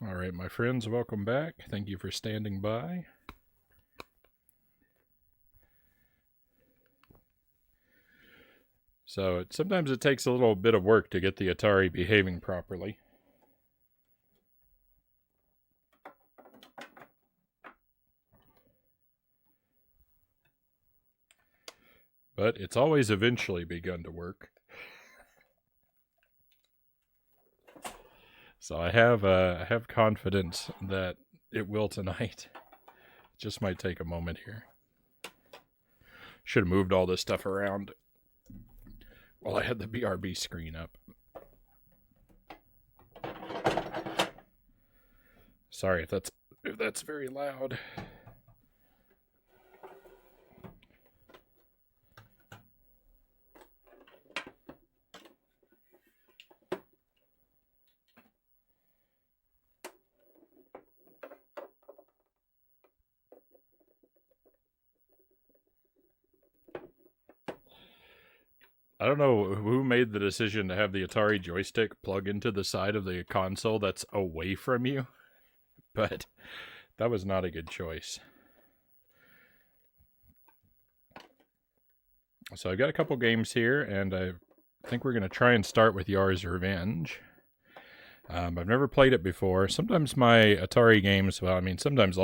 All right, my friends, welcome back. Thank you for standing by. So sometimes it takes a little bit of work to get the Atari behaving properly. But it's always eventually begun to work. So I have confidence that it will tonight. It just might take a moment here. Should have moved all this stuff around while I had the BRB screen up. Sorry if that's very loud. I don't know who made the decision to have the Atari joystick plug into the side of the console that's away from you, but that was not a good choice. So I've got a couple games here, and I think we're going to try and start with Yars Revenge. I've never played it before. Sometimes my Atari games, well, I mean, sometimes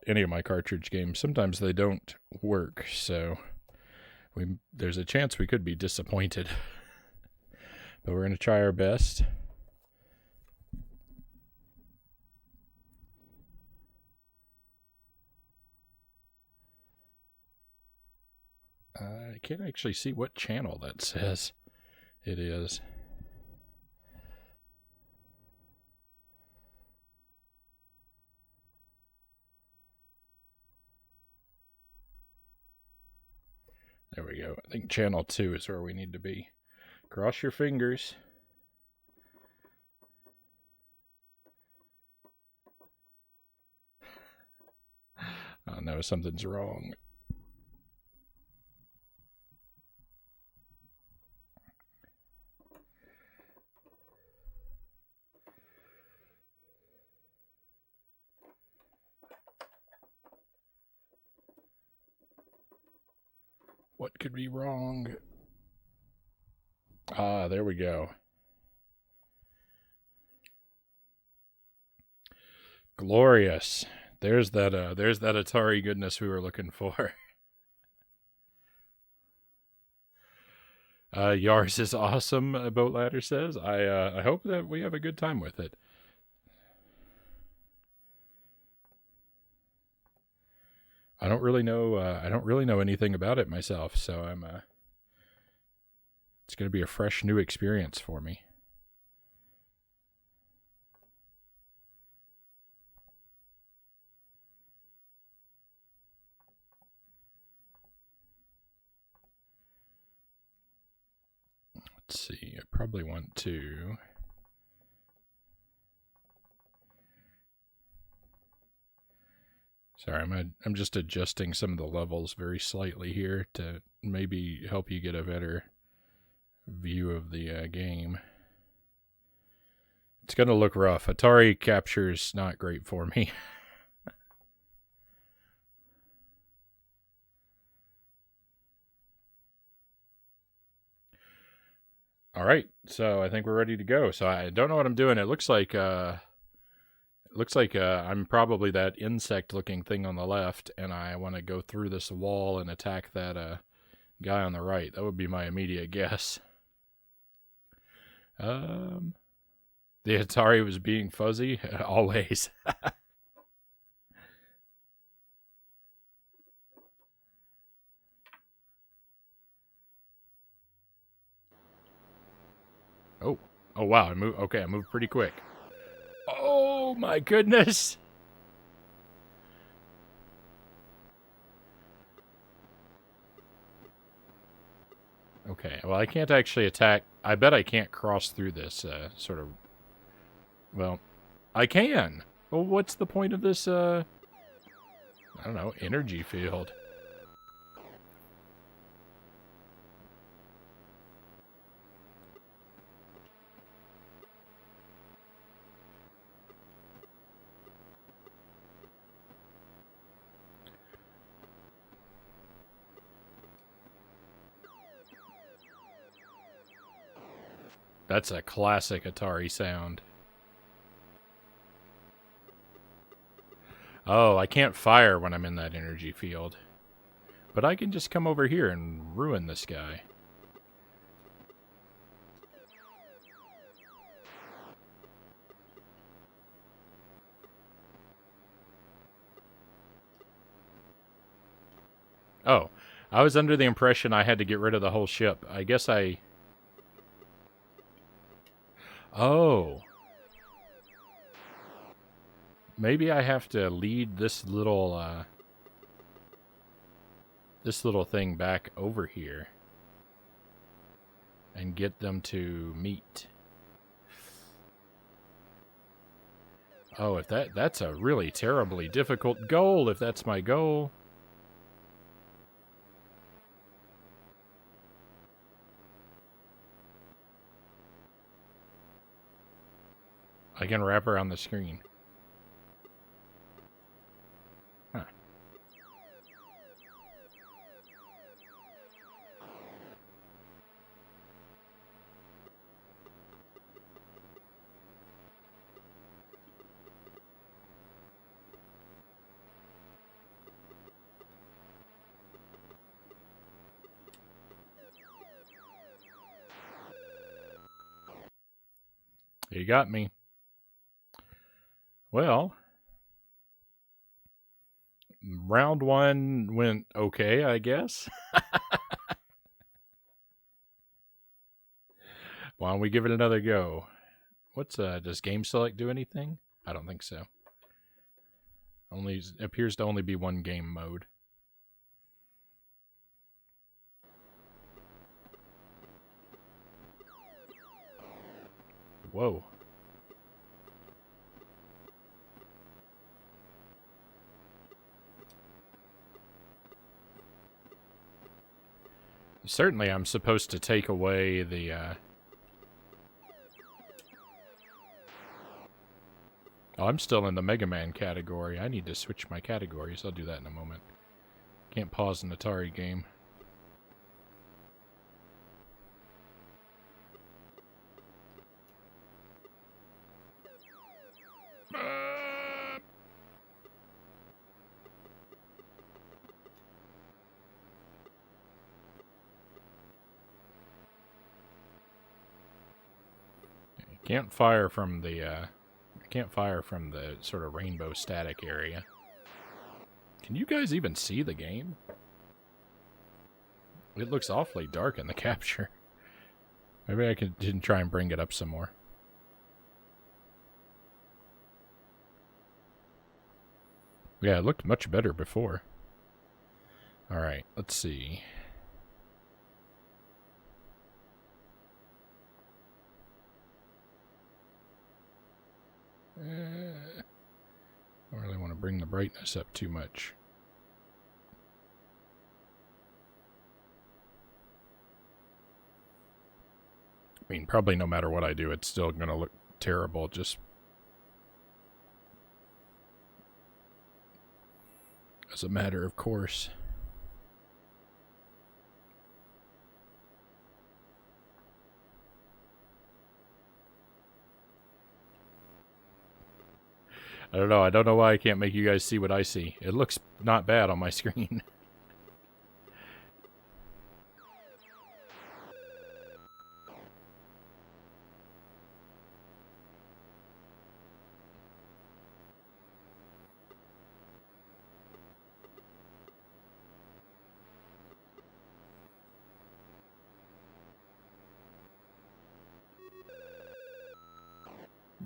any of my cartridge games, sometimes they don't work, so there's a chance we could be disappointed. But we're going to try our best. I can't actually see what channel that says it is. There we go. I think channel 2 is where we need to be. Cross your fingers. Oh no, something's wrong. What could be wrong? Ah, there we go. Glorious. There's that Atari goodness we were looking for. Yars is awesome, Boat Ladder says. I hope that we have a good time with it. I don't really know anything about it myself, so it's going to be a fresh new experience for me. Let's see. I probably want to. Sorry, I'm just adjusting some of the levels very slightly here to maybe help you get a better view of the game. It's going to look rough. Atari capture's not great for me. All right, so I think we're ready to go. So I don't know what I'm doing. It looks like I'm probably that insect-looking thing on the left, and I want to go through this wall and attack that guy on the right. That would be my immediate guess. The Atari was being fuzzy always. Oh wow! I moved pretty quick. Oh my goodness! Okay, well I can't actually attack. I bet I can't cross through this sort of. Well, I can. Well, what's the point of this? I don't know, energy field. That's a classic Atari sound. Oh, I can't fire when I'm in that energy field. But I can just come over here and ruin this guy. Oh, I was under the impression I had to get rid of the whole ship. I guess I... Oh. Maybe I have to lead this little thing back over here. And get them to meet. Oh, if that's a really terribly difficult goal, if that's my goal. I can wrap around the screen. Huh. You got me. Well, round one went okay, I guess. Why don't we give it another go? What's does game select do anything? I don't think so. Only appears to only be one game mode. Whoa. Certainly I'm supposed to take away the, Oh, I'm still in the Mega Man category. I need to switch my categories. I'll do that in a moment. Can't pause an Atari game. Can't fire from the sort of rainbow static area. Can you guys even see the game? It looks awfully dark in the capture. Maybe I can try and bring it up some more. Yeah, it looked much better before. Alright, let's see. I don't really want to bring the brightness up too much. I mean, probably no matter what I do, it's still going to look terrible, just as a matter of course. I don't know. I don't know why I can't make you guys see what I see. It looks not bad on my screen.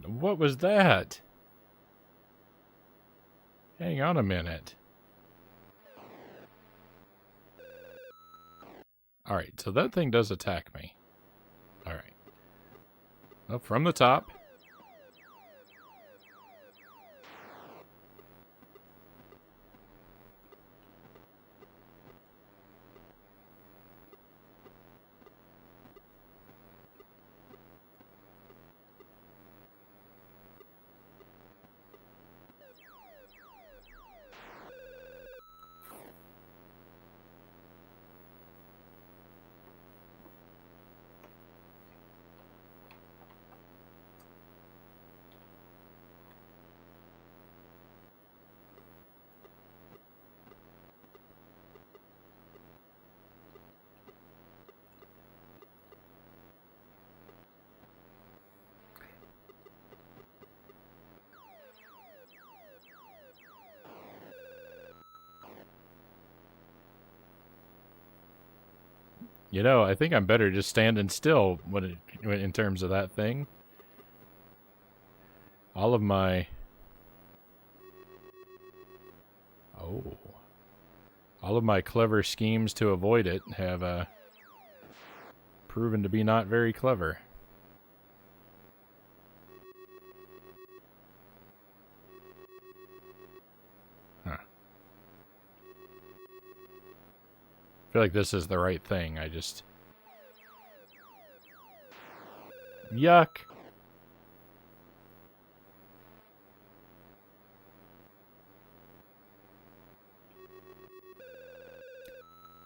What was that? Hang on a minute. Alright, so that thing does attack me. Alright. Well, from the top. You know, I think I'm better just standing still in terms of that thing. All of my... Oh. All of my clever schemes to avoid it have proven to be not very clever. Huh. I feel like this is the right thing. I just... Yuck!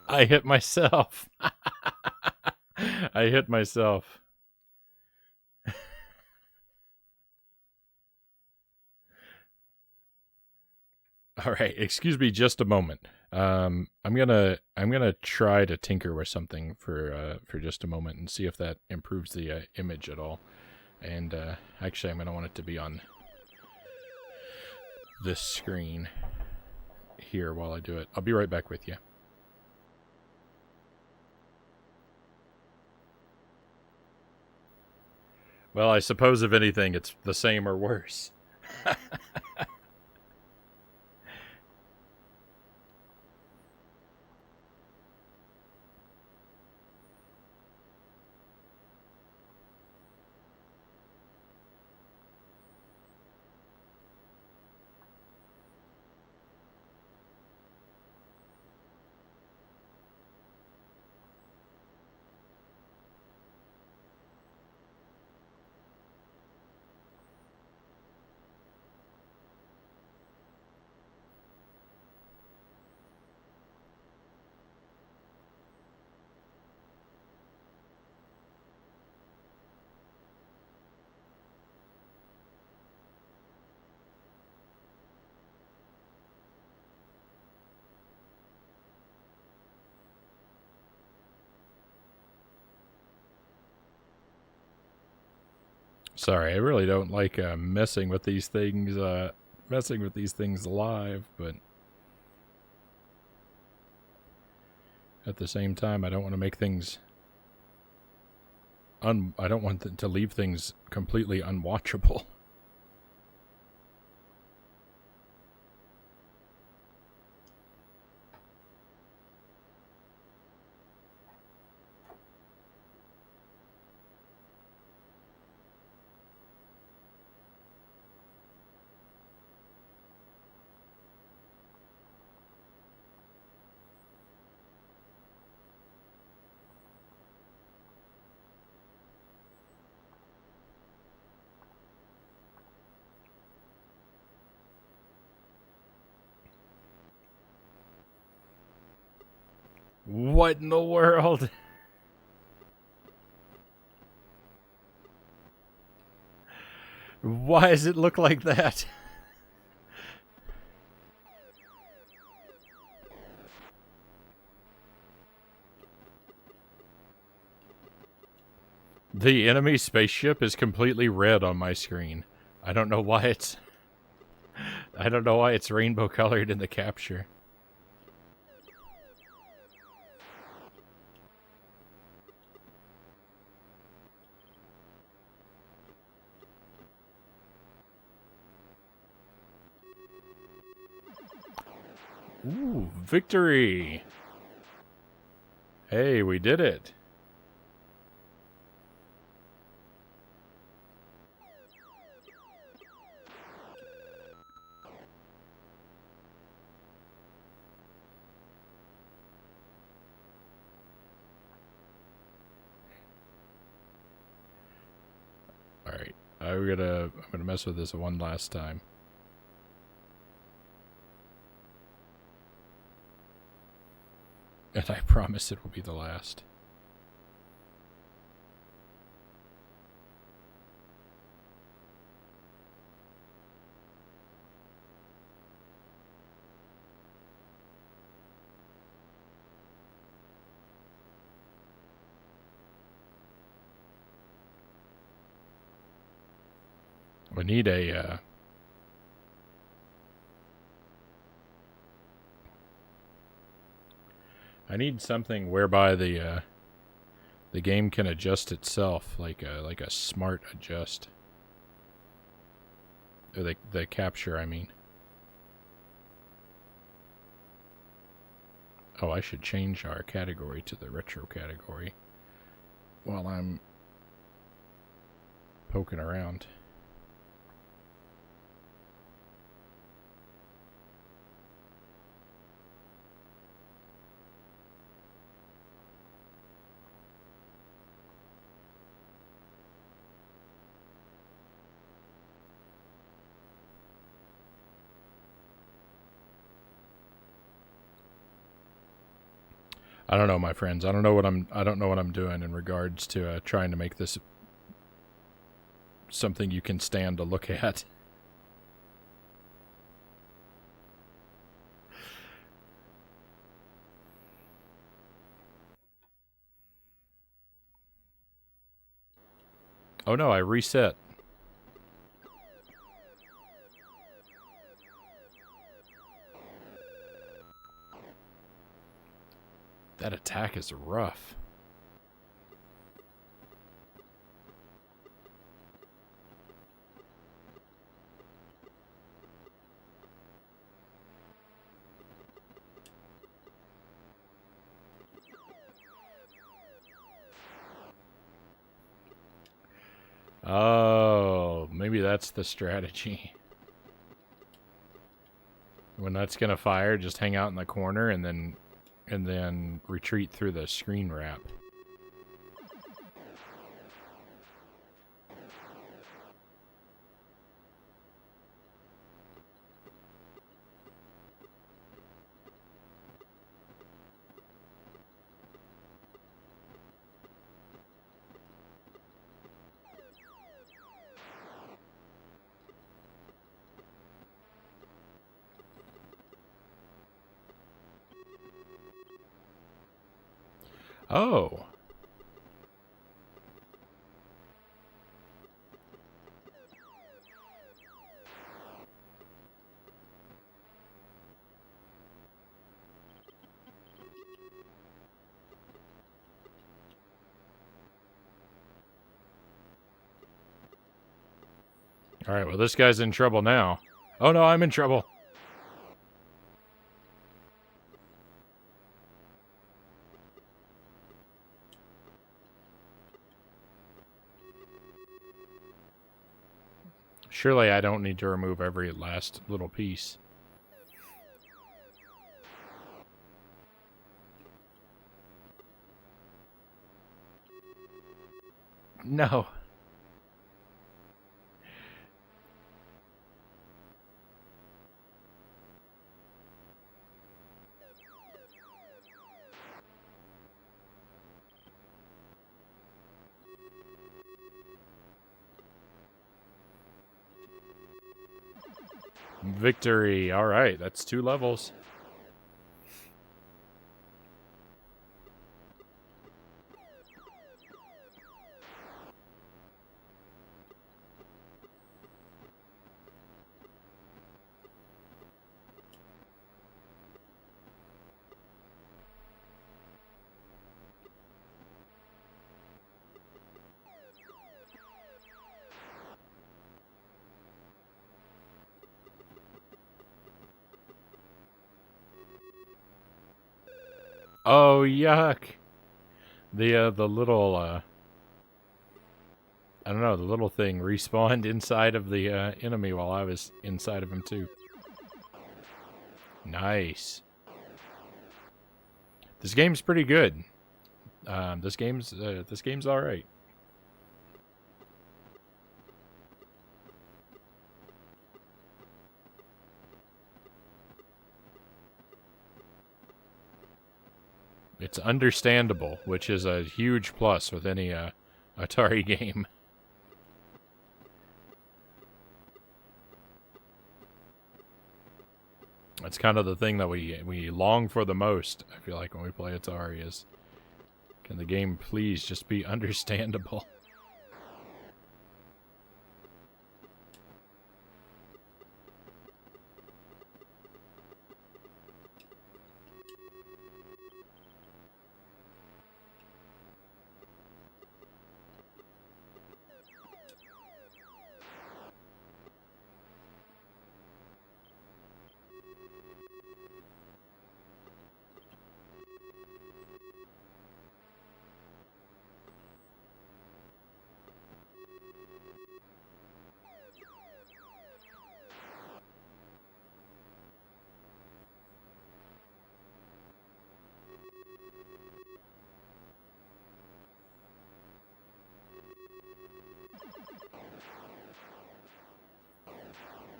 I hit myself. I hit myself. All right, excuse me just a moment. I'm gonna try to tinker with something for just a moment and see if that improves the image at all. And actually, I'm gonna want it to be on this screen here while I do it. I'll be right back with you. Well, I suppose if anything, it's the same or worse. Sorry, I really don't like messing with these things live, but at the same time, I don't want to make things I don't want to leave things completely unwatchable. What in the world? Why does it look like that? The enemy spaceship is completely red on my screen. I don't know why it's rainbow colored in the capture. Ooh, victory! Hey, we did it. Alright, I'm gonna mess with this one last time. And I promise it will be the last. We need a, I need something whereby the The game can adjust itself like a smart adjust. Or the capture, I mean. Oh, I should change our category to the retro category while I'm poking around. I don't know, my friends. I don't know what I'm doing in regards to trying to make this something you can stand to look at. Oh no, I reset. That attack is rough. Oh, maybe that's the strategy. When that's gonna fire, just hang out in the corner and then retreat through the screen wrap. Oh. All right, well, this guy's in trouble now. Oh no, I'm in trouble. Surely I don't need to remove every last little piece. No. Victory. All right, that's 2 levels. Oh, yuck. The little I don't know, the little thing respawned inside of the enemy while I was inside of him too. Nice. This game's pretty good. This game's all right. It's understandable, which is a huge plus with any Atari game. That's kind of the thing that we long for the most, I feel like, when we play Atari is, can the game please just be understandable?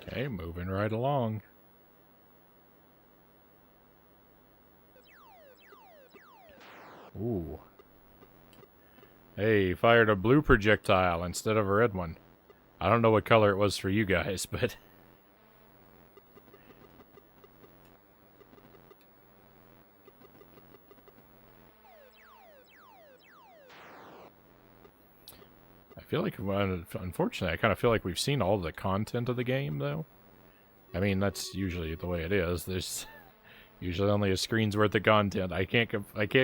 Okay, moving right along. Ooh. Hey, fired a blue projectile instead of a red one. I don't know what color it was for you guys, but... I feel like, unfortunately, I kind of feel like we've seen all the content of the game, though. I mean, that's usually the way it is. There's usually only a screen's worth of content. I can't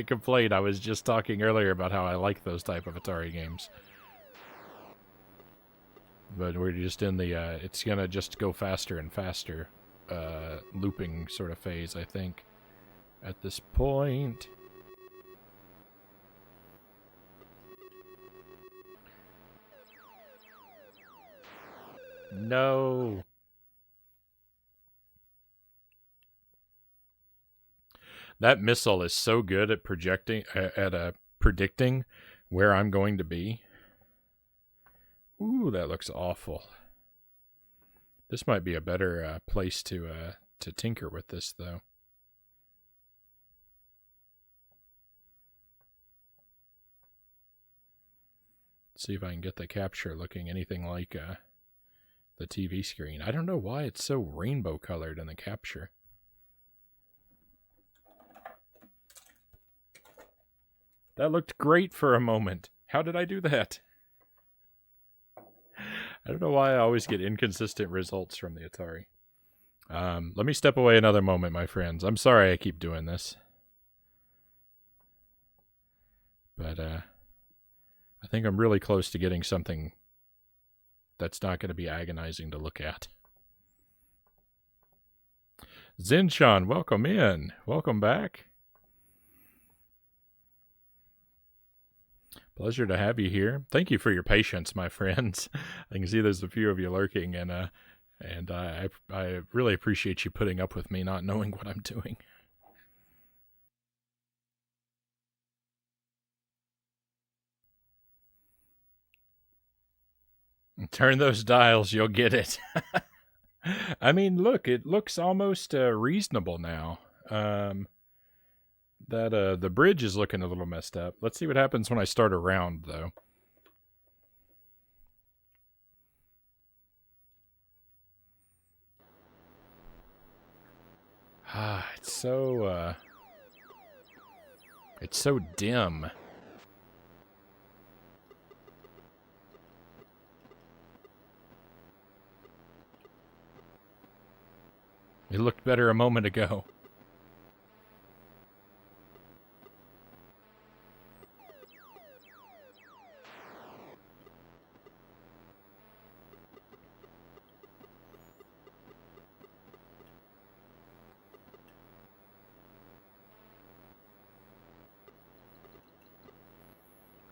complain. I was just talking earlier about how I like those type of Atari games. But we're just in the, it's gonna just go faster and faster, looping sort of phase, I think, at this point. No. That missile is so good at predicting where I'm going to be. Ooh, that looks awful. This might be a better place to tinker with this, though. See if I can get the capture looking anything like the TV screen. I don't know why it's so rainbow colored in the capture. That looked great for a moment. How did I do that? I don't know why I always get inconsistent results from the Atari. Let me step away another moment, my friends. I'm sorry I keep doing this. But I think I'm really close to getting something that's not going to be agonizing to look at. Zinshan, welcome in. Welcome back. Pleasure to have you here. Thank you for your patience, my friends. I can see there's a few of you lurking, and I really appreciate you putting up with me not knowing what I'm doing. Turn those dials, you'll get it. I mean, look, it looks almost reasonable now. The bridge is looking a little messed up. Let's see what happens when I start a round, though. It's so dim. It looked better a moment ago.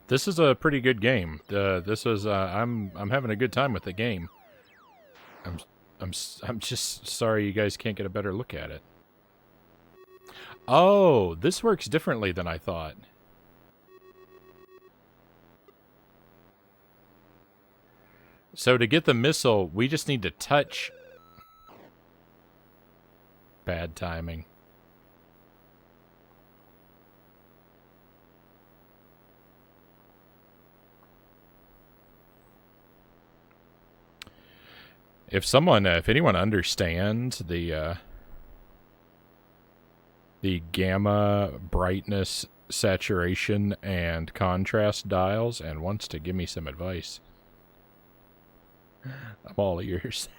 This is a pretty good game. I'm having a good time with the game. I'm just sorry you guys can't get a better look at it. Oh, this works differently than I thought. So to get the missile, we just need to touch. Bad timing. If anyone understands the gamma, brightness, saturation, and contrast dials and wants to give me some advice, I'm all ears.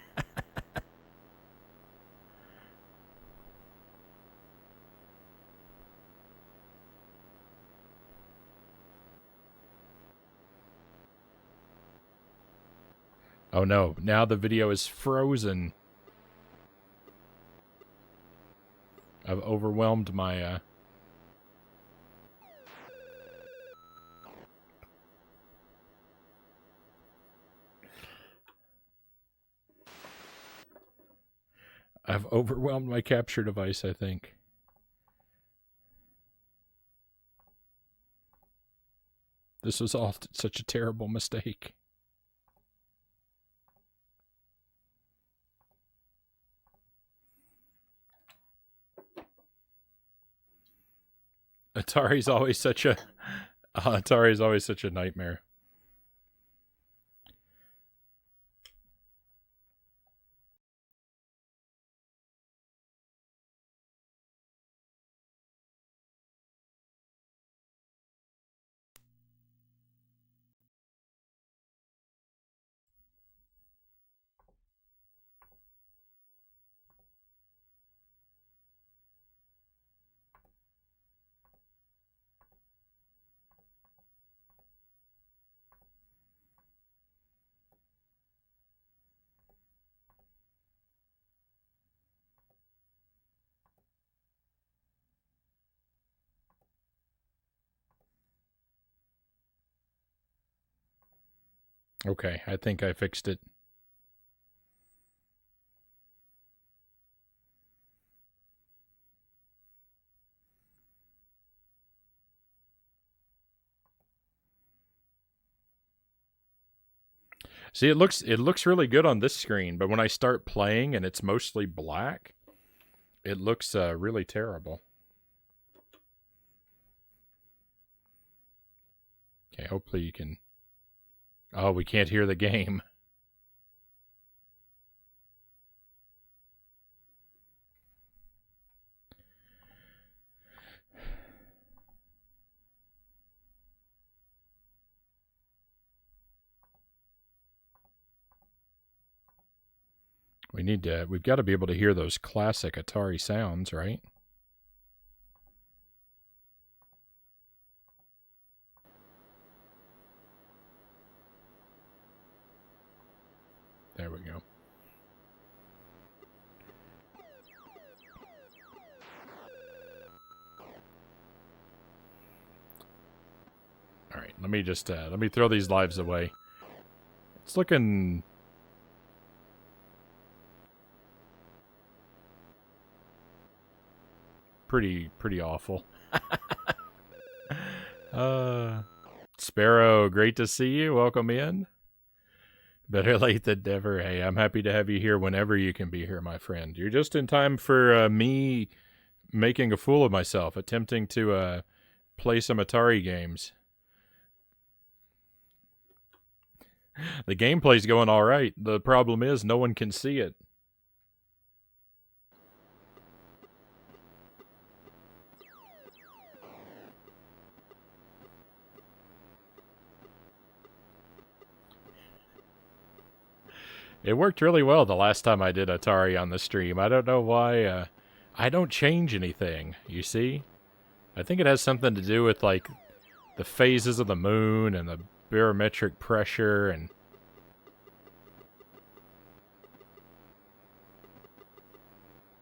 Oh no, now the video is frozen. I've overwhelmed my, I've overwhelmed my capture device, I think. This was all such a terrible mistake. Atari's always such a Atari's always such a nightmare. Okay, I think I fixed it. See, it looks really good on this screen, but when I start playing and it's mostly black, it looks really terrible. Okay, hopefully you can. Oh, we can't hear the game. We've got to be able to hear those classic Atari sounds, right? There we go. All right, let me throw these lives away. It's looking pretty awful. Sparrow, great to see you. Welcome in. Better late than never. Hey, I'm happy to have you here whenever you can be here, my friend. You're just in time for me making a fool of myself, attempting to play some Atari games. The gameplay's going all right. The problem is no one can see it. It worked really well the last time I did Atari on the stream. I don't know why. I don't change anything, you see? I think it has something to do with, like, the phases of the moon and the barometric pressure and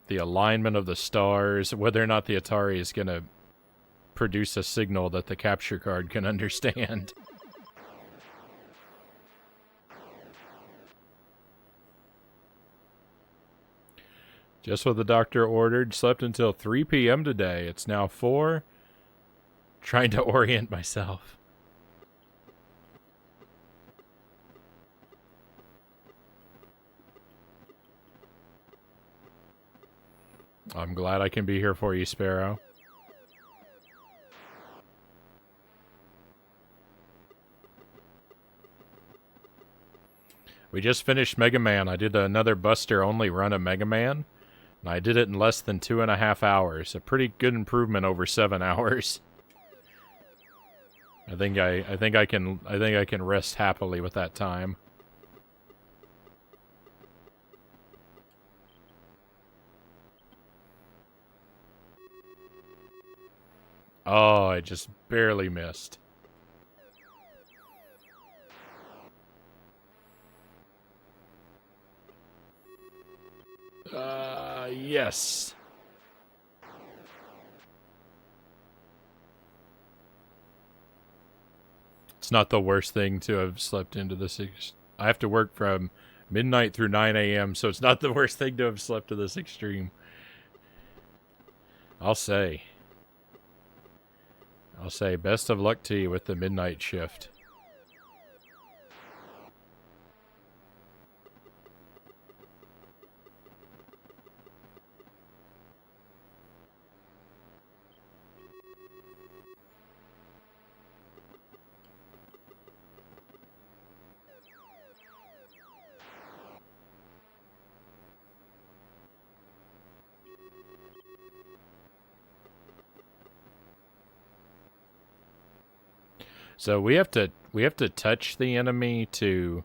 the alignment of the stars, whether or not the Atari is going to produce a signal that the capture card can understand. Just what the doctor ordered. Slept until 3 p.m. today. It's now 4. Trying to orient myself. I'm glad I can be here for you, Sparrow. We just finished Mega Man. I did another Buster-only run of Mega Man. And I did it in less than 2.5 hours. A pretty good improvement over 7 hours. I think I can rest happily with that time. Oh, I just barely missed. Yes. It's not the worst thing to have slept into this. I have to work from midnight through 9 a.m., so it's not the worst thing to have slept to this extreme. I'll say best of luck to you with the midnight shift. So we have to touch the enemy to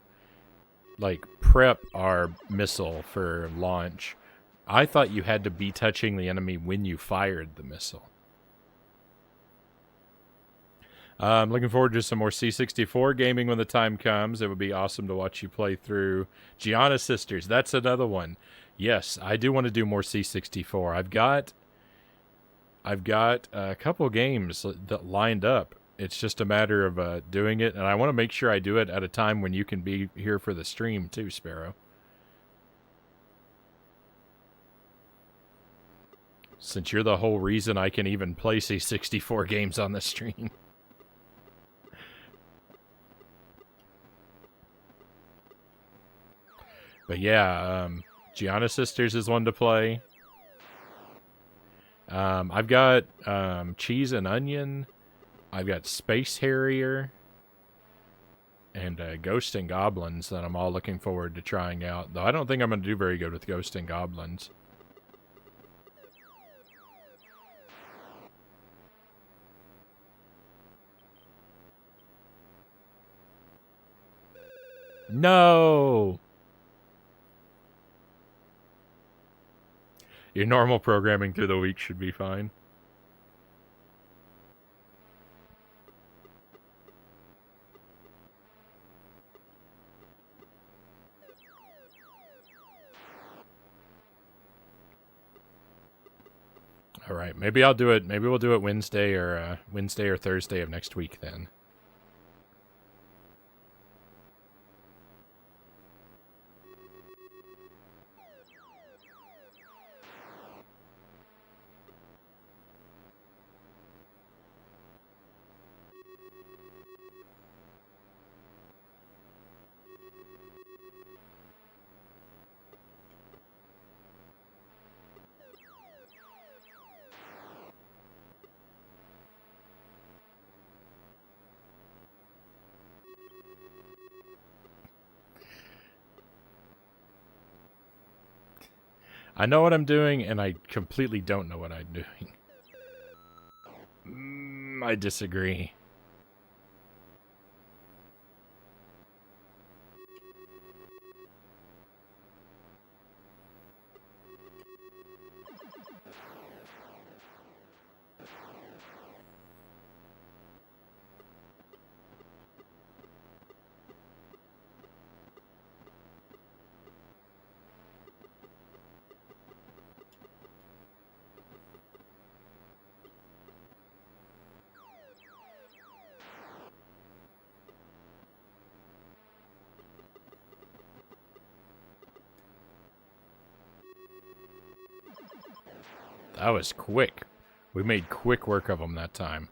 like prep our missile for launch. I thought you had to be touching the enemy when you fired the missile. I'm looking forward to some more C64 gaming when the time comes. It would be awesome to watch you play through Gianna Sisters. That's another one. Yes, I do want to do more C64. I've got a couple games that lined up. It's just a matter of doing it, and I want to make sure I do it at a time when you can be here for the stream too, Sparrow. Since you're the whole reason I can even play C64 games on the stream. But yeah, Gianna Sisters is one to play. I've got Cheese and Onion. I've got Space Harrier. And Ghost and Goblins that I'm all looking forward to trying out. Though I don't think I'm going to do very good with Ghost and Goblins. No! Your normal programming through the week should be fine. All right, maybe I'll do it. Maybe we'll do it Wednesday or Thursday of next week then. I know what I'm doing, and I completely don't know what I'm doing. I disagree. That was quick. We made quick work of them that time.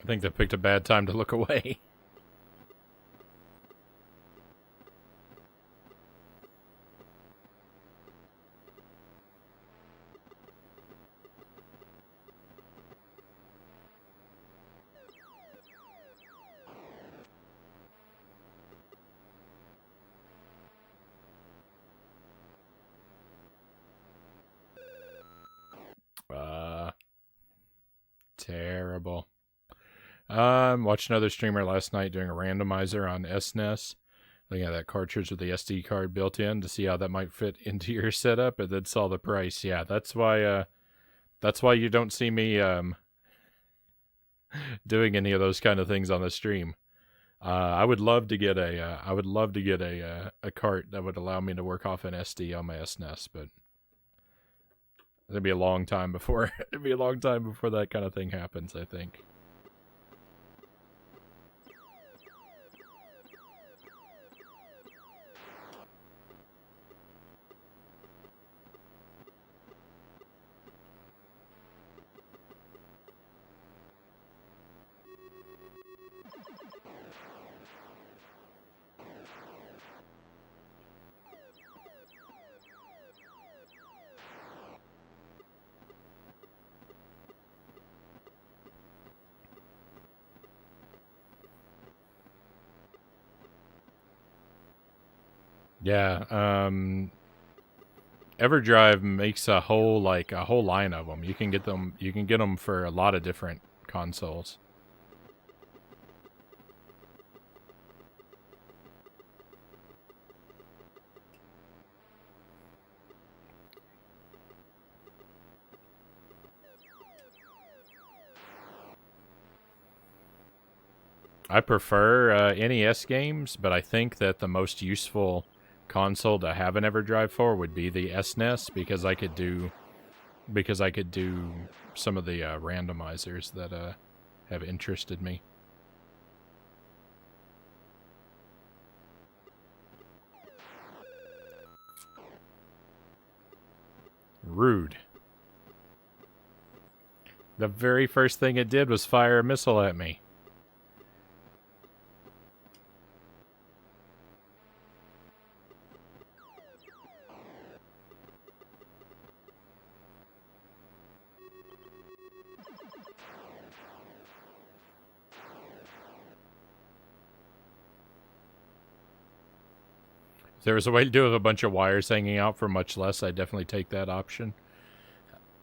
I think they picked a bad time to look away. Terrible. Watched another streamer last night doing a randomizer on SNES. Looking at that cartridge with the SD card built in to see how that might fit into your setup, and then saw the price. Yeah, that's why you don't see me doing any of those kind of things on the stream. I would love to get a cart that would allow me to work off an SD on my SNES, but it'd be a long time before that kind of thing happens, I think. Yeah. EverDrive makes a whole line of them. You can get them. You can get them for a lot of different consoles. I prefer NES games, but I think that the most useful console to have an EverDrive for would be the SNES because I could do some of the randomizers that have interested me. Rude. The very first thing it did was fire a missile at me. If there was a way to do it with a bunch of wires hanging out for much less, I'd definitely take that option.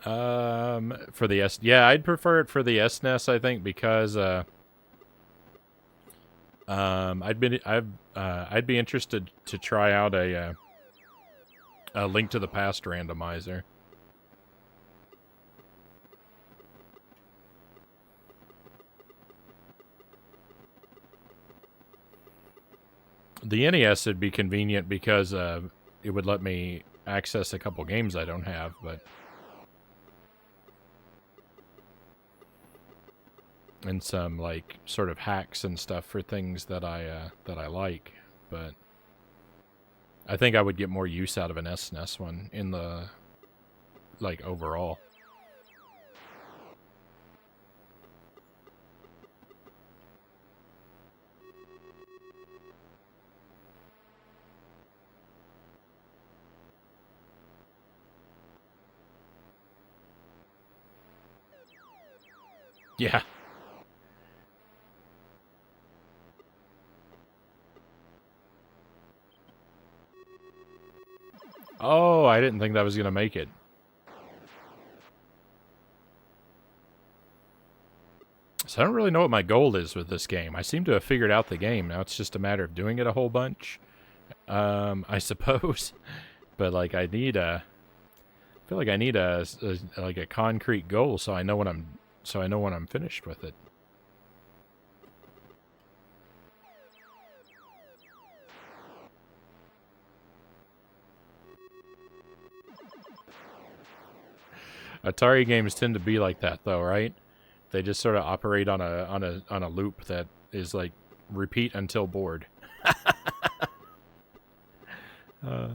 For the yeah, I'd prefer it for the SNES, I think, because I'd be interested to try out a Link to the Past randomizer. The NES would be convenient because it would let me access a couple games I don't have, but and some like sort of hacks and stuff for things that I like, but I think I would get more use out of an SNES one in the like overall. Yeah. Oh, I didn't think that was gonna make it. So I don't really know what my goal is with this game. I seem to have figured out the game. Now it's just a matter of doing it a whole bunch. I suppose. But like I feel like I need a like a concrete goal so I know when I'm finished with it. Atari games tend to be like that though, right? They just sort of operate on a loop that is like repeat until bored. uh,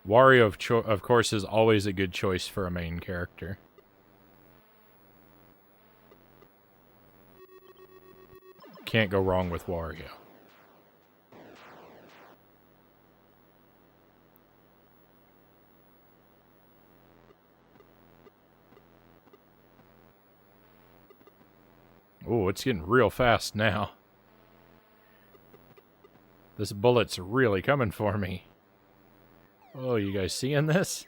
Wario, of course, is always a good choice for a main character. Can't go wrong with Wario. Oh, it's getting real fast now. This bullet's really coming for me. Oh, you guys seeing this?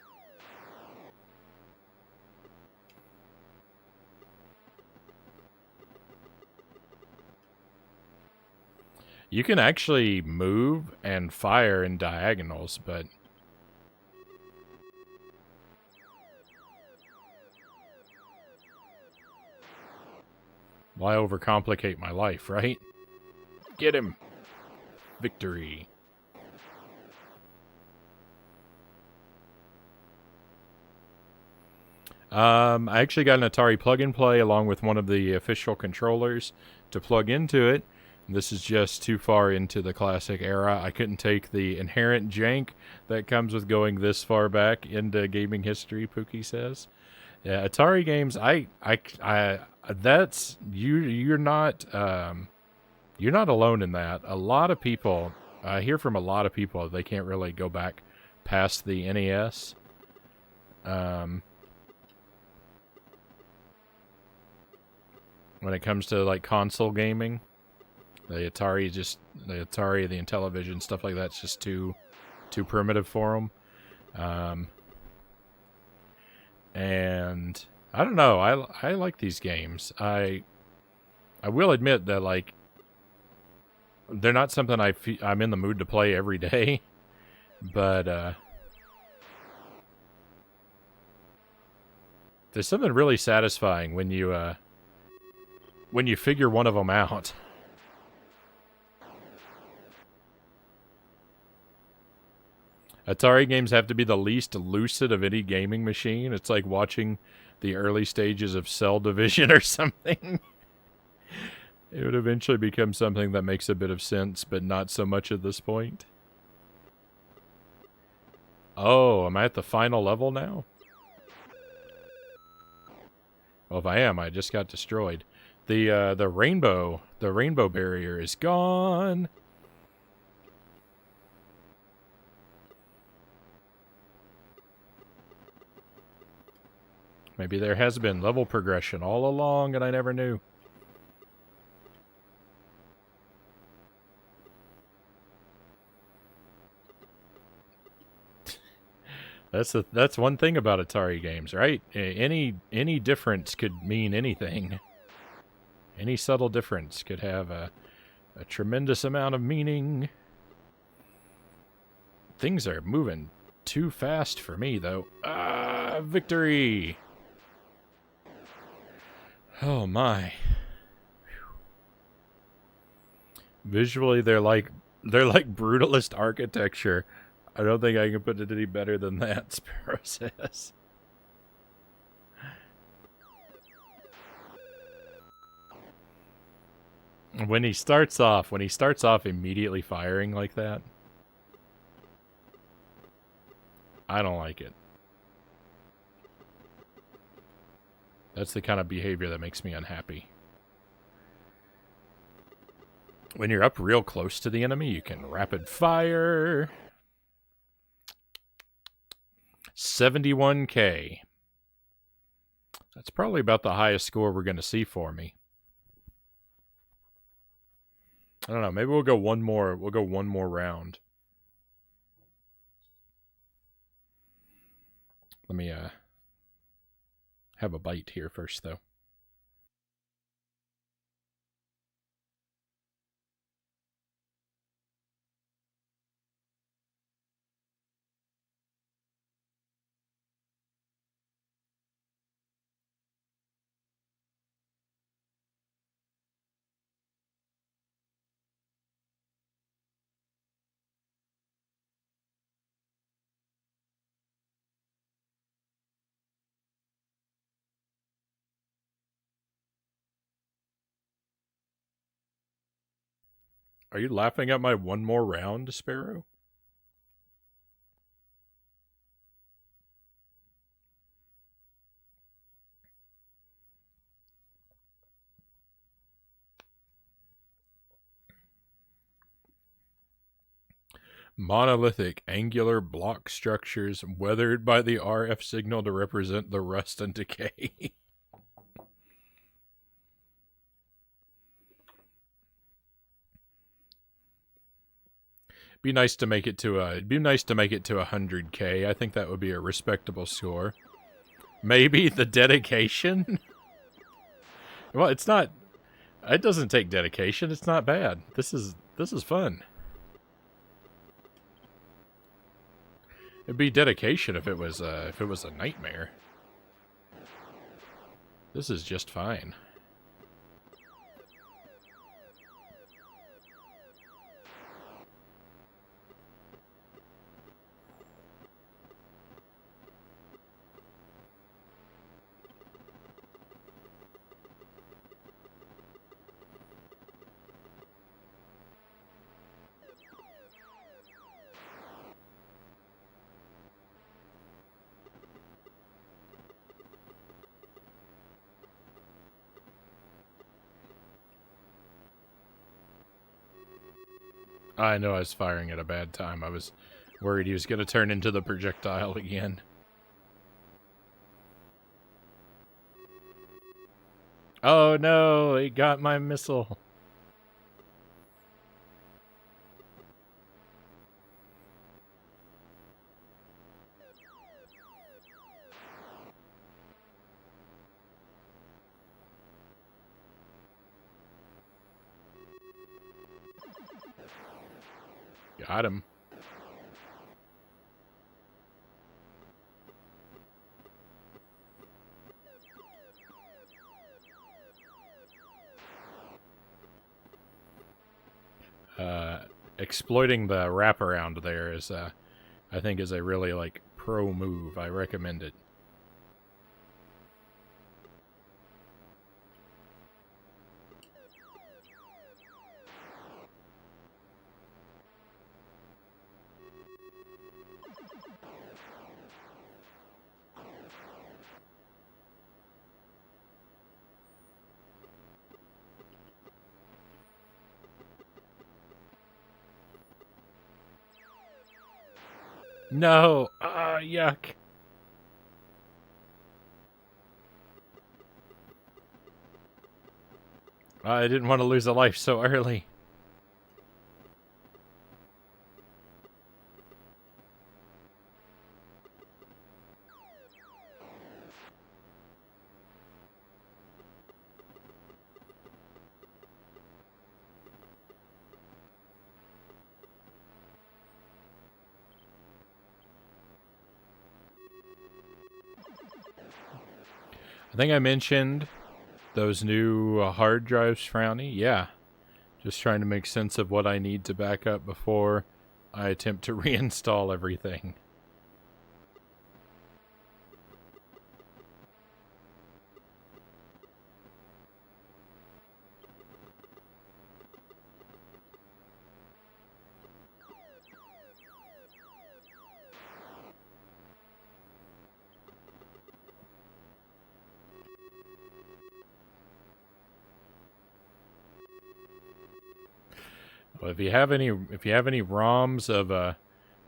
You can actually move and fire in diagonals, but why overcomplicate my life, right? Get him! Victory. I actually got an Atari plug-and-play along with one of the official controllers to plug into it. This is just too far into the classic era. I couldn't take the inherent jank that comes with going this far back into gaming history, Pookie says. Yeah, Atari games, that's, you're not alone in that. A lot of people, I hear from a lot of people, they can't really go back past the NES. When it comes to like console gaming, the Atari, the Intellivision, stuff like that's just too primitive for them. And I don't know. I like these games. I will admit that like they're not something I'm in the mood to play every day, but there's something really satisfying when you figure one of them out. Atari games have to be the least lucid of any gaming machine. It's like watching the early stages of Cell Division or something. It would eventually become something that makes a bit of sense, but not so much at this point. Oh, am I at the final level now? Well, if I am, I just got destroyed. The rainbow barrier is gone. Maybe there has been level progression all along and I never knew. That's one thing about Atari games, right? Any difference could mean anything. Any subtle difference could have a tremendous amount of meaning. Things are moving too fast for me, though. Victory! Oh my. Visually, they're like brutalist architecture. I don't think I can put it any better than that, Sparrow says. When he starts off immediately firing like that, I don't like it. That's the kind of behavior that makes me unhappy. When you're up real close to the enemy, you can rapid fire. 71K. That's probably about the highest score we're going to see for me. I don't know. Maybe we'll go one more. We'll go one more round. Let me have a bite here first, though. Are you laughing at my one more round, Sparrow? Monolithic angular block structures weathered by the RF signal to represent the rust and decay. Be nice to make it to it'd be nice to make it to 100K. I think that would be a respectable score. Maybe the dedication? Well, it's not. It doesn't take dedication. It's not bad. This is fun. It'd be dedication if it was a nightmare. This is just fine. I know I was firing at a bad time. I was worried he was going to turn into the projectile again. Oh no, he got my missile. Got him. Exploiting the wraparound there is, I think, is a really, like, pro move. I recommend it. No! Ah, yuck. I didn't want to lose a life so early. I think I mentioned those new hard drives, Frownie. Yeah. Just trying to make sense of what I need to back up before I attempt to reinstall everything. Well, if you have any ROMs of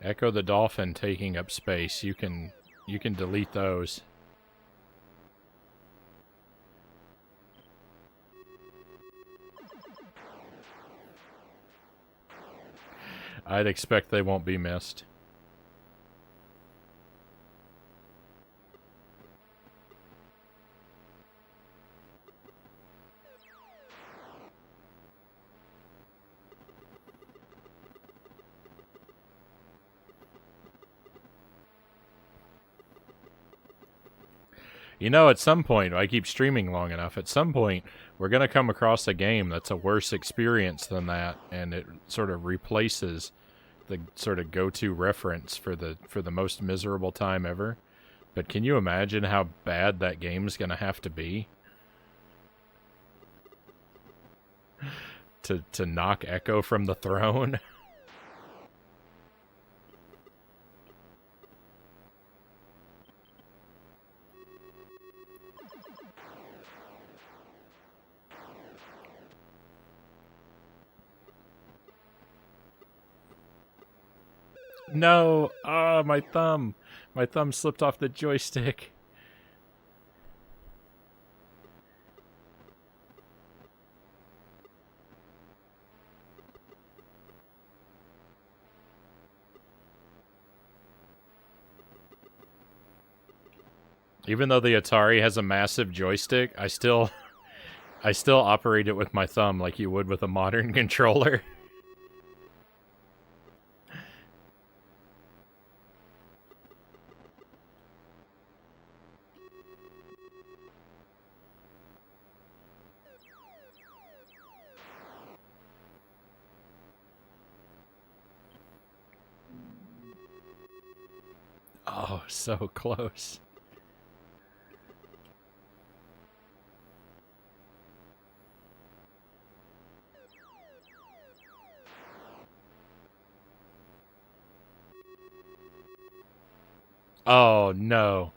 Echo the Dolphin taking up space, you can delete those. I'd expect they won't be missed. You know, at some point, I keep streaming long enough, at some point, we're going to come across a game that's a worse experience than that, and it sort of replaces the sort of go-to reference for the most miserable time ever. But can you imagine how bad that game's going to have to be to knock Echo from the throne? No! Ah, my thumb! My thumb slipped off the joystick. Even though the Atari has a massive joystick, I still operate it with my thumb like you would with a modern controller. Oh, so close. Oh, no.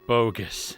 Bogus.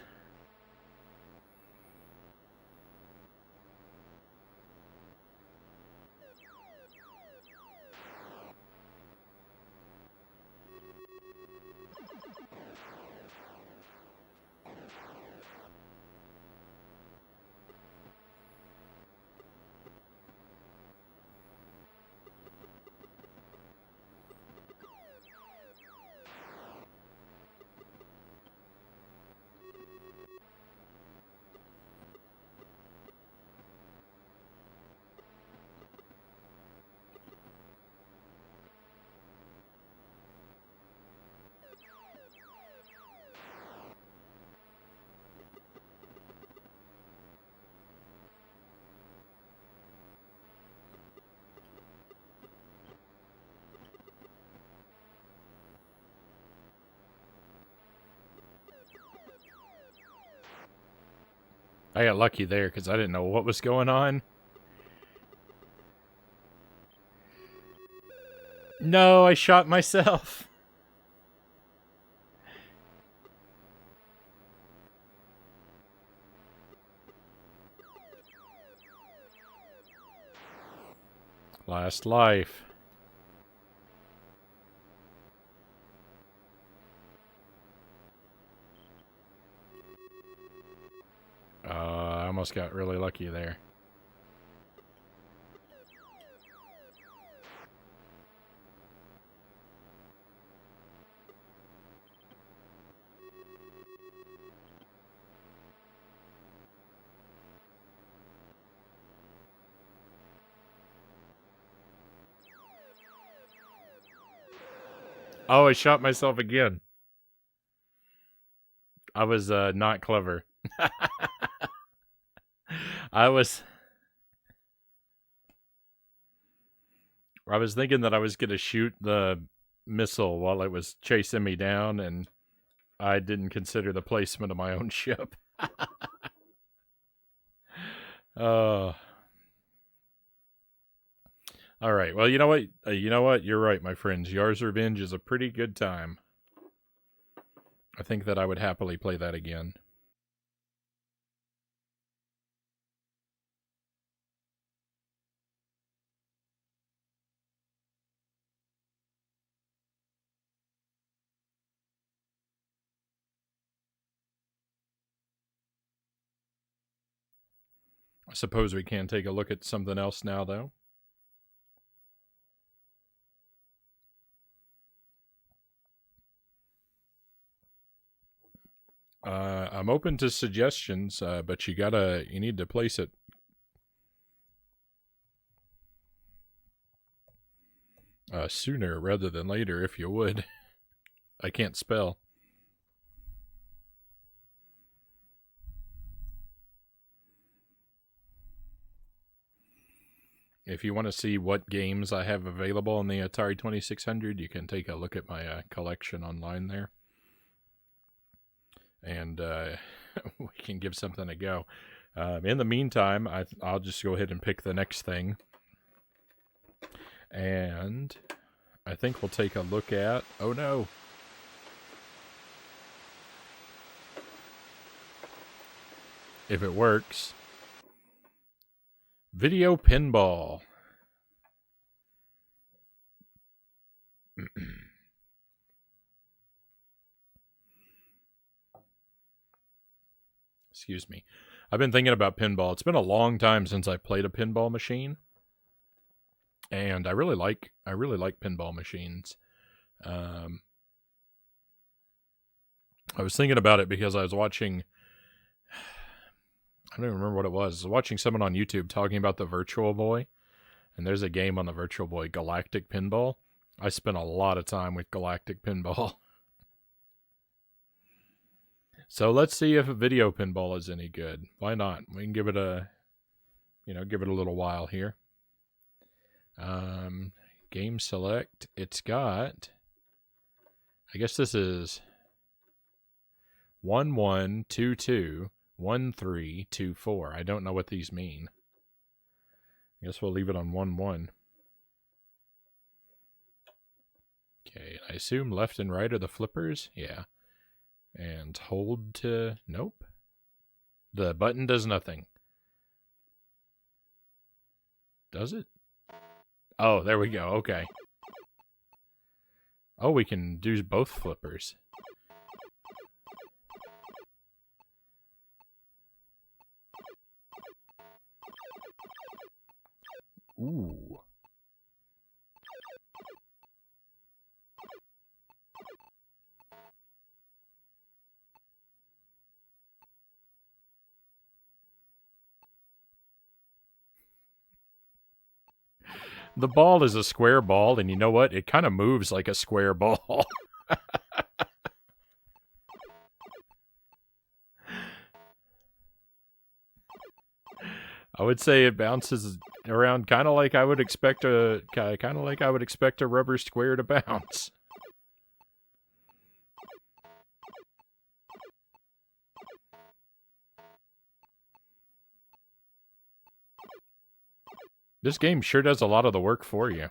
I got lucky there because I didn't know what was going on. No, I shot myself. Last life. I almost got really lucky there. Oh, I shot myself again. I was not clever. I was thinking that I was going to shoot the missile while it was chasing me down, and I didn't consider the placement of my own ship. All right. Well, you know what? You're right, my friends. Yars Revenge is a pretty good time. I think that I would happily play that again. I suppose we can take a look at something else now, though. I'm open to suggestions, but you need to place it sooner rather than later, if you would. I can't spell. If you want to see what games I have available on the Atari 2600, you can take a look at my collection online there. And we can give something a go. In the meantime, I'll just go ahead and pick the next thing. And I think we'll take a look at... Oh, no. If it works. Video Pinball. Excuse me. I've been thinking about pinball. It's been a long time since I played a pinball machine. And I really like pinball machines. I was thinking about it because I was watching... I don't even remember what it was. I was watching someone on YouTube talking about the Virtual Boy. And there's a game on the Virtual Boy, Galactic Pinball. I spent a lot of time with Galactic Pinball. So let's see if a video pinball is any good. Why not? We can give it a little while here. Game select. It's got... I guess this is 11221324. I don't know what these mean. I guess we'll leave it on 1-1. Okay, I assume left and right are the flippers? Yeah. And hold to... Nope. The button does nothing. Does it? Oh, there we go. Okay. Oh, we can do both flippers. Ooh. The ball is a square ball, and you know what? It kind of moves like a square ball. I would say it bounces around kind of like I would expect a rubber square to bounce. This game sure does a lot of the work for you.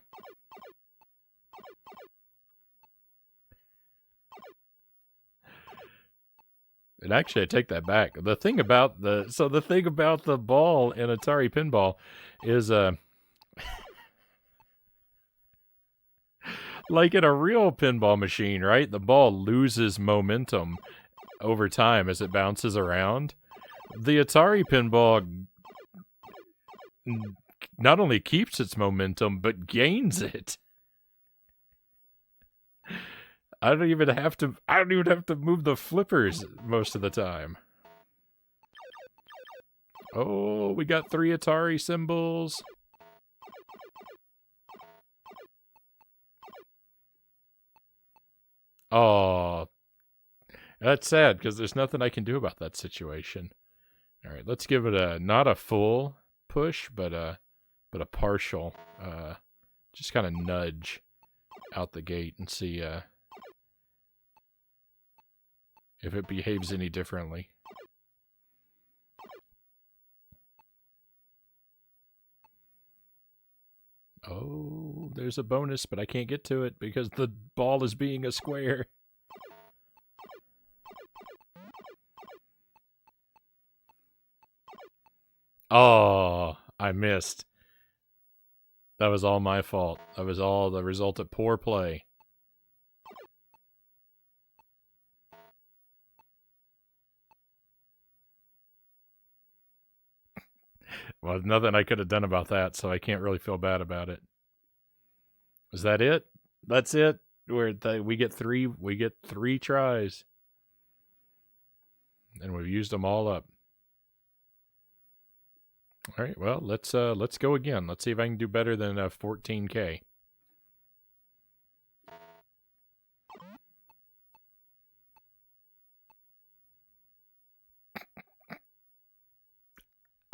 And actually, I take that back. The thing about the ball in Atari Pinball is like in a real pinball machine, right? The ball loses momentum over time as it bounces around. The Atari Pinball not only keeps its momentum but gains it. I don't even have to move the flippers most of the time. Oh, we got 3 Atari symbols. Oh, that's sad because there's nothing I can do about that situation. All right, let's give it not a full push, but a partial, just kind of nudge out the gate and see if it behaves any differently. Oh, there's a bonus, but I can't get to it because the ball is being a square. Oh, I missed. That was all my fault. That was all the result of poor play. Well, nothing I could have done about that, so I can't really feel bad about it. Is that it? That's it. We get three tries, and we've used them all up. All right. Well, let's go again. Let's see if I can do better than 14K.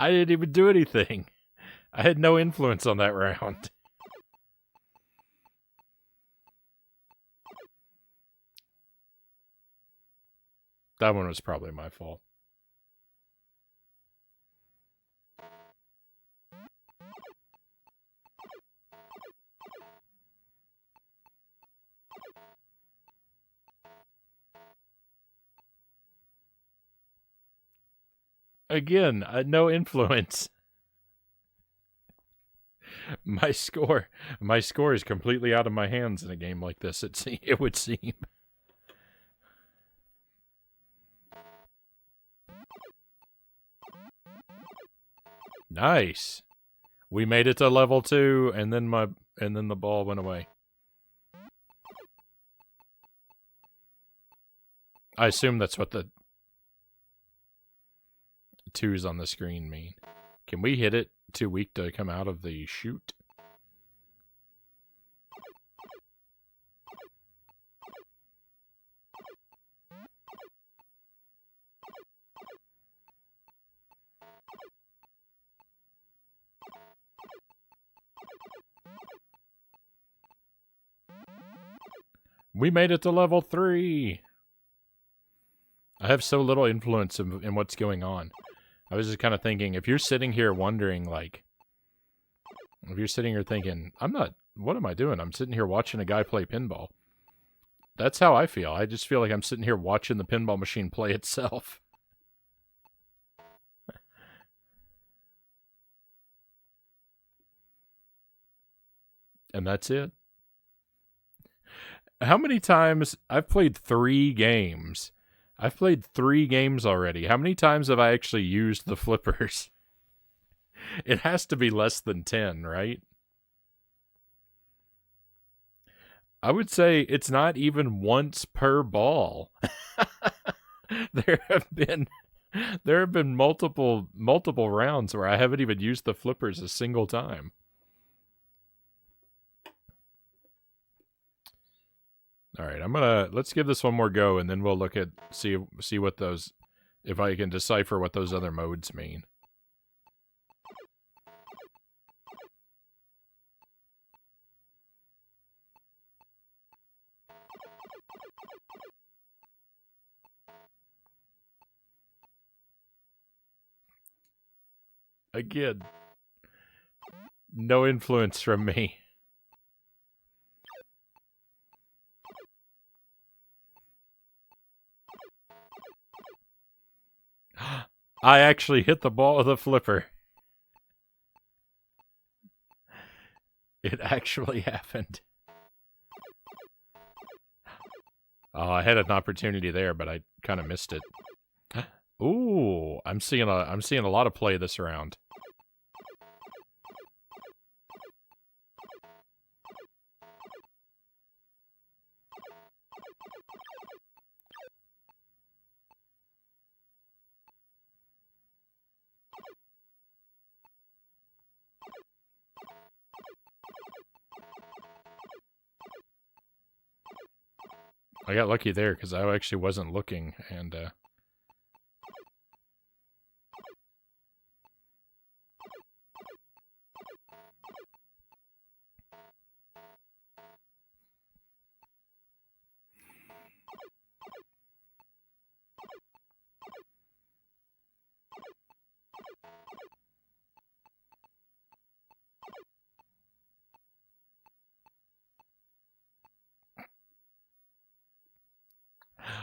I didn't even do anything. I had no influence on that round. That one was probably my fault. Again, no influence. My score is completely out of my hands in a game like this. It would seem. Nice. We made it to level 2, and then the ball went away. I assume that's what the 2s on the screen mean. Can we hit it too weak to come out of the chute? We made it to level 3! I have so little influence in what's going on. I was just kind of thinking, if you're sitting here wondering, like, if you're sitting here thinking, what am I doing? I'm sitting here watching a guy play pinball. That's how I feel. I just feel like I'm sitting here watching the pinball machine play itself. And that's it. How many times? I've played 3 games. I've played 3 games already. How many times have I actually used the flippers? It has to be less than 10, right? I would say it's not even once per ball. there have been multiple rounds where I haven't even used the flippers a single time. All right, let's give this one more go, and then we'll look at see what those, if I can decipher what those other modes mean. Again. No influence from me. I actually hit the ball with a flipper. It actually happened. Oh, I had an opportunity there, but I kind of missed it. Ooh, I'm seeing a lot of play this round. I got lucky there because I actually wasn't looking, and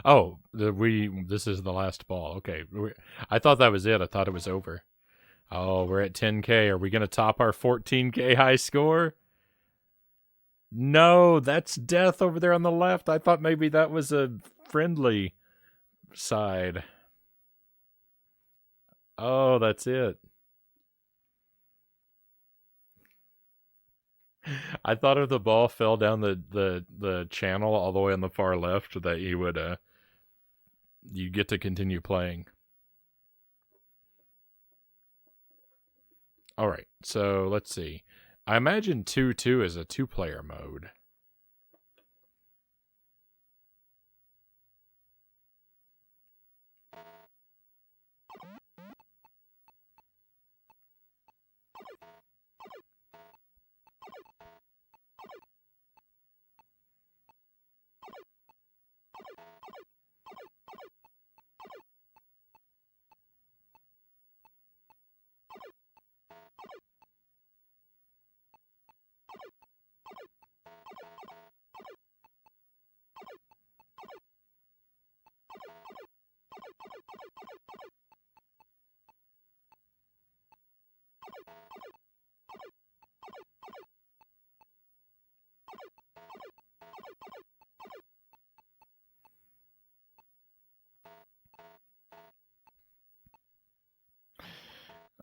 oh, this is the last ball. Okay, I thought that was it. I thought it was over. Oh, we're at 10K. Are we gonna top our 14K high score? No, that's death over there on the left. I thought maybe that was a friendly side. Oh, that's it. I thought if the ball fell down the channel all the way on the far left, that you get to continue playing. All right, so let's see. I imagine 2-2 is a two-player mode.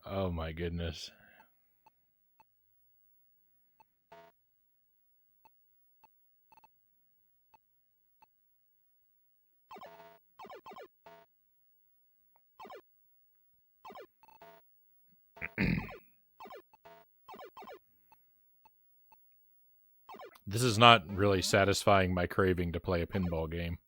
Oh my goodness. This is not really satisfying my craving to play a pinball game.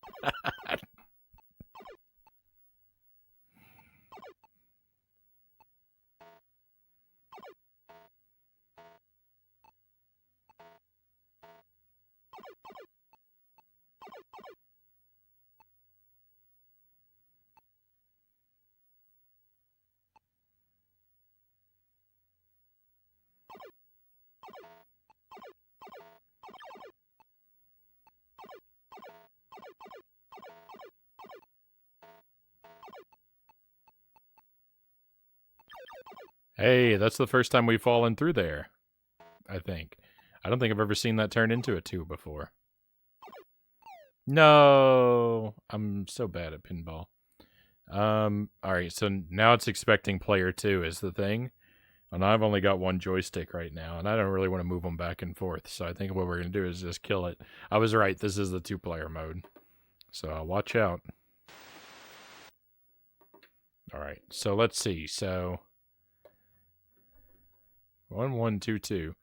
Hey, that's the first time we've fallen through there, I think. I don't think I've ever seen that turn into a 2 before. No, I'm so bad at pinball. All right, so now it's expecting player 2 is the thing. And I've only got one joystick right now, and I don't really want to move them back and forth. So I think what we're going to do is just kill it. I was right. This is the two-player mode. So watch out. All right, so let's see. So 1-1-2-2.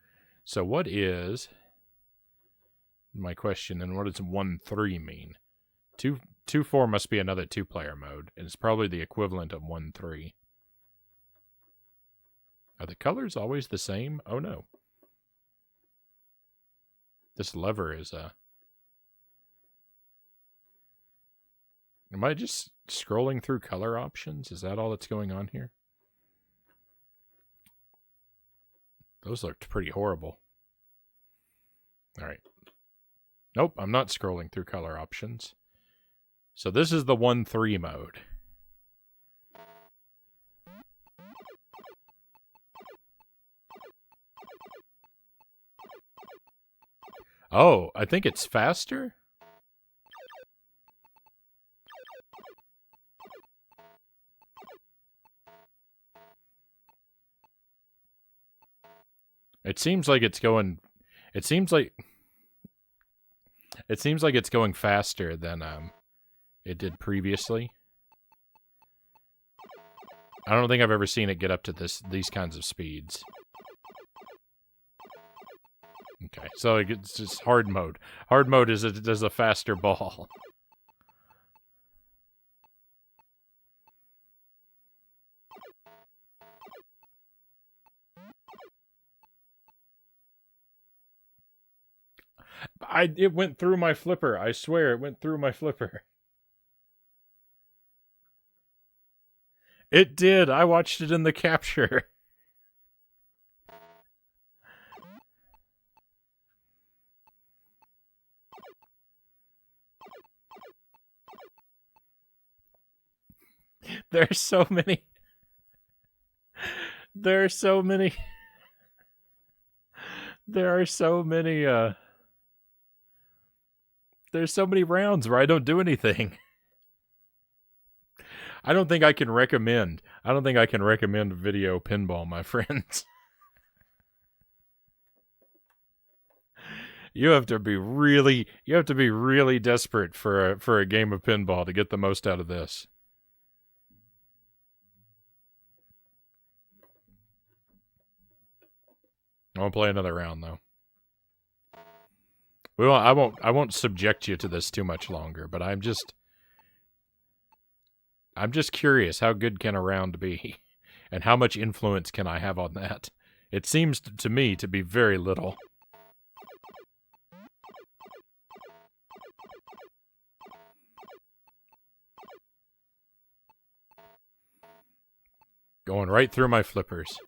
So what is my question, and what does 1-3 mean? 2-4 must be another two-player mode, and it's probably the equivalent of 1-3. Are the colors always the same? Oh no. This lever is Am I just scrolling through color options? Is that all that's going on here? Those looked pretty horrible. All right. Nope, I'm not scrolling through color options. So this is the 1-3 mode. Oh, I think it's faster? It seems like it's going... It seems like it's going faster than it did previously. I don't think I've ever seen it get up to these kinds of speeds. Okay, so it's just hard mode. Hard mode is it does a faster ball. It went through my flipper. I swear it went through my flipper. It did. I watched it in the capture. There's so many. There are so many. There are so many. There's so many rounds where I don't do anything. I don't think I can recommend. I don't think I can recommend video pinball, my friends. You have to be really desperate for a game of pinball to get the most out of this. I won't play another round though. I won't subject you to this too much longer, but I'm just curious, how good can a round be? And how much influence can I have on that? It seems to me to be very little. Going right through my flippers.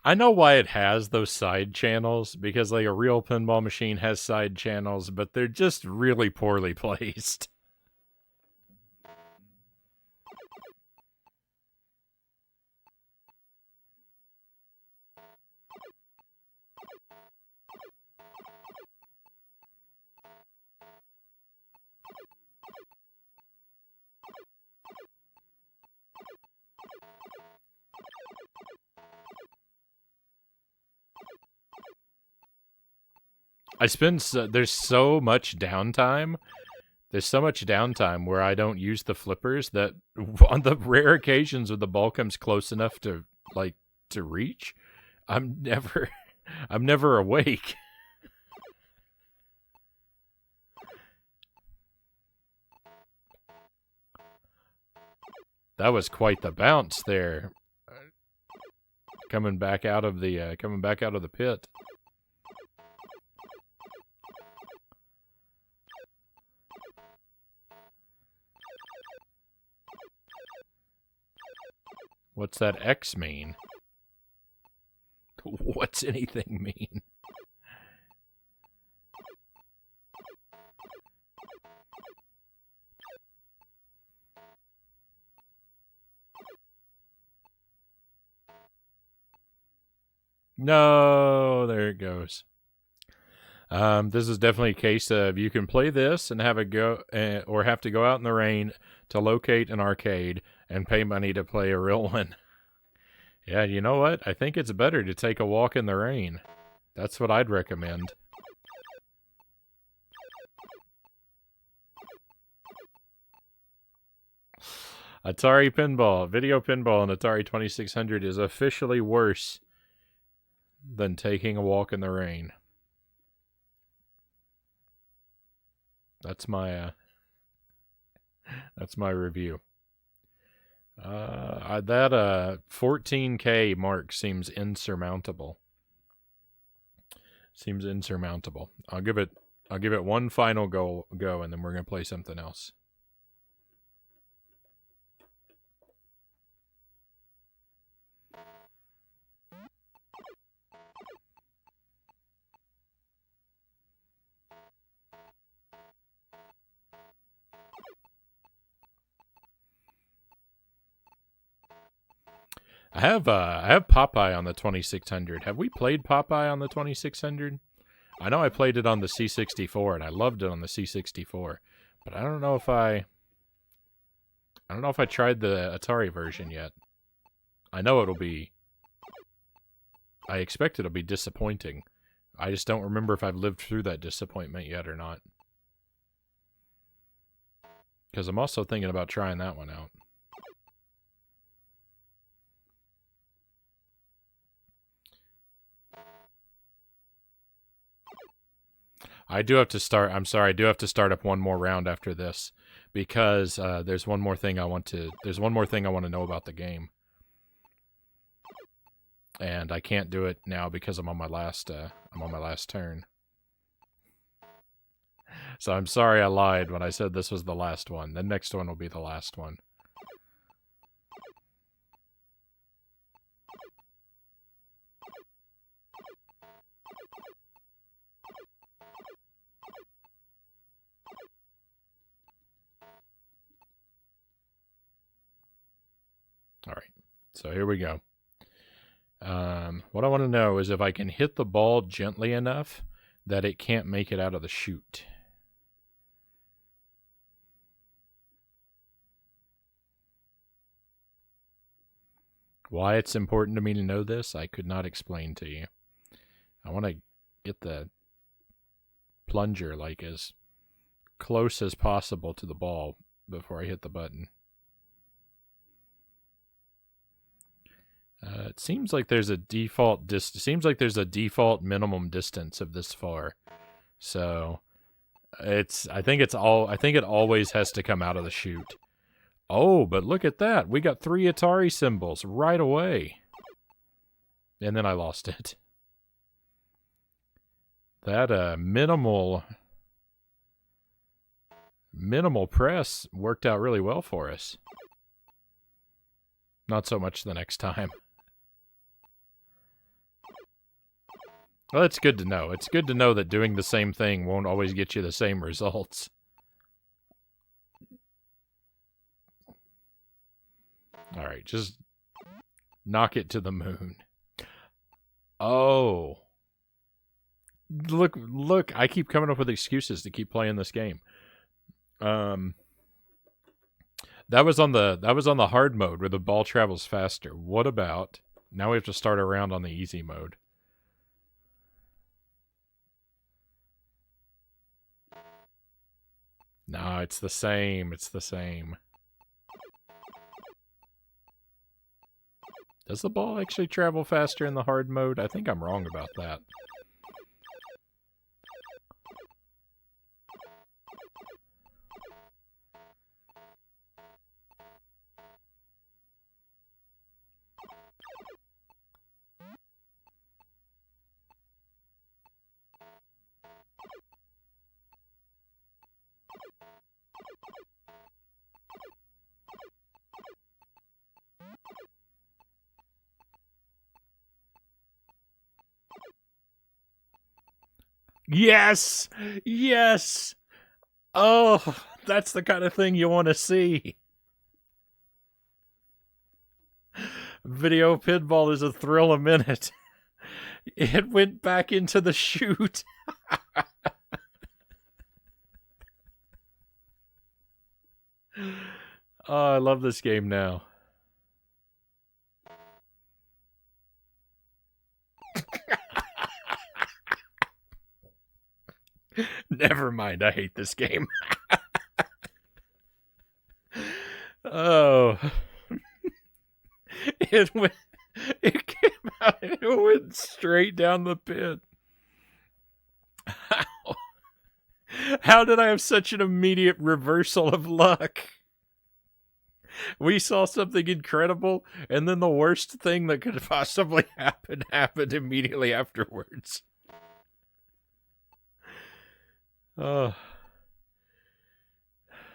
I know why it has those side channels, because like a real pinball machine has side channels, but they're just really poorly placed. There's so much downtime. There's so much downtime where I don't use the flippers that on the rare occasions when the ball comes close enough to reach, I'm never I'm never awake. That was quite the bounce there. Coming back out of the pit. What's that X mean? What's anything mean? No, there it goes. This is definitely a case of you can play this and have a go, or have to go out in the rain to locate an arcade and pay money to play a real one. Yeah, you know what? I think it's better to take a walk in the rain. That's what I'd recommend. Atari Pinball, video pinball on Atari 2600 is officially worse than taking a walk in the rain. That's my review. That 14K mark seems insurmountable. Seems insurmountable. I'll give it one final go, and then we're gonna play something else. I have Popeye on the 2600. Have we played Popeye on the 2600? I know I played it on the C64 and I loved it on the C64, but I don't know if I tried the Atari version yet. I know it'll be. I expect it'll be disappointing. I just don't remember if I've lived through that disappointment yet or not. Because I'm also thinking about trying that one out. I do have to start. I'm sorry. I do have to start up one more round after this because there's one more thing I want to. There's one more thing I want to know about the game, and I can't do it now because I'm on my last. I'm on my last turn. So I'm sorry I lied when I said this was the last one. The next one will be the last one. All right, so here we go. What I want to know is if I can hit the ball gently enough that it can't make it out of the chute. Why it's important to me to know this, I could not explain to you. I want to get the plunger like as close as possible to the ball before I hit the button. It seems like there's a default minimum distance of this far. So I think it always has to come out of the chute. Oh, but look at that. We got 3 Atari symbols right away. And then I lost it. That minimal press worked out really well for us. Not so much the next time. Well, it's good to know. It's good to know that doing the same thing won't always get you the same results. Alright, just knock it to the moon. Oh. Look, I keep coming up with excuses to keep playing this game. That was on the hard mode where the ball travels faster. What about now we have to start a round on the easy mode? No, it's the same. It's the same. Does the ball actually travel faster in the hard mode? I think I'm wrong about that. Yes! Yes! Oh, that's the kind of thing you want to see. Video pinball is a thrill a minute. It went back into the chute. Oh, I love this game now. Never mind, I hate this game. Oh. It came out and it went straight down the pit. How did I have such an immediate reversal of luck? We saw something incredible, and then the worst thing that could possibly happen happened immediately afterwards.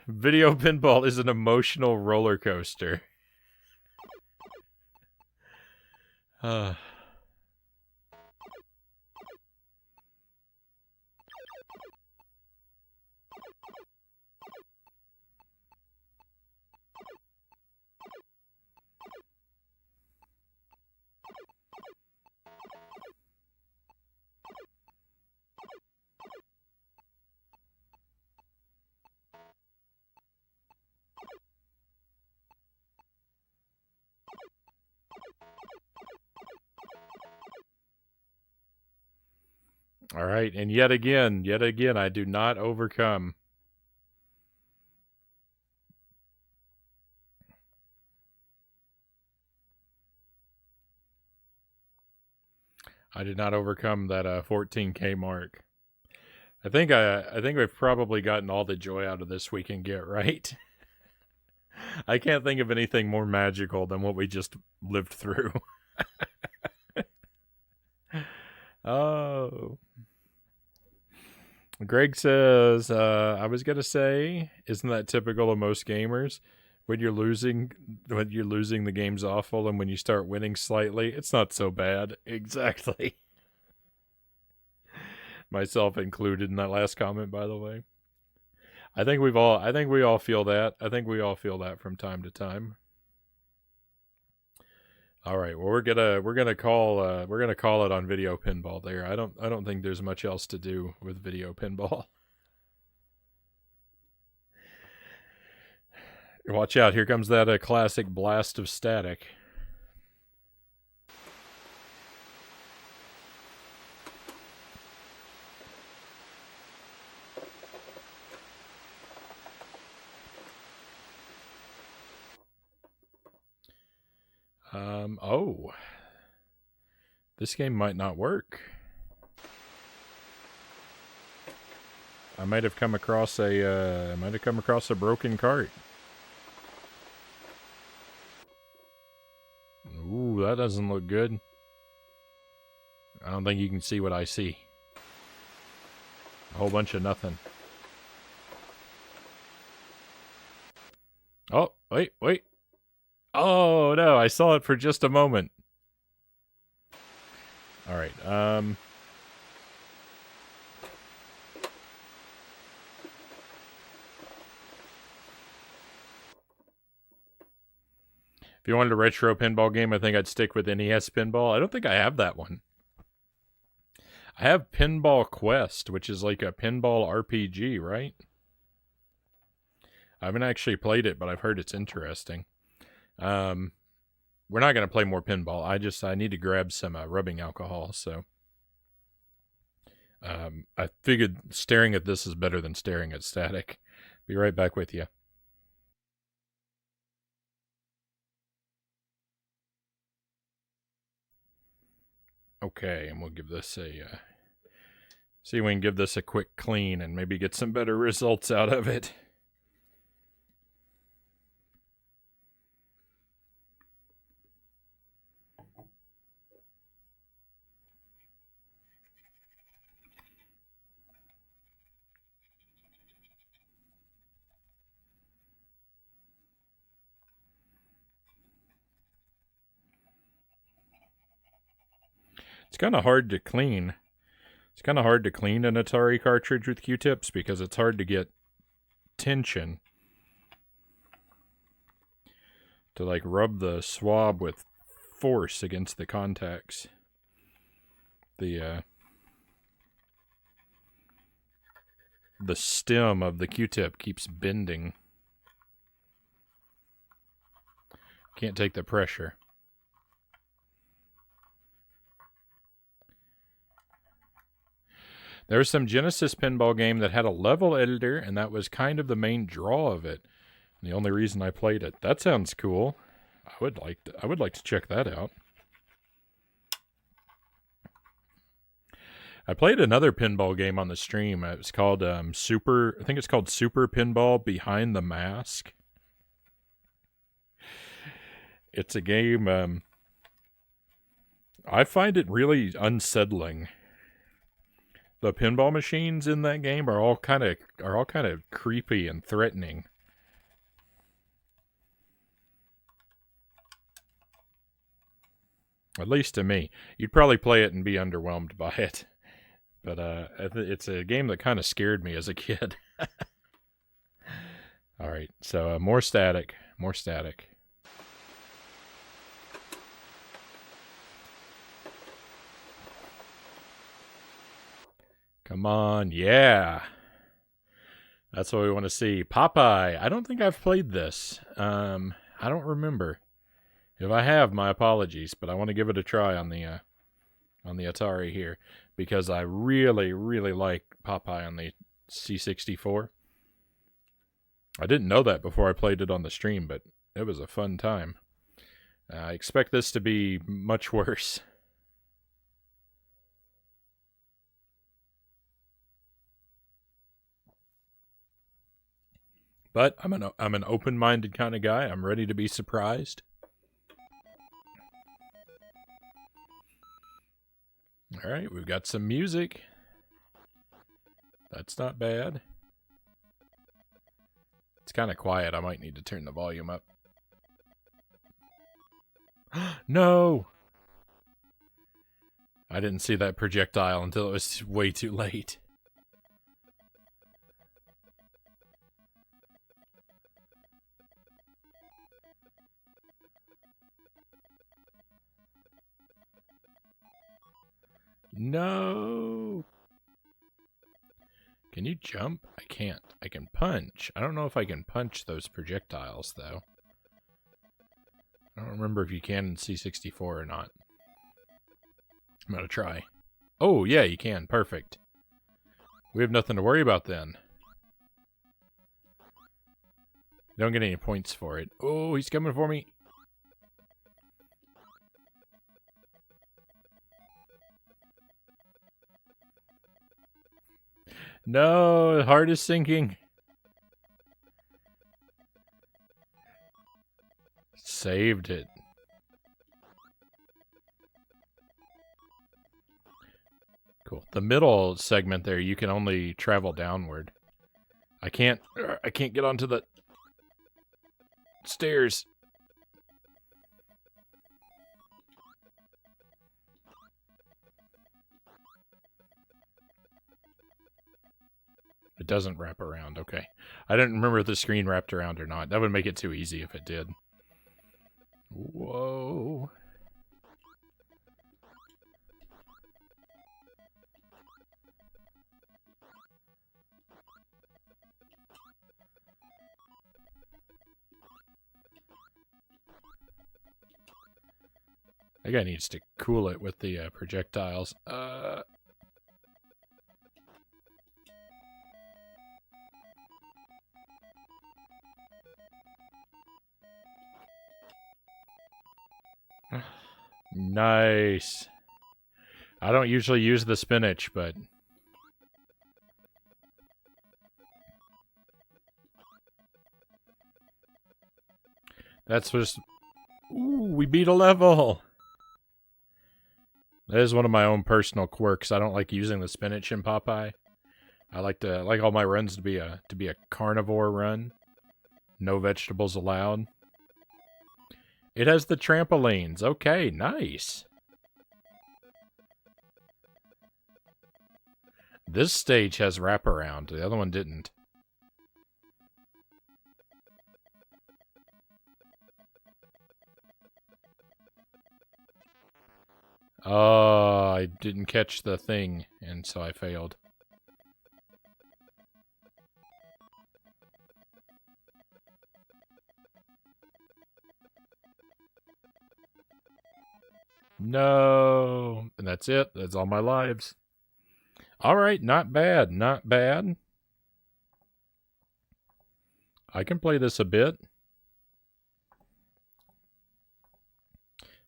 Video pinball is an emotional roller coaster. All right, and yet again, I do not overcome. I did not overcome that 14K mark. I think we've probably gotten all the joy out of this we can get, right? I can't think of anything more magical than what we just lived through. Oh. Greg says, I was gonna say, isn't that typical of most gamers? When you're losing, the game's awful, and when you start winning slightly, it's not so bad. Exactly. Myself included in that last comment, by the way. I think we all feel that. I think we all feel that from time to time. All right, well we're gonna call it on video pinball there. I don't think there's much else to do with video pinball. Watch out, here comes that classic blast of static. Oh. This game might not work. I might have come across a broken cart. Ooh, that doesn't look good. I don't think you can see what I see. A whole bunch of nothing. Oh, wait. Oh, no, I saw it for just a moment. All right, if you wanted a retro pinball game, I think I'd stick with NES Pinball. I don't think I have that one. I have Pinball Quest, which is like a pinball RPG, right? I haven't actually played it, but I've heard it's interesting. We're not going to play more pinball. I need to grab some rubbing alcohol, so I figured staring at this is better than staring at static. Be right back with you. Okay, and we'll give this a see if we can give this a quick clean and maybe get some better results out of it. It's kind of hard to clean. It's kind of hard to clean an Atari cartridge with Q-tips because it's hard to get tension to like rub the swab with force against the contacts. The stem of the Q-tip keeps bending. Can't take the pressure. There was some Genesis pinball game that had a level editor, and that was kind of the main draw of it. And the only reason I played it. That sounds cool. I would like to check that out. I played another pinball game on the stream. It was called Super Pinball Behind the Mask. It's a game. I find it really unsettling. The pinball machines in that game are all kind of creepy and threatening. At least to me. You'd probably play it and be underwhelmed by it. But it's a game that kind of scared me as a kid. All right, so more static. Come on, yeah. That's what we want to see. Popeye. I don't think I've played this. I don't remember. If I have, my apologies, but I want to give it a try on the Atari here because I really, really like Popeye on the C64. I didn't know that before I played it on the stream, but it was a fun time. I expect this to be much worse. But I'm an open-minded kind of guy. I'm ready to be surprised. All right, we've got some music. That's not bad. It's kind of quiet. I might need to turn the volume up. No! I didn't see that projectile until it was way too late. No! Can you jump? I can't. I can punch. I don't know if I can punch those projectiles, though. I don't remember if you can in C64 or not. I'm gonna try. Oh, yeah, you can. Perfect. We have nothing to worry about then. Don't get any points for it. Oh, he's coming for me. No, the heart is sinking. Saved it. Cool. The middle segment there, you can only travel downward. I can't get onto the stairs. It doesn't wrap around. Okay. I didn't remember if the screen wrapped around or not. That would make it too easy if it did. Whoa. That guy needs to cool it with the projectiles. Nice. I don't usually use the spinach, but... That's just... Ooh, we beat a level! That is one of my own personal quirks. I don't like using the spinach in Popeye. I like all my runs to be a carnivore run. No vegetables allowed. It has the trampolines. Okay, nice. This stage has wraparound. The other one didn't. Oh, I didn't catch the thing, and so I failed. No. And that's it. That's all my lives. All right, not bad. Not bad. I can play this a bit.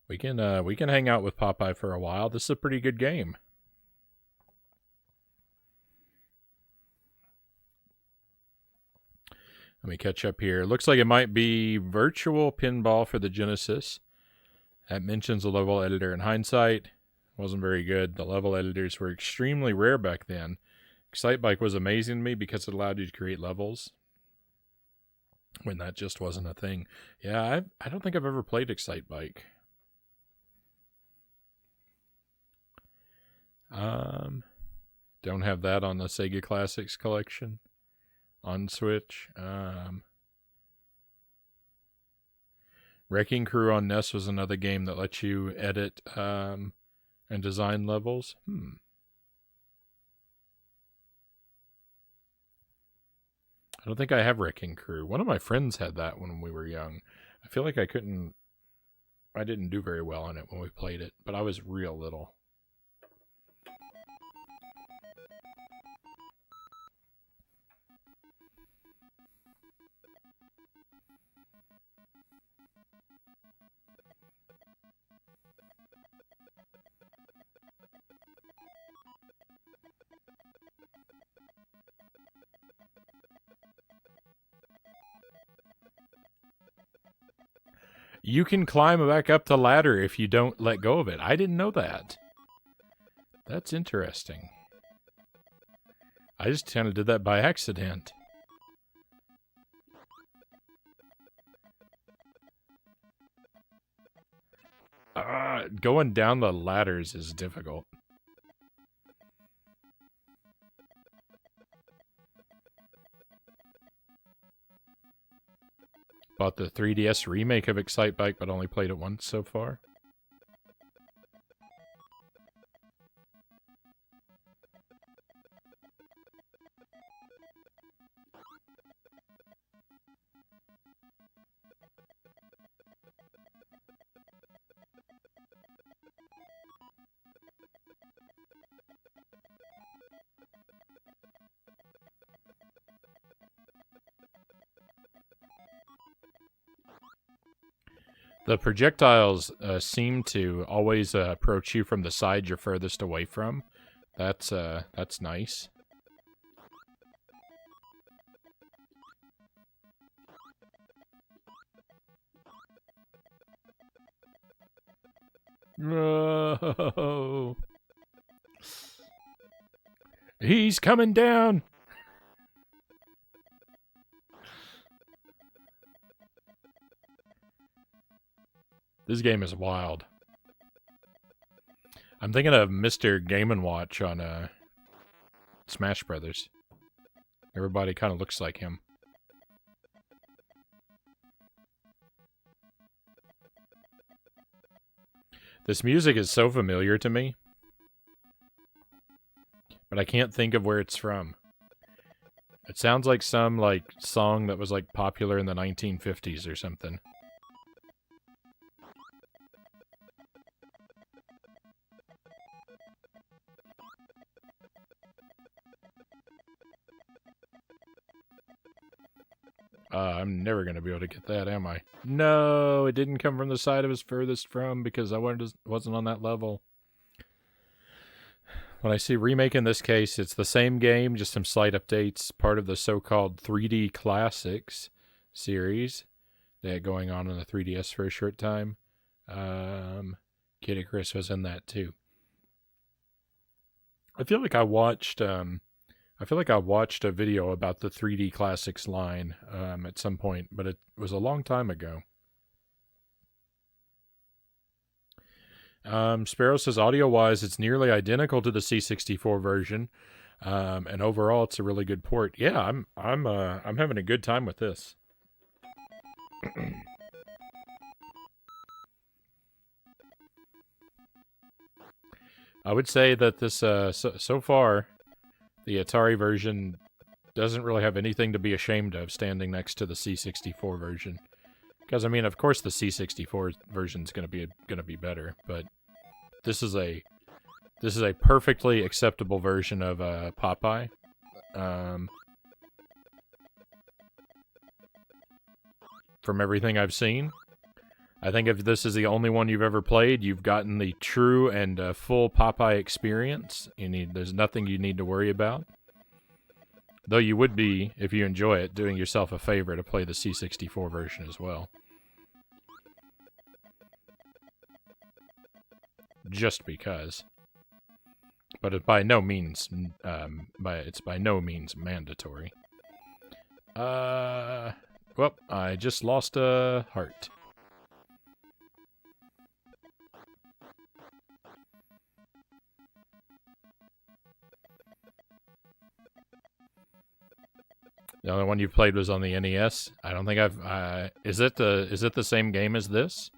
We can hang out with Popeye for a while. This is a pretty good game. Let me catch up here. Looks like it might be Virtual Pinball for the Genesis. That mentions a level editor. In hindsight, wasn't very good. The level editors were extremely rare back then. Excitebike was amazing to me because it allowed you to create levels when that just wasn't a thing. Yeah, I don't think I've ever played Excitebike. Don't have that on the Sega Classics collection on Switch. Wrecking Crew on NES was another game that lets you edit and design levels. I don't think I have Wrecking Crew. One of my friends had that when we were young. I feel like I didn't do very well on it when we played it, but I was real little. You can climb back up the ladder if you don't let go of it. I didn't know that. That's interesting. I just kind of did that by accident. Going down the ladders is difficult. Bought the 3DS remake of Excitebike, but only played it once so far. The projectiles seem to always approach you from the side you're furthest away from. That's nice. No. He's coming down. This game is wild. I'm thinking of Mr. Game & Watch on Smash Brothers. Everybody kind of looks like him. This music is so familiar to me, but I can't think of where it's from. It sounds like some song that was popular in the 1950s or something. I'm never going to be able to get that, am I? No, it didn't come from the side I was furthest from because I wasn't on that level. When I see remake in this case, it's the same game, just some slight updates, part of the so-called 3D Classics series they had going on the 3DS for a short time. Kid Icarus was in that too. I feel like I watched a video about the 3D Classics line at some point, but it was a long time ago. Sparrow says, audio-wise, it's nearly identical to the C64 version, and overall, it's a really good port. Yeah, I'm having a good time with this. I would say that this so far, the Atari version doesn't really have anything to be ashamed of standing next to the C64 version. Because I mean, of course, the C64 version is going to be better, but this is a perfectly acceptable version of Popeye. From everything I've seen, I think if this is the only one you've ever played, you've gotten the true and full Popeye experience. There's nothing you need to worry about. Though you would be, if you enjoy it, doing yourself a favor to play the C64 version as well. Just because. But it's by no means, it's by no means mandatory. Well, I just lost a heart. The only one you played was on the NES. I don't think I've. Is it the same game as this?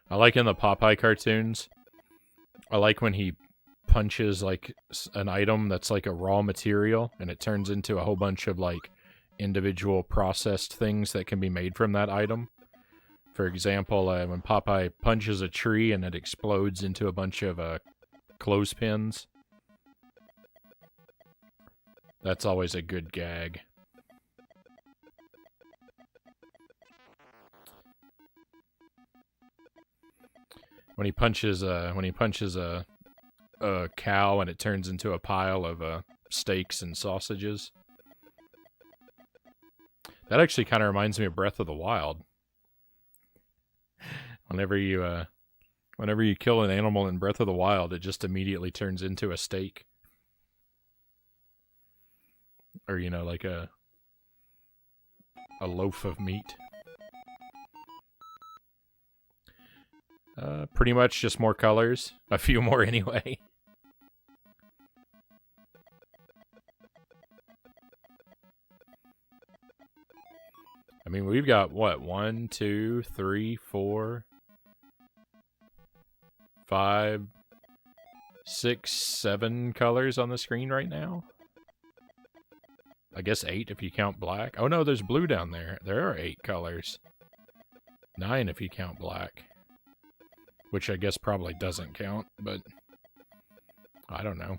I like in the Popeye cartoons. I like when he punches like an item that's like a raw material, and it turns into a whole bunch of like individual processed things that can be made from that item. For example, when Popeye punches a tree and it explodes into a bunch of clothespins. That's always a good gag. When he punches a cow and it turns into a pile of steaks and sausages. That actually kind of reminds me of Breath of the Wild. Whenever you kill an animal in Breath of the Wild, it just immediately turns into a steak. Or, you know, like a loaf of meat. Pretty much just more colors. A few more anyway. I mean, we've got, what, 1, 2, 3, 4, 5, 6, 7 colors on the screen right now? I guess 8 if you count black. Oh no, there's blue down there. There are 8 colors. 9 if you count black. Which I guess probably doesn't count, but I don't know.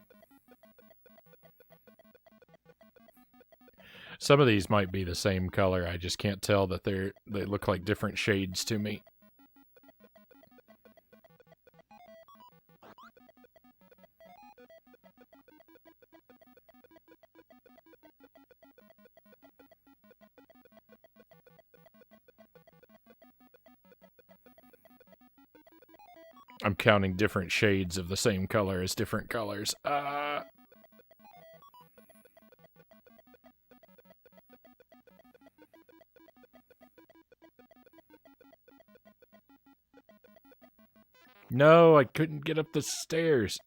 Some of these might be the same color. I just can't tell that they look like different shades to me. I'm counting different shades of the same color as different colors. No, I couldn't get up the stairs.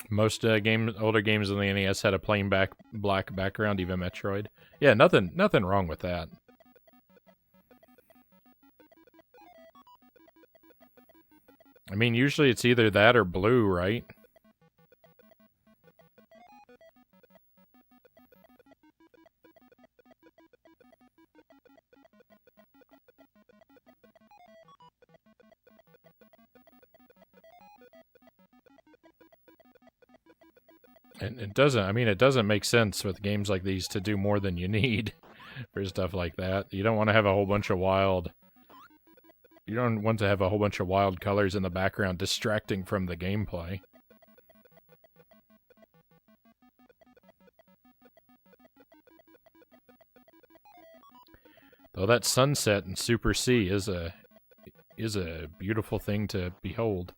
Most older games on the NES had a plain black background, even Metroid. Yeah, nothing wrong with that. I mean, usually it's either that or blue, right? And it doesn't make sense with games like these to do more than you need for stuff like that. You don't want to have a whole bunch of wild... You don't want to have a whole bunch of wild colors in the background distracting from the gameplay. Though that sunset in Super C is a beautiful thing to behold.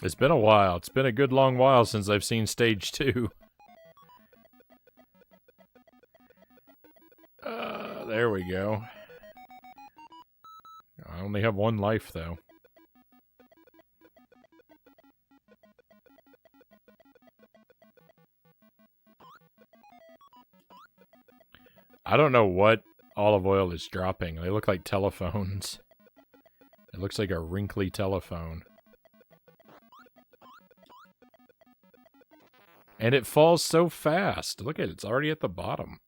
It's been a while. It's been a good long while since I've seen Stage 2. There we go. I only have one life, though. I don't know what olive oil is dropping. They look like telephones. It looks like a wrinkly telephone. And it falls so fast. Look at it. It's already at the bottom.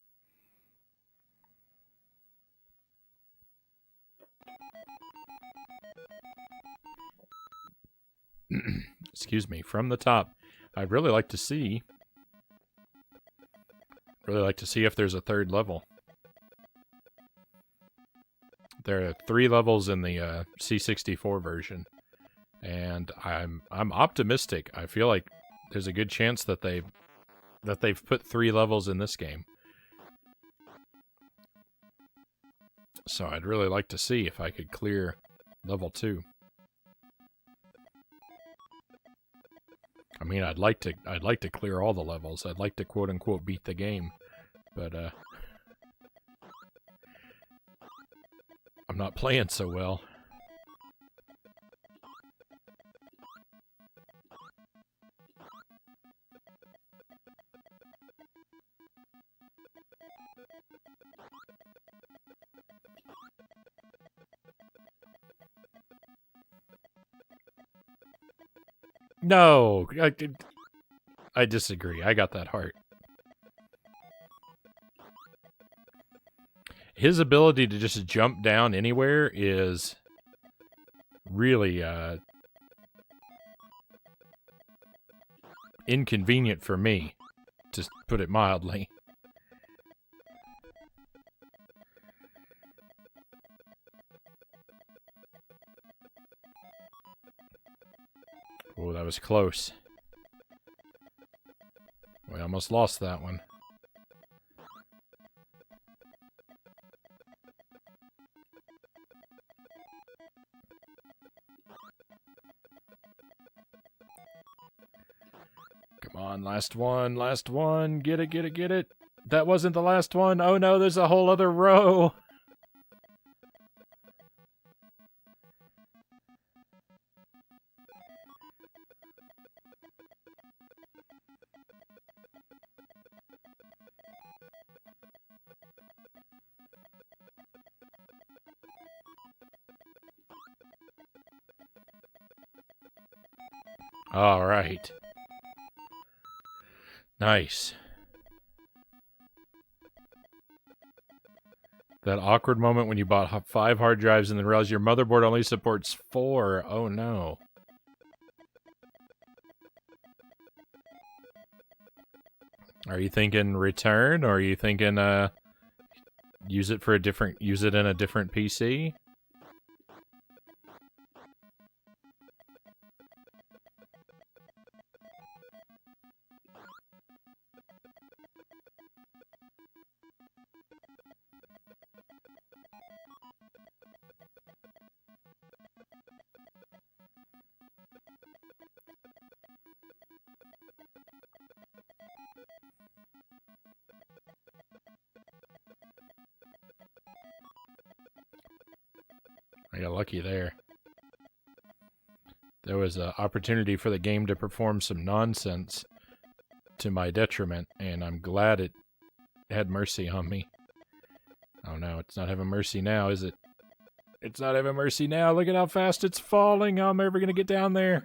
Excuse me. From the top. I'd really like to see... if there's a third level. There are 3 levels in the C64 version. And I'm optimistic. I feel like there's a good chance that they've put 3 levels in this game. So I'd really like to see if I could clear level 2. I mean, I'd like to clear all the levels. I'd like to quote unquote beat the game. But I'm not playing so well. No, I disagree. I got that heart. His ability to just jump down anywhere is really inconvenient for me, to put it mildly. Oh, that was close. We almost lost that one. Come on, last one, last one. Get it, get it, get it. That wasn't the last one. Oh no, there's a whole other row. All right. Nice. That awkward moment when you bought 5 hard drives and then realized your motherboard only supports 4. Oh no. Are you thinking return, or are you thinking use it in a different PC? I got lucky there. There was an opportunity for the game to perform some nonsense to my detriment, and I'm glad it had mercy on me. Oh no, it's not having mercy now, is it? It's not having mercy now. Look at how fast it's falling. How am I ever going to get down there?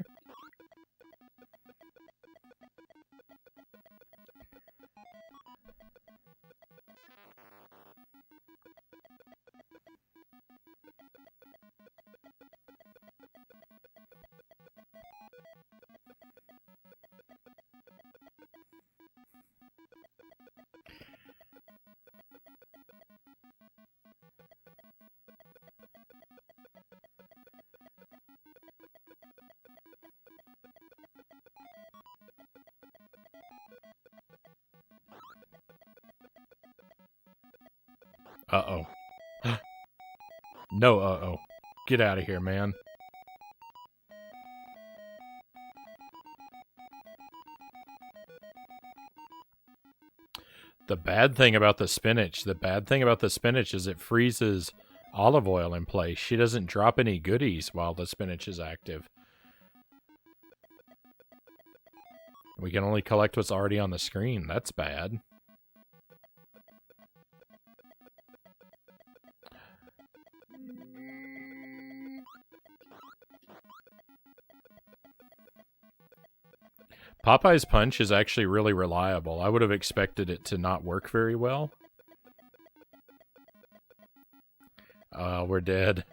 Uh-oh. No uh-oh. Get out of here, man. The bad thing about the spinach is it freezes olive oil in place. She doesn't drop any goodies while the spinach is active. We can only collect what's already on the screen. That's bad. Popeye's punch is actually really reliable. I would have expected it to not work very well. We're dead.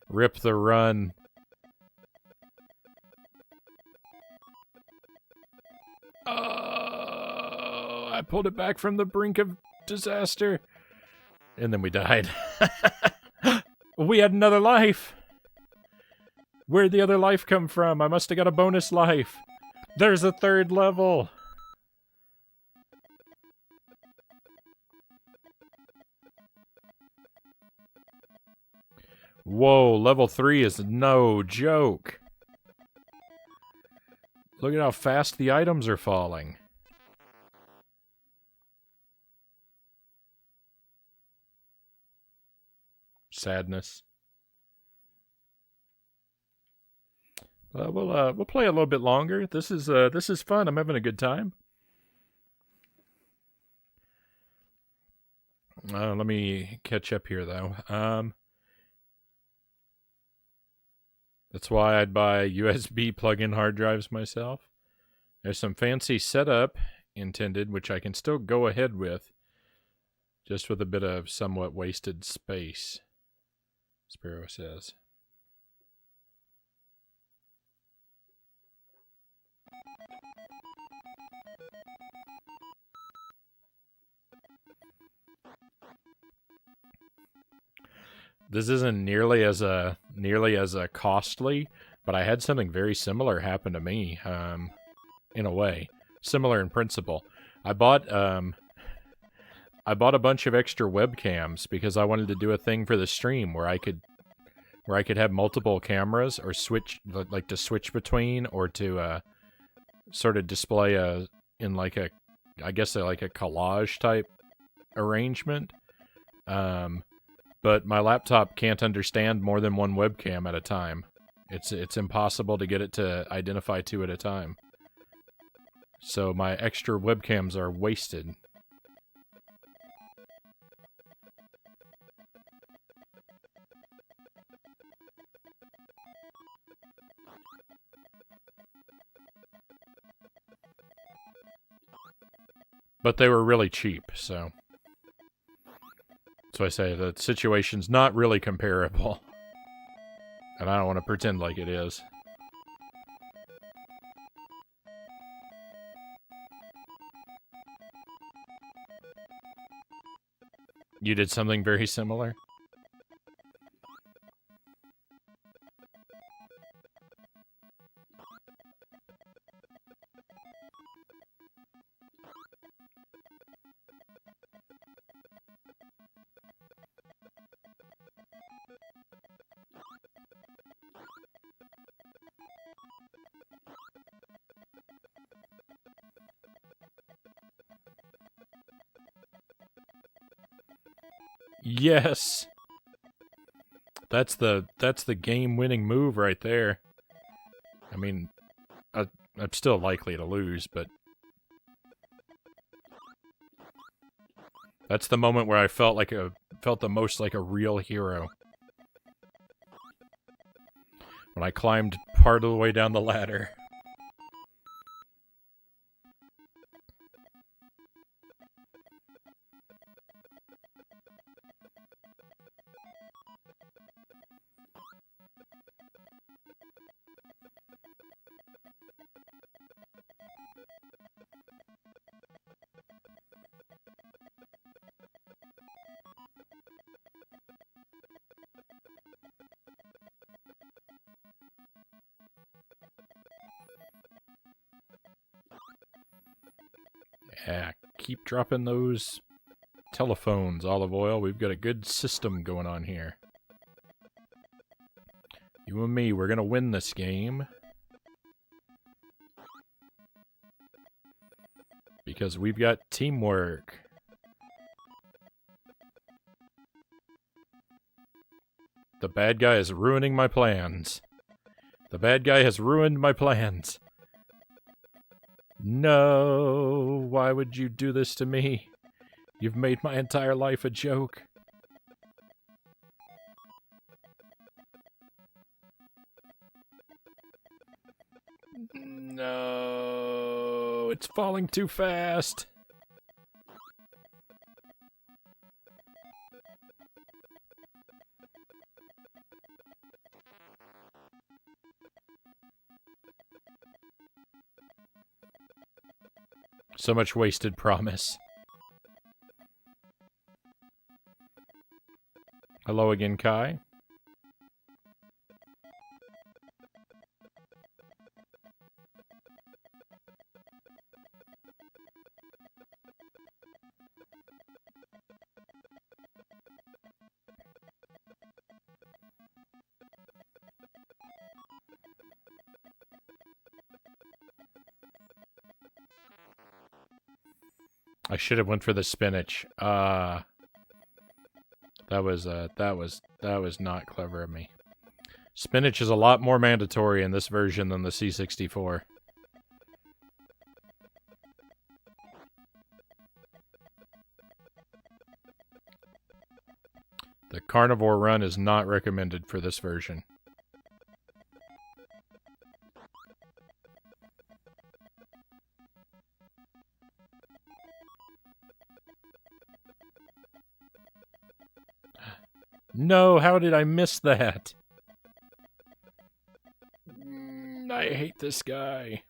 Rip the run. Oh, I pulled it back from the brink of disaster. And then we died. We had another life. Where'd the other life come from? I must have got a bonus life. There's a third level. Whoa, level 3 is no joke. Look at how fast the items are falling. Sadness. We'll play a little bit longer. This is fun. I'm having a good time. Let me catch up here though. That's why I'd buy USB plug-in hard drives myself. There's some fancy setup intended, which I can still go ahead with, just with a bit of somewhat wasted space, Sparrow says. This isn't nearly as costly, but I had something very similar happen to me. In a way, similar in principle. I bought a bunch of extra webcams because I wanted to do a thing for the stream where I could have multiple cameras or switch between, or to sort of display in like a collage type arrangement. But my laptop can't understand more than one webcam at a time. It's impossible to get it to identify two at a time. So my extra webcams are wasted. But they were really cheap, so I say the situation's not really comparable. And I don't want to pretend like it is. You did something very similar? Yes! That's the game-winning move right there. I mean, I'm still likely to lose, but that's the moment where I felt the most like a real hero. When I climbed part of the way down the ladder. Yeah, keep dropping those telephones, Olive Oil. We've got a good system going on here. You and me, we're gonna win this game. Because we've got teamwork. The bad guy is ruining my plans. The bad guy has ruined my plans. No, why would you do this to me? You've made my entire life a joke. No. it's falling too fast. So much wasted promise. Hello again, Kai. I should have went for the spinach. That was not clever of me. Spinach is a lot more mandatory in this version than the C64. The carnivore run is not recommended for this version. No, how did I miss that? I hate this guy.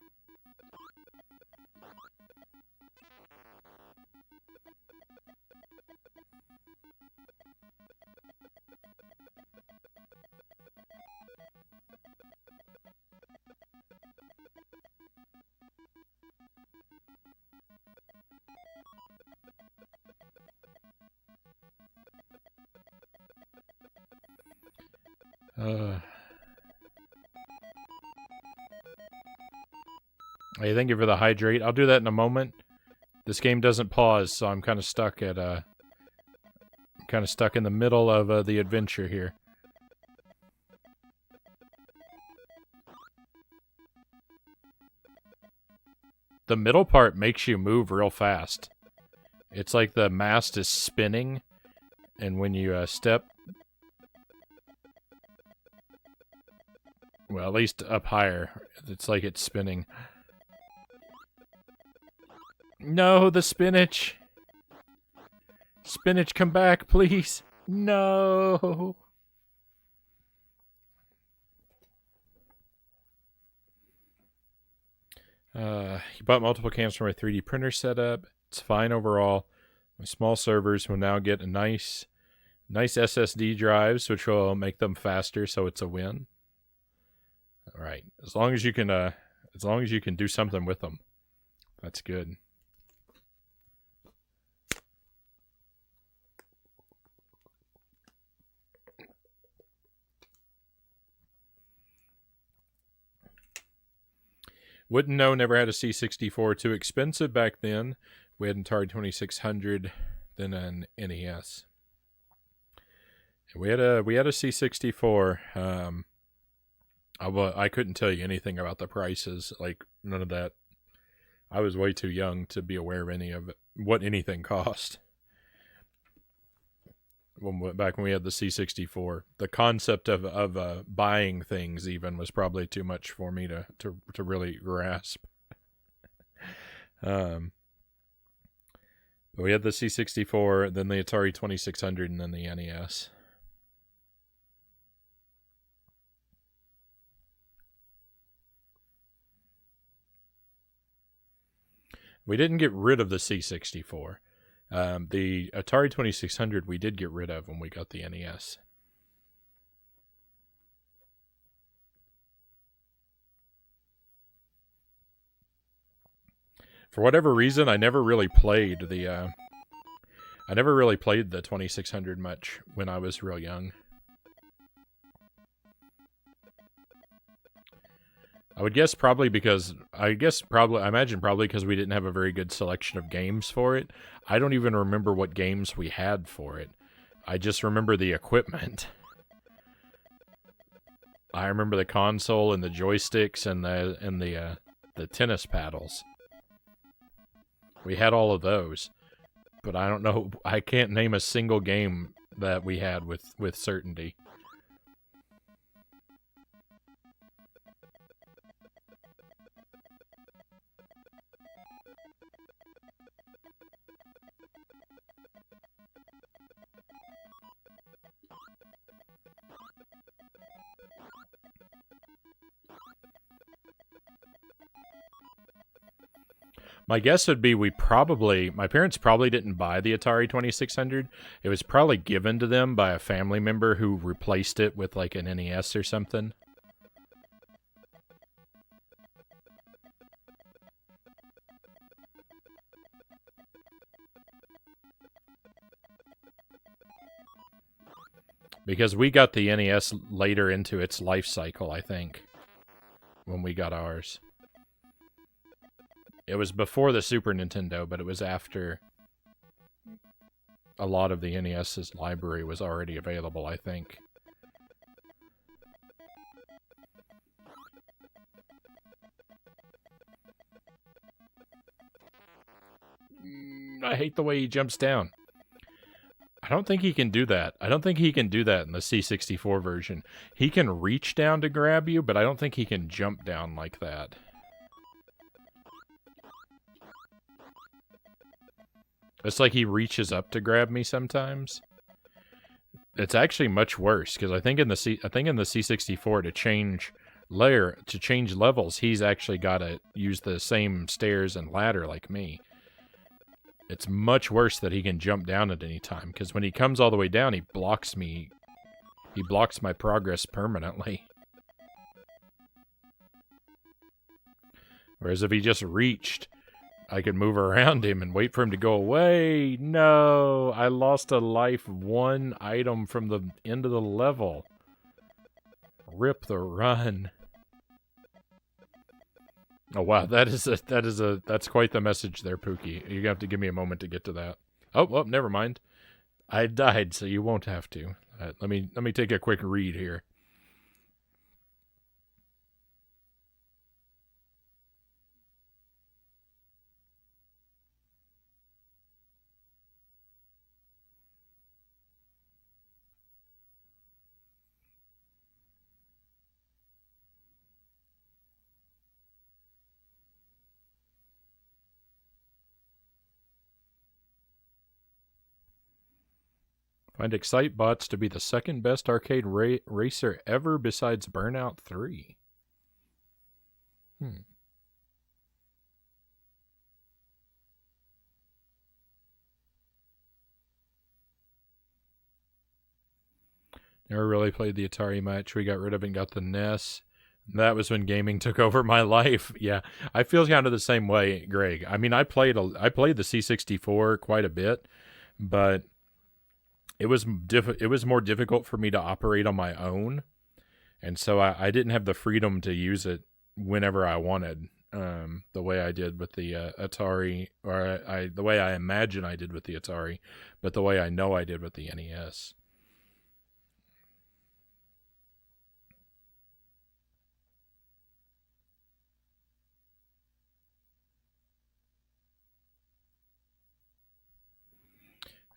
Hey, thank you for the hydrate. I'll do that in a moment. This game doesn't pause, so I'm kind of stuck at in the middle of the adventure here. The middle part makes you move real fast. It's like the mast is spinning, and when you step, well, at least up higher, it's like it's spinning. No, the spinach! Spinach, come back, please! No! He bought multiple cams for my 3D printer setup. It's fine overall. My small servers will now get a nice SSD drives, which will make them faster, so it's a win. All right, as long as you can do something with them, that's good. Wouldn't know, never had a C64. Too expensive back then. We had an Atari 2600, then an NES. We had a C64. I couldn't tell you anything about the prices, like none of that. I was way too young to be aware of any of it, what anything cost. Back when we had the C64, the concept of buying things even was probably too much for me to really grasp. But we had the C64, then the Atari 2600, and then the NES. We didn't get rid of the C64. The Atari 2600 we did get rid of when we got the NES. For whatever reason, I never really played the 2600 much when I was real young. I imagine probably because we didn't have a very good selection of games for it. I don't even remember what games we had for it. I just remember the equipment. I remember the console and the joysticks and the tennis paddles. We had all of those, but I don't know. I can't name a single game that we had with certainty. My guess would be my parents probably didn't buy the Atari 2600. It was probably given to them by a family member who replaced it with like an NES or something. Because we got the NES later into its life cycle, I think, when we got ours. It was before the Super Nintendo, but it was after a lot of the NES's library was already available, I think. I hate the way he jumps down. I don't think he can do that. I don't think he can do that in the C64 version. He can reach down to grab you, but I don't think he can jump down like that. It's like he reaches up to grab me sometimes. It's actually much worse because I think in the C64 to change levels, he's actually got to use the same stairs and ladder like me. It's much worse that he can jump down at any time, because when he comes all the way down, he blocks me. He blocks my progress permanently. Whereas if he just reached, I could move around him and wait for him to go away. No, I lost a life, one item from the end of the level. Rip the run. Oh wow, that's quite the message there, Pookie. You have to give me a moment to get to that. Oh, never mind. I died, so you won't have to. Let me take a quick read here. Find Excitebots to be the second best arcade racer ever besides Burnout 3. Never really played the Atari much. We got rid of it and got the NES. That was when gaming took over my life. Yeah, I feel kind of the same way, Greg. I mean, I played the C64 quite a bit, but it was more difficult for me to operate on my own, and so I didn't have the freedom to use it whenever I wanted, the way I did with the Atari, or the way I imagine I did with the Atari, but the way I know I did with the NES.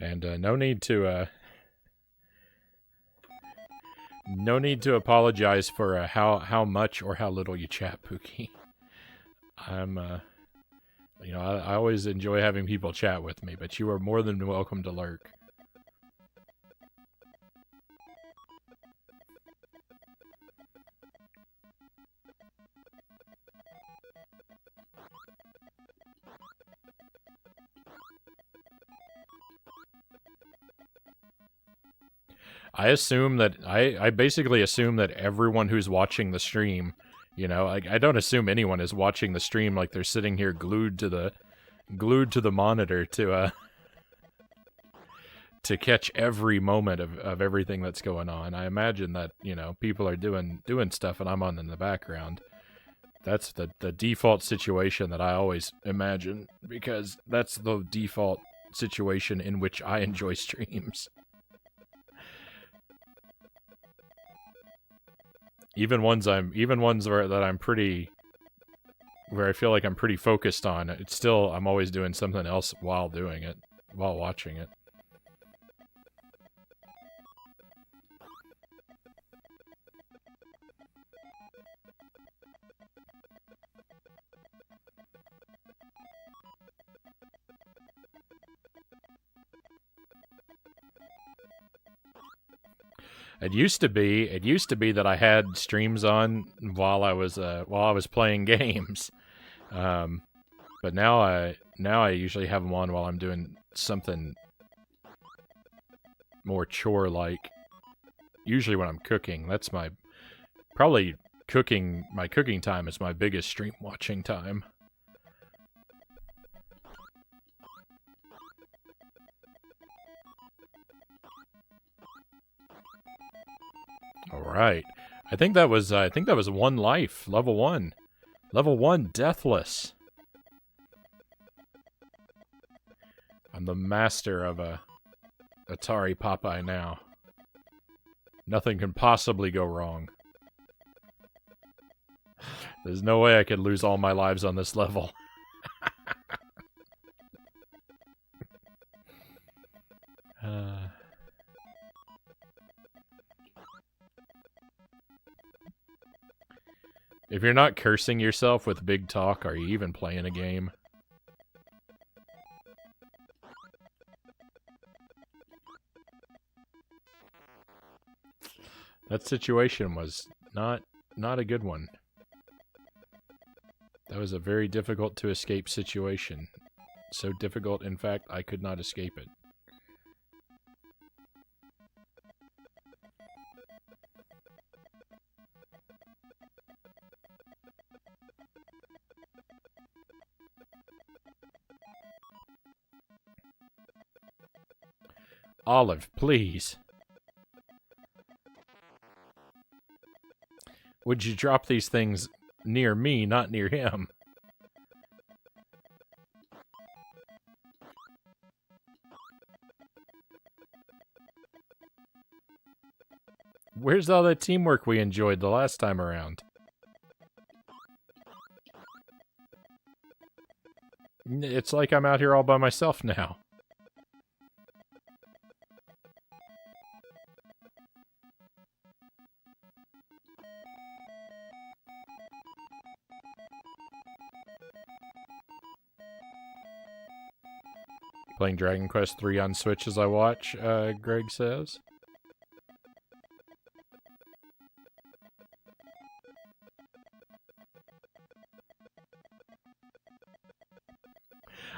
And no need to apologize for how much or how little you chat, Pookie. I'm I always enjoy having people chat with me, but you are more than welcome to lurk. I basically assume that everyone who's watching the stream, I don't assume anyone is watching the stream like they're sitting here glued to the monitor to catch every moment of everything that's going on. I imagine that, people are doing stuff and I'm on in the background. That's the default situation that I always imagine, because that's the default situation in which I enjoy streams. Even ones where I feel like I'm pretty focused on, it's still, I'm always doing something else while doing it, while watching it. It used to be that I had streams on while I was playing games. But now I usually have them on while I'm doing something more chore-like. Usually when I'm cooking. That's my... Probably cooking... My cooking time is my biggest stream watching time. Alright. I think that was one life. Level 1. Level 1, Deathless. I'm the master of a Atari Popeye now. Nothing can possibly go wrong. There's no way I could lose all my lives on this level. If you're not cursing yourself with big talk, are you even playing a game? That situation was not a good one. That was a very difficult to escape situation. So difficult, in fact, I could not escape it. Olive, please. Would you drop these things near me, not near him? Where's all that teamwork we enjoyed the last time around? It's like I'm out here all by myself now. Playing Dragon Quest III on Switch as I watch, Greg says.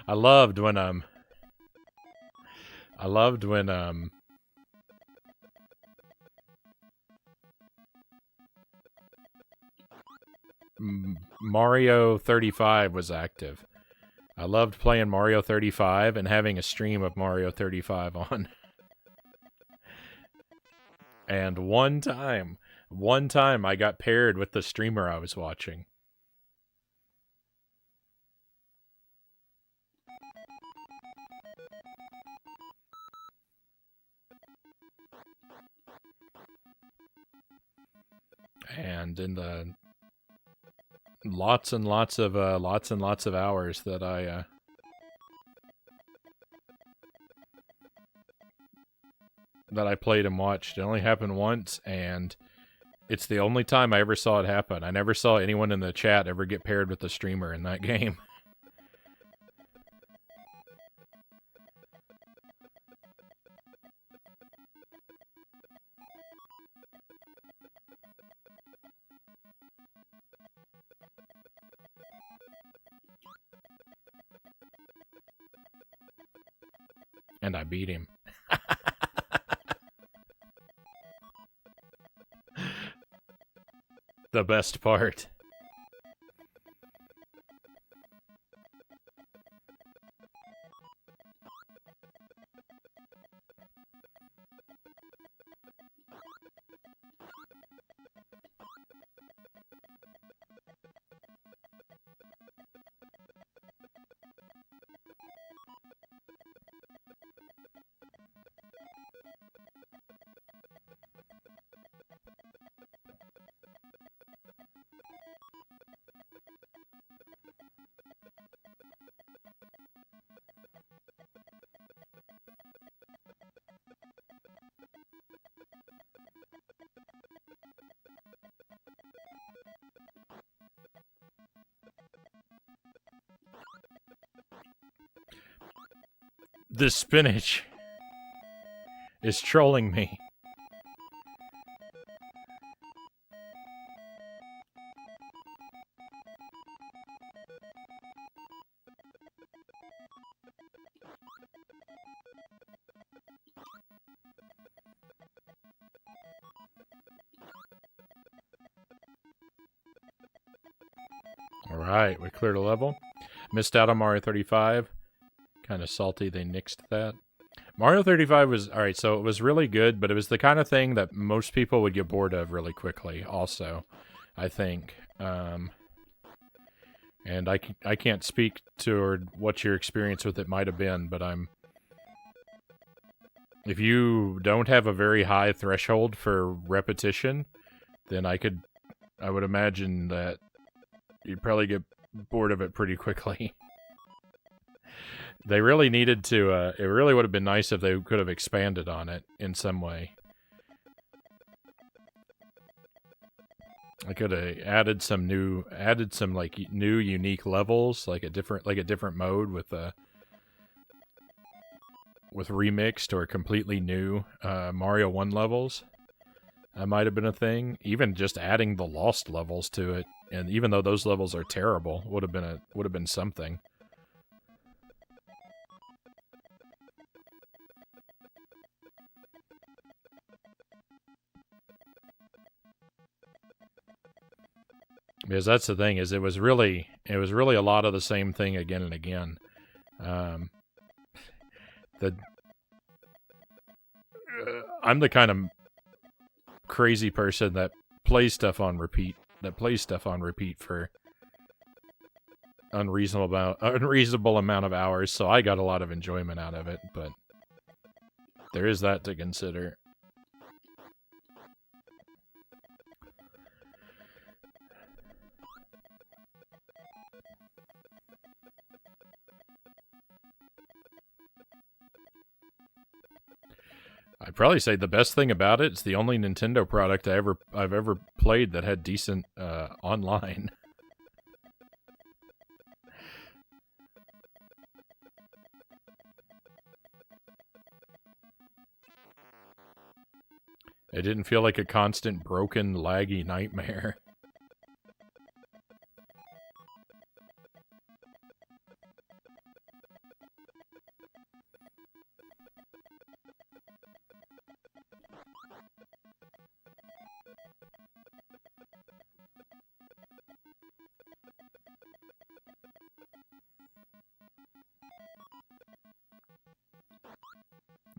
I loved when Mario 35 was active. I loved playing Mario 35 and having a stream of Mario 35 on. And one time I got paired with the streamer I was watching. And in the lots and lots of hours that I played and watched. It only happened once, and it's the only time I ever saw it happen. I never saw anyone in the chat ever get paired with the streamer in that game. And I beat him. The best part. This spinach is trolling me. Alright, we cleared a level. Missed out on Mario 35. Kind of salty they nixed that. Mario 35 was... Alright, so it was really good, but it was the kind of thing that most people would get bored of really quickly, also, I think. And I can't speak to what your experience with it might have been, but if you don't have a very high threshold for repetition, then I would imagine that you'd probably get bored of it pretty quickly. They really needed to, it really would have been nice if they could have expanded on it in some way. I could have added some like new unique levels, like a different mode with remixed or completely new Mario 1 levels. That might have been a thing. Even just adding the lost levels to it, and even though those levels are terrible, would have been something. Because that's the thing, is it was really a lot of the same thing again and again. I'm the kind of crazy person that plays stuff on repeat. For unreasonable amount of hours, so I got a lot of enjoyment out of it, but there is that to consider. I'd probably say the best thing about it, it's the only Nintendo product I've ever played that had decent online. It didn't feel like a constant broken, laggy nightmare.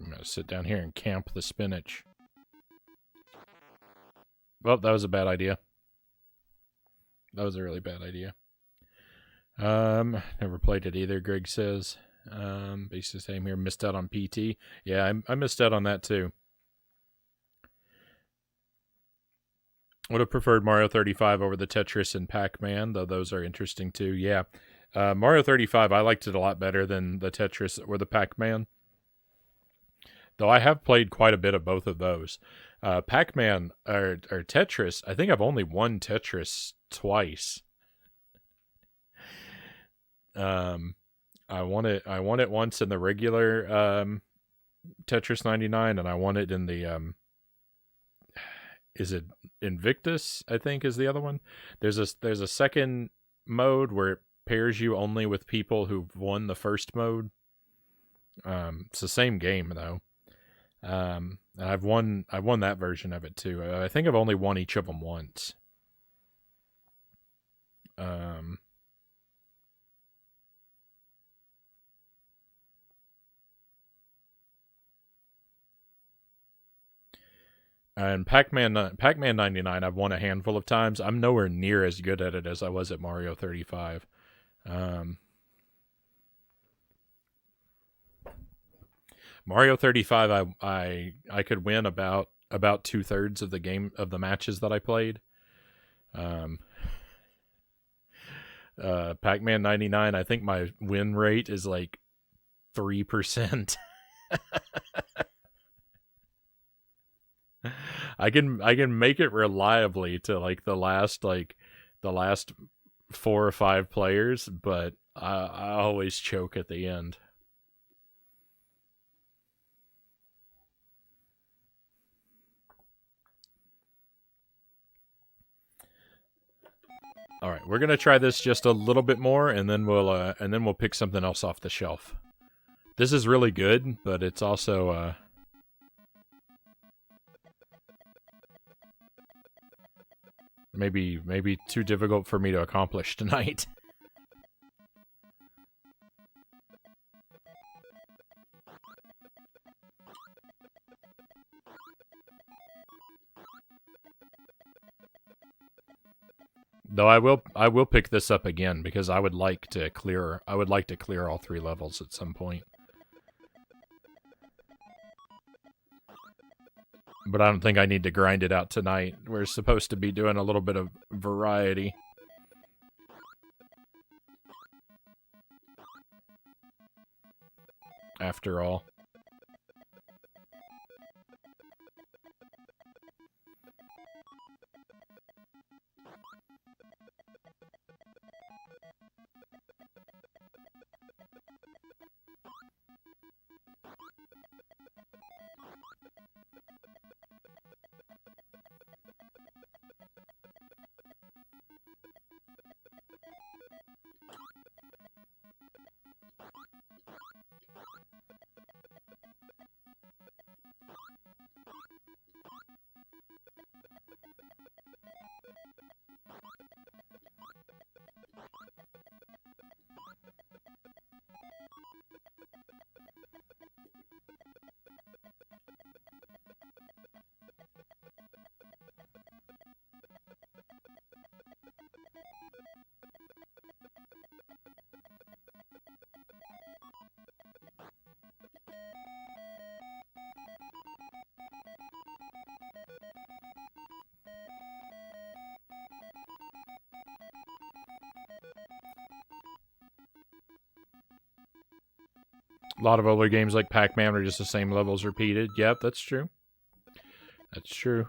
I'm gonna sit down here and camp the spinach. Well, that was a bad idea. That was a really bad idea. Never played it either, Greg says. Basically same here, missed out on PT. Yeah, I missed out on that too. Would have preferred Mario 35 over the Tetris and Pac-Man, though those are interesting too. Yeah. Mario 35, I liked it a lot better than the Tetris or the Pac-Man. Though I have played quite a bit of both of those. Pac-Man or Tetris, I think I've only won Tetris twice. I won it once in the regular Tetris 99, and I won it in the is it Invictus, I think is the other one. There's a second mode where it pairs you only with people who've won the first mode. It's the same game though. And I won that version of it too. I think I've only won each of them once. And Pac-Man 99, I've won a handful of times. I'm nowhere near as good at it as I was at Mario 35. Mario 35, I could win about 2/3 of the game of the matches that I played. Pac-Man 99, I think my win rate is like 3%. I can make it reliably to like the last 4 or 5 players, but I always choke at the end. All right, we're gonna try this just a little bit more, and then we'll pick something else off the shelf. This is really good, but it's also Maybe too difficult for me to accomplish tonight. Though I will pick this up again because I would like to clear all 3 levels at some point. But I don't think I need to grind it out tonight. We're supposed to be doing a little bit of variety. After all. A lot of older games like Pac-Man are just the same levels repeated. Yep, that's true. That's true.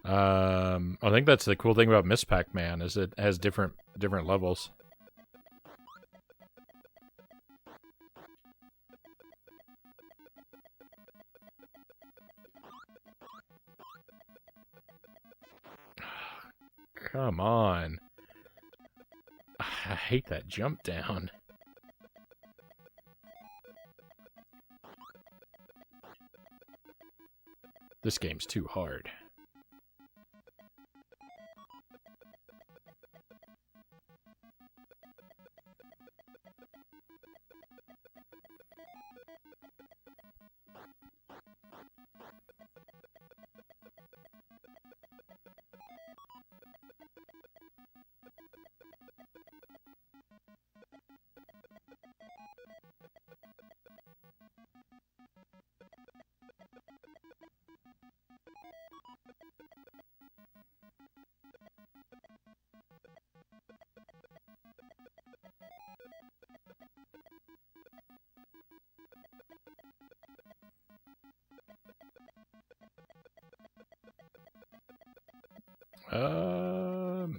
I think that's the cool thing about Miss Pac-Man is it has different levels. Come on. I hate that jump down. This game's too hard.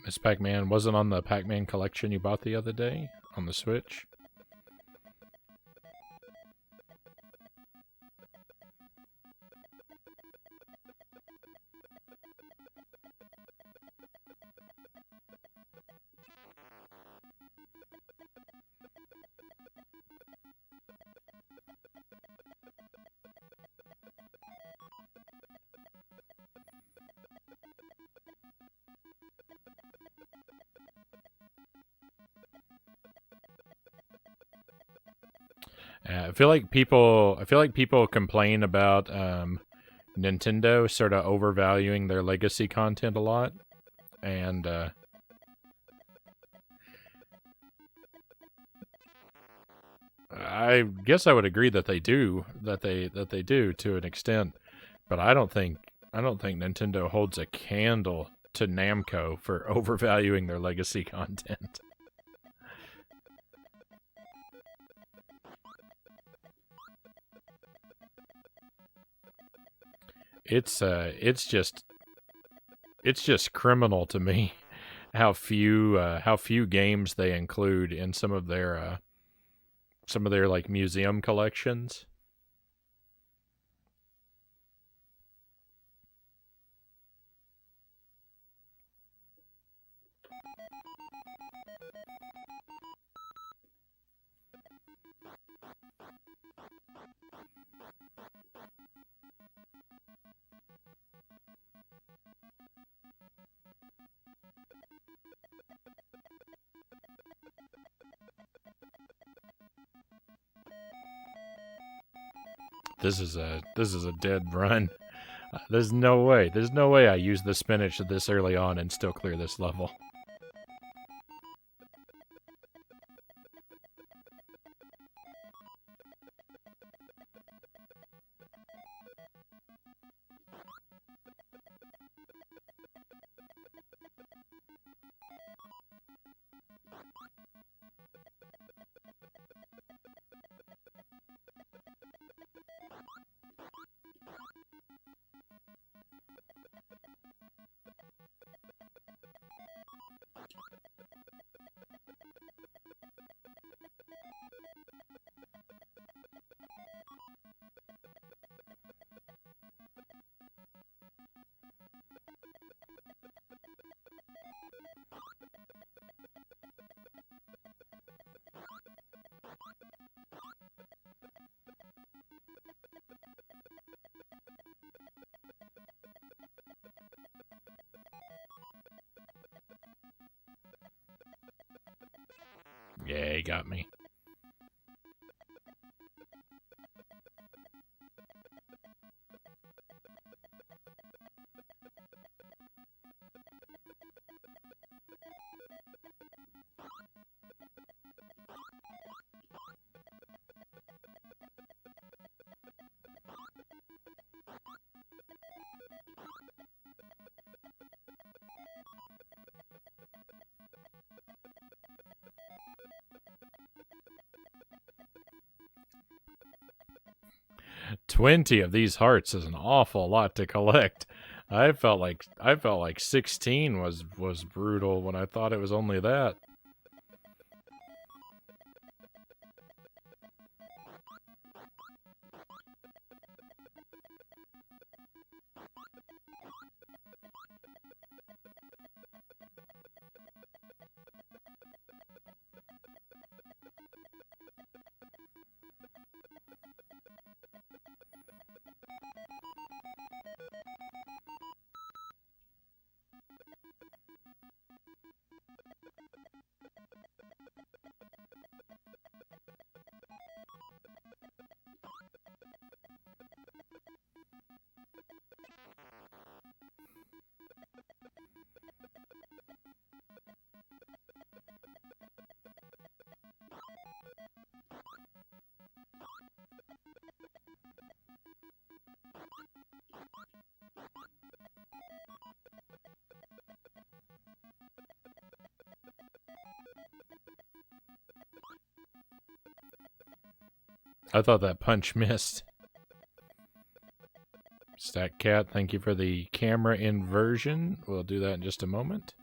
Miss Pac-Man wasn't on the Pac-Man collection you bought the other day on the Switch. I feel like people complain about Nintendo sort of overvaluing their legacy content a lot, and I guess I would agree that they do to an extent, but I don't think Nintendo holds a candle to Namco for overvaluing their legacy content. It's just criminal to me how few games they include in some of their like museum collections. This is a dead run. There's no way. There's no way I use the spinach this early on and still clear this level. Yeah, he got me. $20 of these hearts is an awful lot to collect. I felt like 16 was brutal when I thought it was only that. I thought that punch missed. Stack Cat, thank you for the camera inversion. We'll do that in just a moment.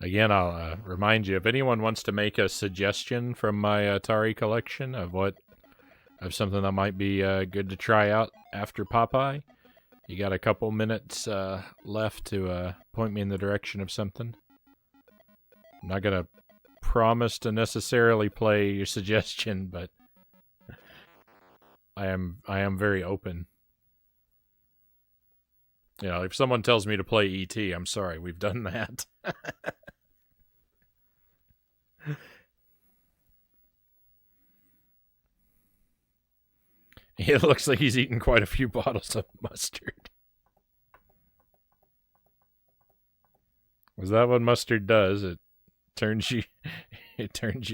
Again, I'll remind you, if anyone wants to make a suggestion from my Atari collection of something that might be good to try out after Popeye, you got a couple minutes left to point me in the direction of something. I'm not gonna promise to necessarily play your suggestion, but I am very open. You know, if someone tells me to play E.T., I'm sorry, we've done that. It looks like he's eaten quite a few bottles of mustard. Was that what mustard does? It turns you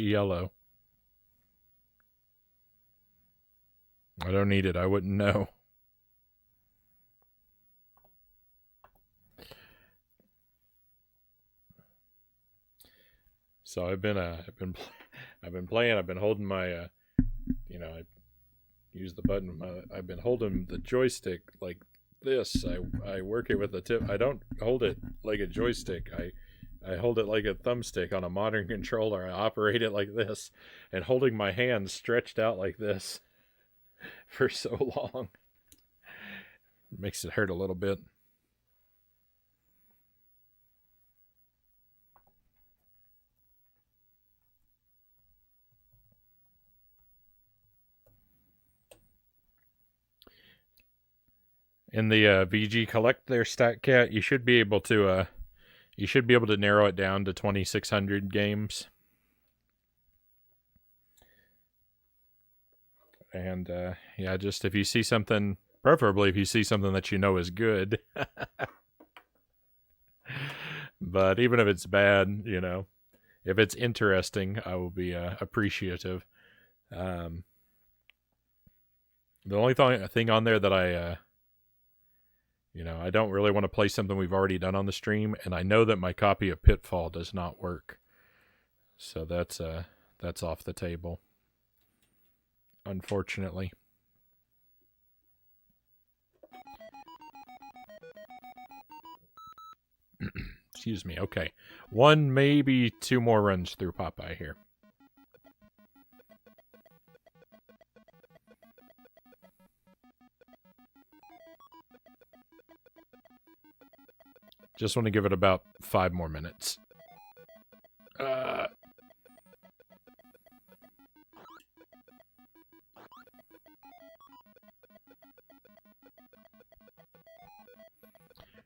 yellow. I don't need it. I wouldn't know. So I've been playing. I've been holding my I use the button. I've been holding the joystick like this. I work it with the tip. I don't hold it like a joystick. I hold it like a thumbstick on a modern controller. I operate it like this, and holding my hand stretched out like this for so long makes it hurt a little bit. In the VG Collect their StatCat, you should be able to narrow it down to 2,600 games. And yeah, just if you see something, preferably if you see something that you know is good. But even if it's bad, you know, if it's interesting, I will be appreciative. The only thing on there that I don't really want to play something we've already done on the stream, and I know that my copy of Pitfall does not work. So that's off the table, unfortunately. Excuse me. Okay. One, maybe two more runs through Popeye here. Just want to give it about 5 more minutes.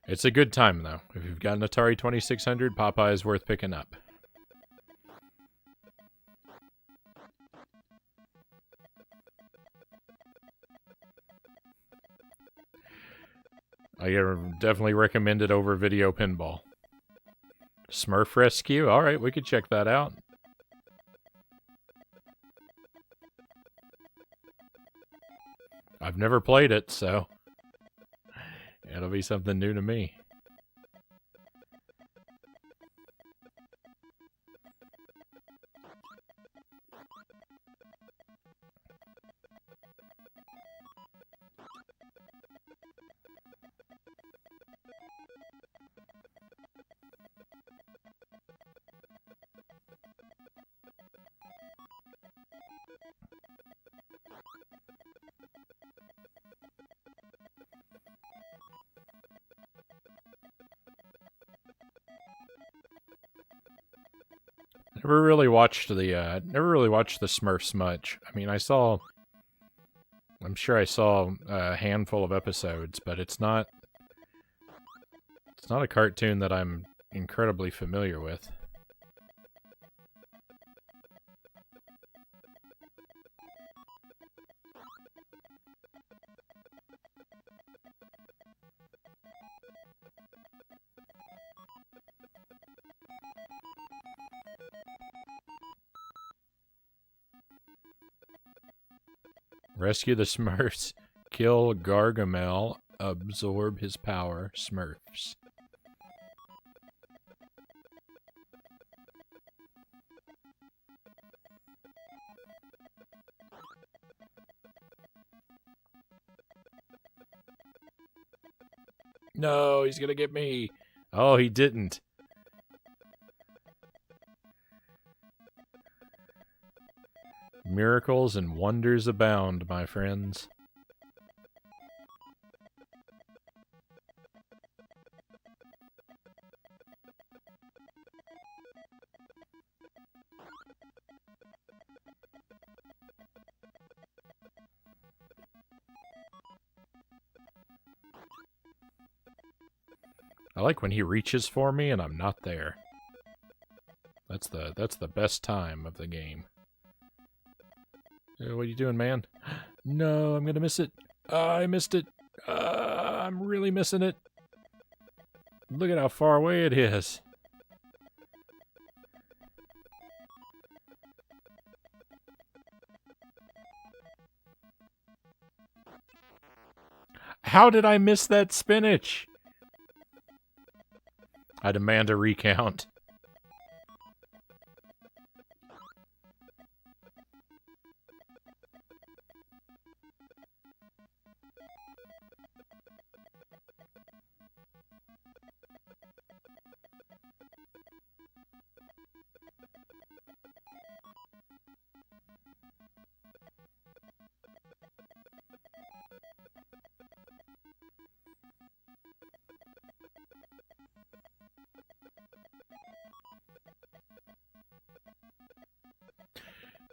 It's a good time, though. If you've got an Atari 2600, Popeye is worth picking up. I definitely recommend it over Video Pinball. Smurf Rescue? Alright, we could check that out. I've never played it, so it'll be something new to me. Never really watched the Smurfs much. I mean, I'm sure I saw a handful of episodes, but it's not a cartoon that I'm incredibly familiar with. Rescue the Smurfs, kill Gargamel, absorb his power, Smurfs. No, he's gonna get me. Oh, he didn't. Miracles and wonders abound, my friends. I like when he reaches for me and I'm not there. That's the best time of the game. What are you doing, man? No, I'm gonna miss it. I missed it. I'm really missing it. Look at how far away it is. How did I miss that spinach? I demand a recount.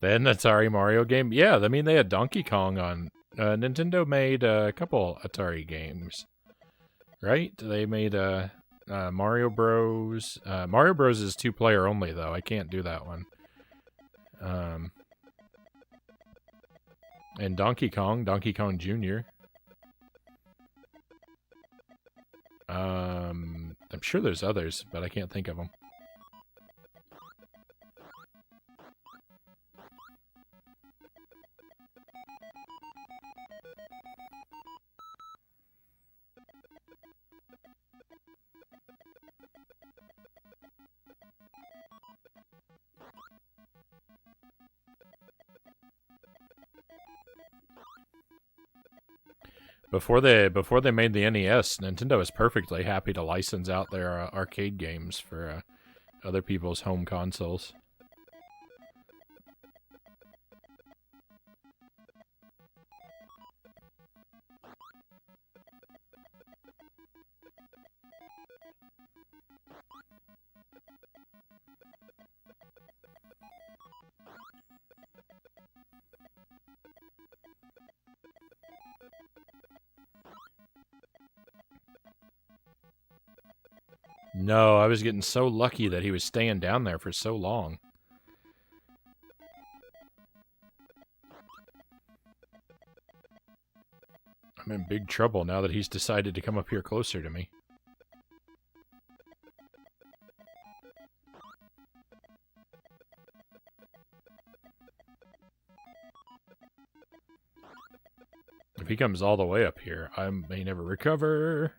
Then Atari Mario game? Yeah, I mean, they had Donkey Kong on Nintendo made a couple Atari games, right? They made Mario Bros. Mario Bros. Is 2-player only, though. I can't do that one. And Donkey Kong Jr. I'm sure there's others, but I can't think of them. Before they made the NES, Nintendo was perfectly happy to license out their arcade games for other people's home consoles. No, I was getting so lucky that he was staying down there for so long. I'm in big trouble now that he's decided to come up here closer to me. If he comes all the way up here, I may never recover.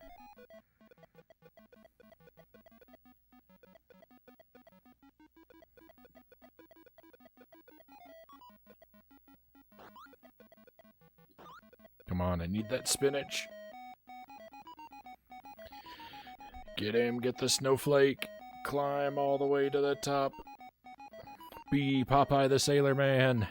Come on, I need that spinach. Get him, get the snowflake. Climb all the way to the top. Be Popeye the Sailor Man.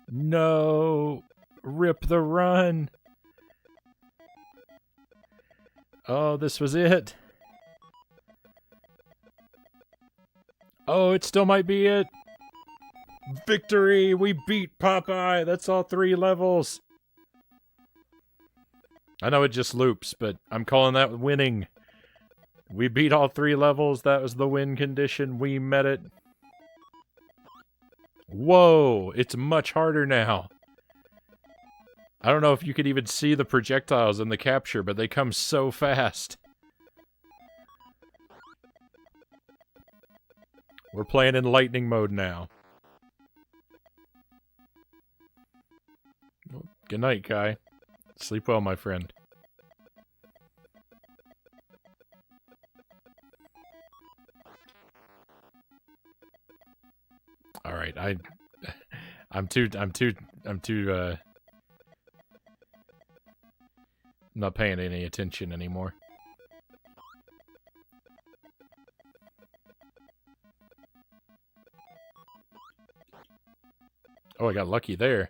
No! Rip the run! Oh, this was it. Oh, it still might be it. Victory! We beat Popeye! That's all 3 levels. I know it just loops, but I'm calling that winning. We beat all 3 levels. That was the win condition. We met it. Whoa! It's much harder now. I don't know if you could even see the projectiles in the capture, but they come so fast. We're playing in lightning mode now. Good night, Kai. Sleep well, my friend. All right, I'm not paying any attention anymore. Oh, I got lucky there.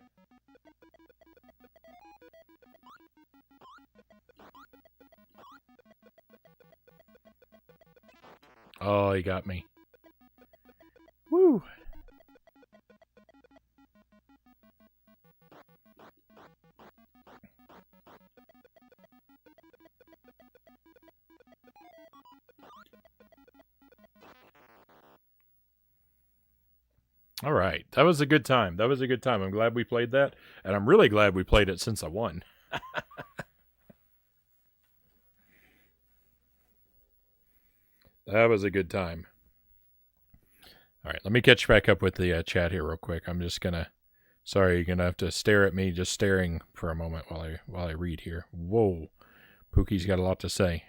Oh, he got me. Woo! All right, that was a good time. That was a good time. I'm glad we played that, and I'm really glad we played it since I won. That was a good time. All right, let me catch back up with the chat here real quick. I'm just gonna. Sorry, you're gonna have to stare at me, just staring for a moment while I read here. Whoa, Pookie's got a lot to say.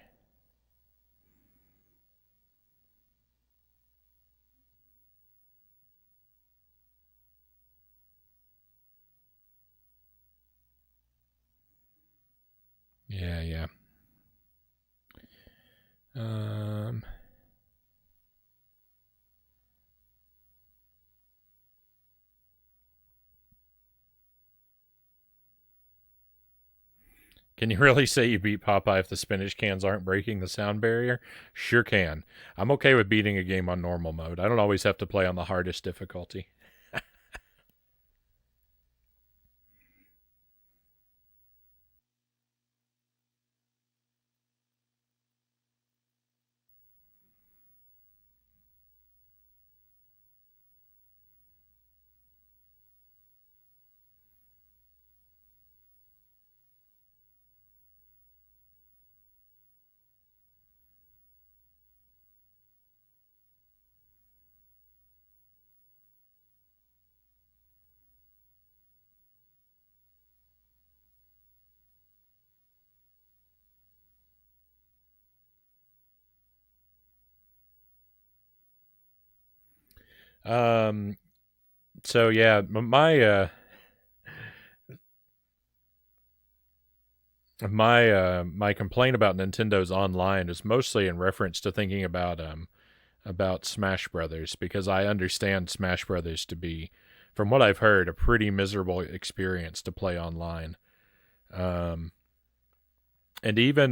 Yeah. Can you really say you beat Popeye if the spinach cans aren't breaking the sound barrier? Sure can. I'm okay with beating a game on normal mode. I don't always have to play on the hardest difficulty. Um. So yeah, my complaint about Nintendo's online is mostly in reference to thinking about Smash Brothers, because I understand Smash Brothers to be, from what I've heard, a pretty miserable experience to play online. Um, and even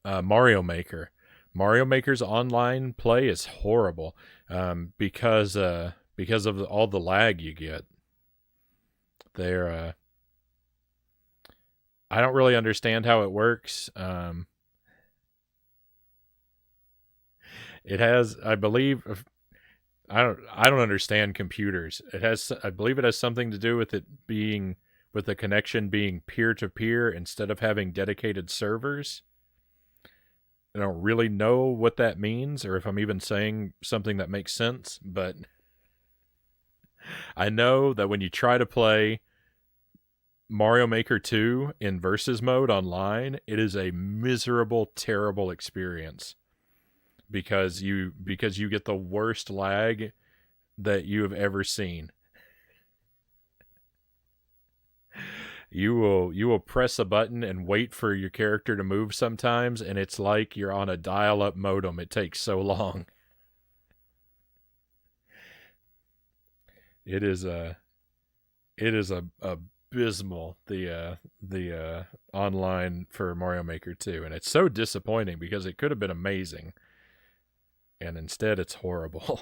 Mario Maker. Mario Maker's online play is horrible, because of all the lag you get. There, I don't really understand how it works. It has, I believe, I don't understand computers. It has, I believe, it has something to do with it being, with the connection being peer to peer instead of having dedicated servers. I don't really know what that means, or if I'm even saying something that makes sense, but I know that when you try to play Mario Maker 2 in versus mode online, it is a miserable, terrible experience, because you get the worst lag that you have ever seen. You will press a button and wait for your character to move sometimes, and it's like you're on a dial-up modem. It takes so long. It is a it is a abysmal, the online for Mario Maker 2, and it's so disappointing because it could have been amazing, and instead it's horrible.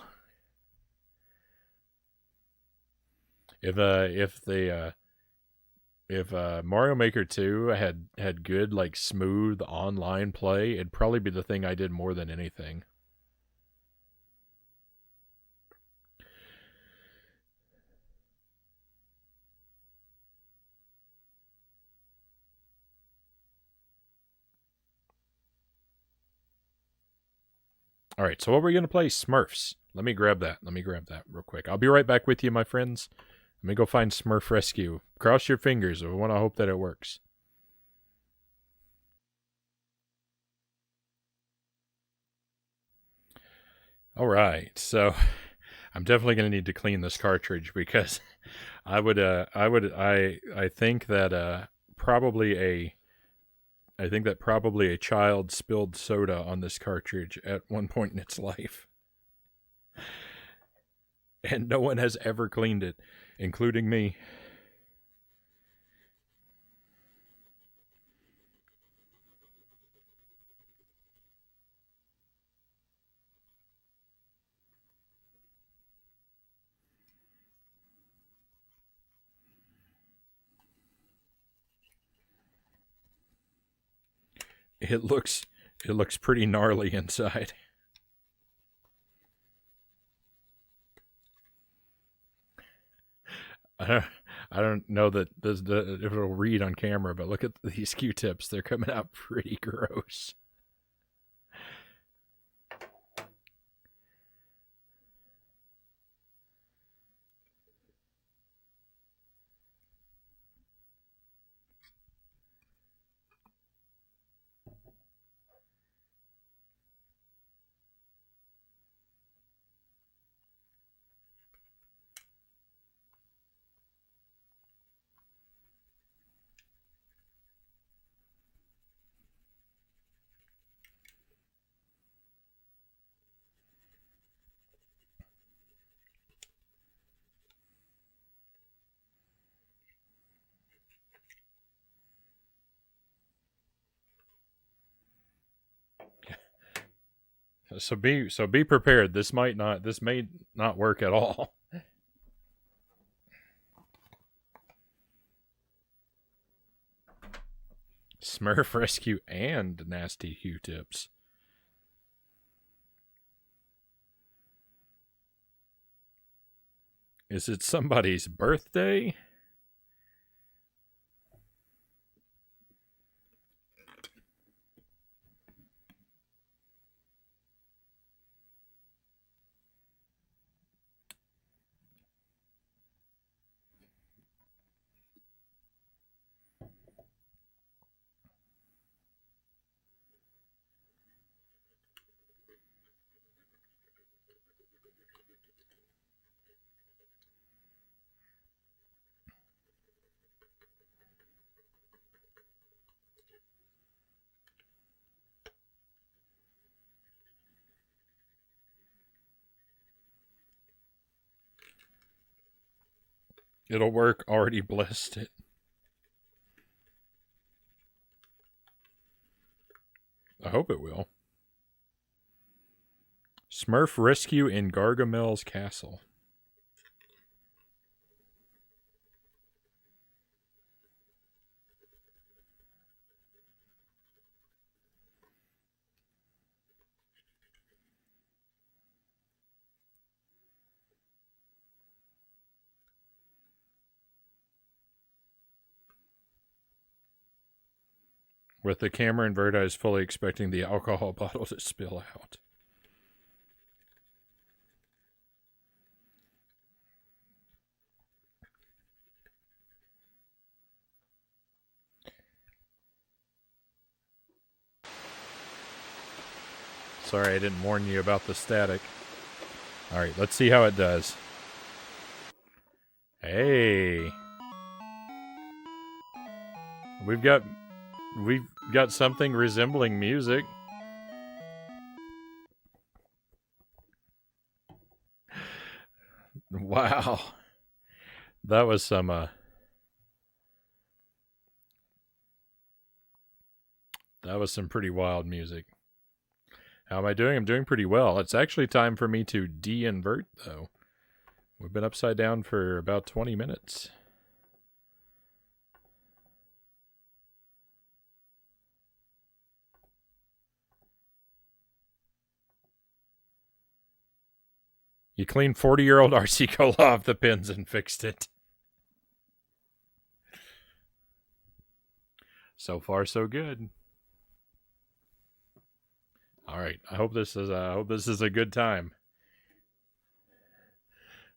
If Mario Maker 2 had good, like, smooth online play, it'd probably be the thing I did more than anything. All right, so what are we going to play? Smurfs. Let me grab that. Let me grab that real quick. I'll be right back with you, my friends. Let me go find Smurf Rescue. Cross your fingers. I want to hope that it works. All right, so I'm definitely going to need to clean this cartridge, because I think that probably a I think that probably a child spilled soda on this cartridge at one point in its life, and no one has ever cleaned it, including me. It looks it looks pretty gnarly inside. I don't, I don't know that if it'll read on camera, but look at these Q-tips. They're coming out pretty gross. So be prepared. This may not work at all. Smurf rescue and nasty Q-tips. Is it somebody's birthday? It'll work. Already blessed it. I hope it will. Smurf rescue in Gargamel's castle. With the camera inverted, I was fully expecting the alcohol bottle to spill out. Sorry I didn't warn you about the static. Alright, let's see how it does. Hey. We've got something resembling music. Wow. That was some pretty wild music. How am I doing? I'm doing pretty well. It's actually time for me to de-invert, though. We've been upside down for about 20 minutes. You cleaned 40-year-old RC Cola off the pins and fixed it. So far, so good. All right. I hope this is a good time.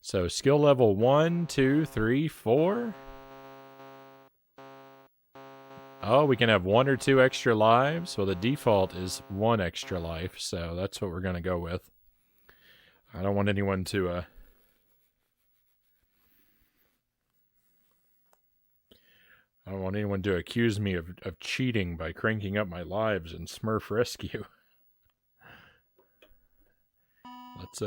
So skill level 1, 2, 3, 4. Oh, we can have 1 or 2 extra lives. Well, the default is 1 extra life, so that's what we're going to go with. I don't want anyone to accuse me of cheating by cranking up my lives in Smurf Rescue. Let's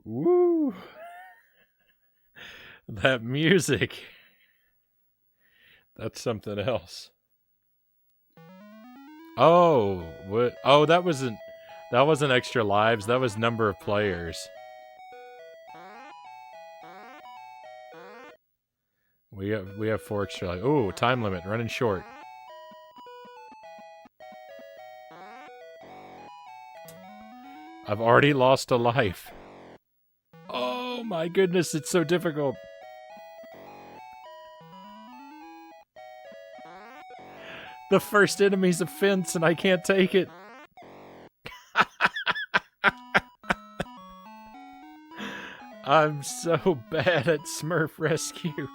Woo! That music. That's something else. Oh, what? Oh, that wasn't extra lives. That was number of players. We have 4 extra lives. Oh, time limit running short. I've already lost a life. Oh my goodness, it's so difficult. The first enemy's a fence and I can't take it. I'm so bad at Smurf Rescue.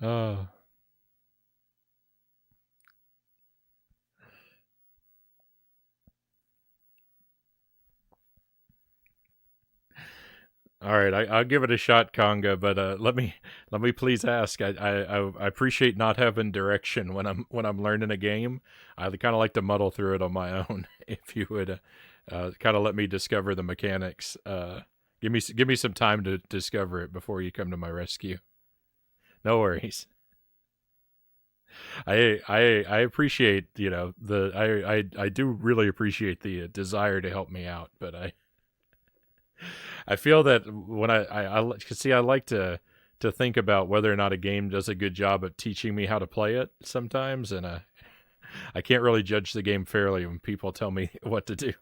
Oh. All right, I'll give it a shot, Conga. But let me please ask. I appreciate not having direction when I'm learning a game. I kind of like to muddle through it on my own. If you would kind of let me discover the mechanics, give me some time to discover it before you come to my rescue. No worries. I appreciate the I do really appreciate the desire to help me out, but I feel that when see, I like to think about whether or not a game does a good job at teaching me how to play it sometimes, and I can't really judge the game fairly when people tell me what to do.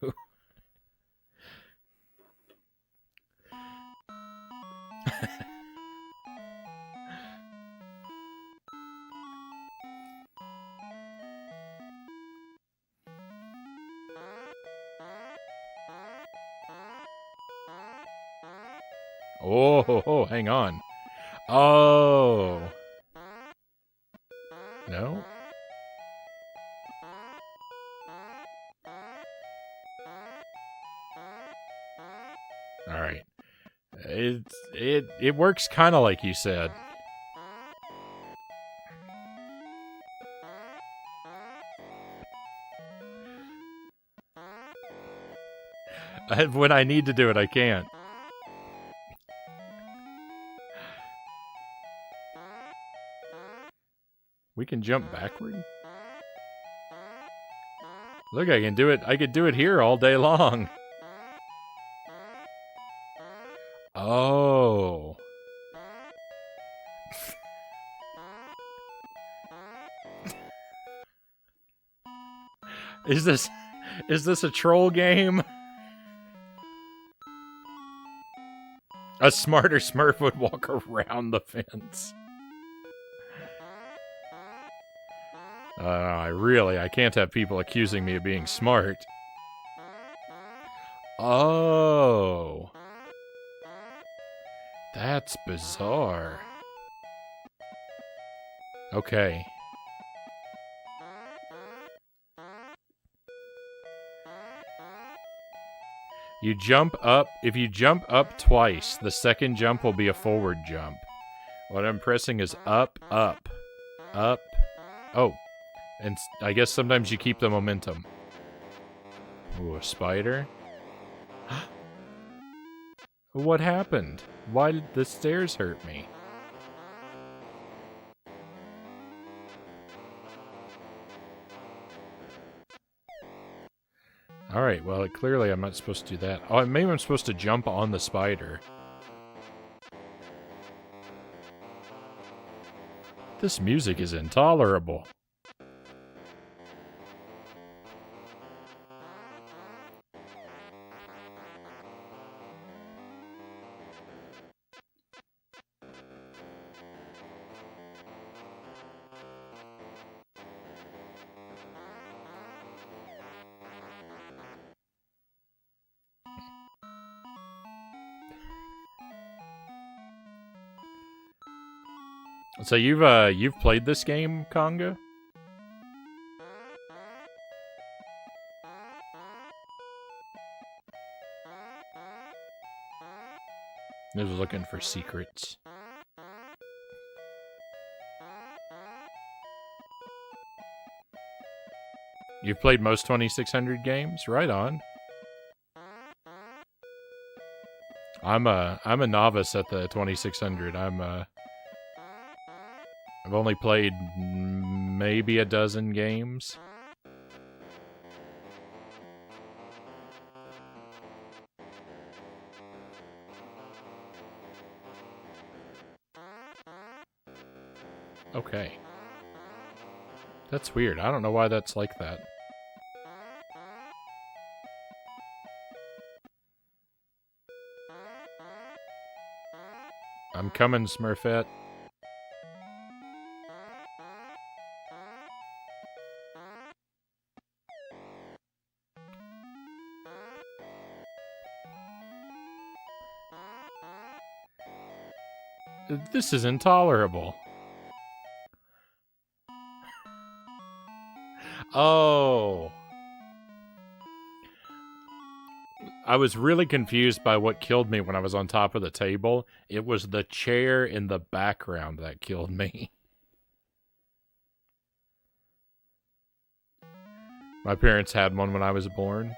Oh, hang on. Oh. No? All right. It works kind of like you said. When I need to do it, I can't. We can jump backward? Look, I can do it. I could do it here all day long. Oh. Is this a troll game? A smarter Smurf would walk around the fence. I can't have people accusing me of being smart. Oh. That's bizarre. Okay. You jump up. If you jump up twice, the second jump will be a forward jump. What I'm pressing is up, up, up. Oh. And I guess sometimes you keep the momentum. Ooh, a spider? What happened? Why did the stairs hurt me? Alright, well, clearly I'm not supposed to do that. Oh, maybe I'm supposed to jump on the spider. This music is intolerable. So you've played this game, Conga? I was looking for secrets. You've played most 2600 games? Right on. I'm a novice at the 2600. I've only played maybe a dozen games. Okay. That's weird. I don't know why that's like that. I'm coming, Smurfette. This is intolerable. Oh. I was really confused by what killed me when I was on top of the table. It was the chair in the background that killed me. My parents had one when I was born.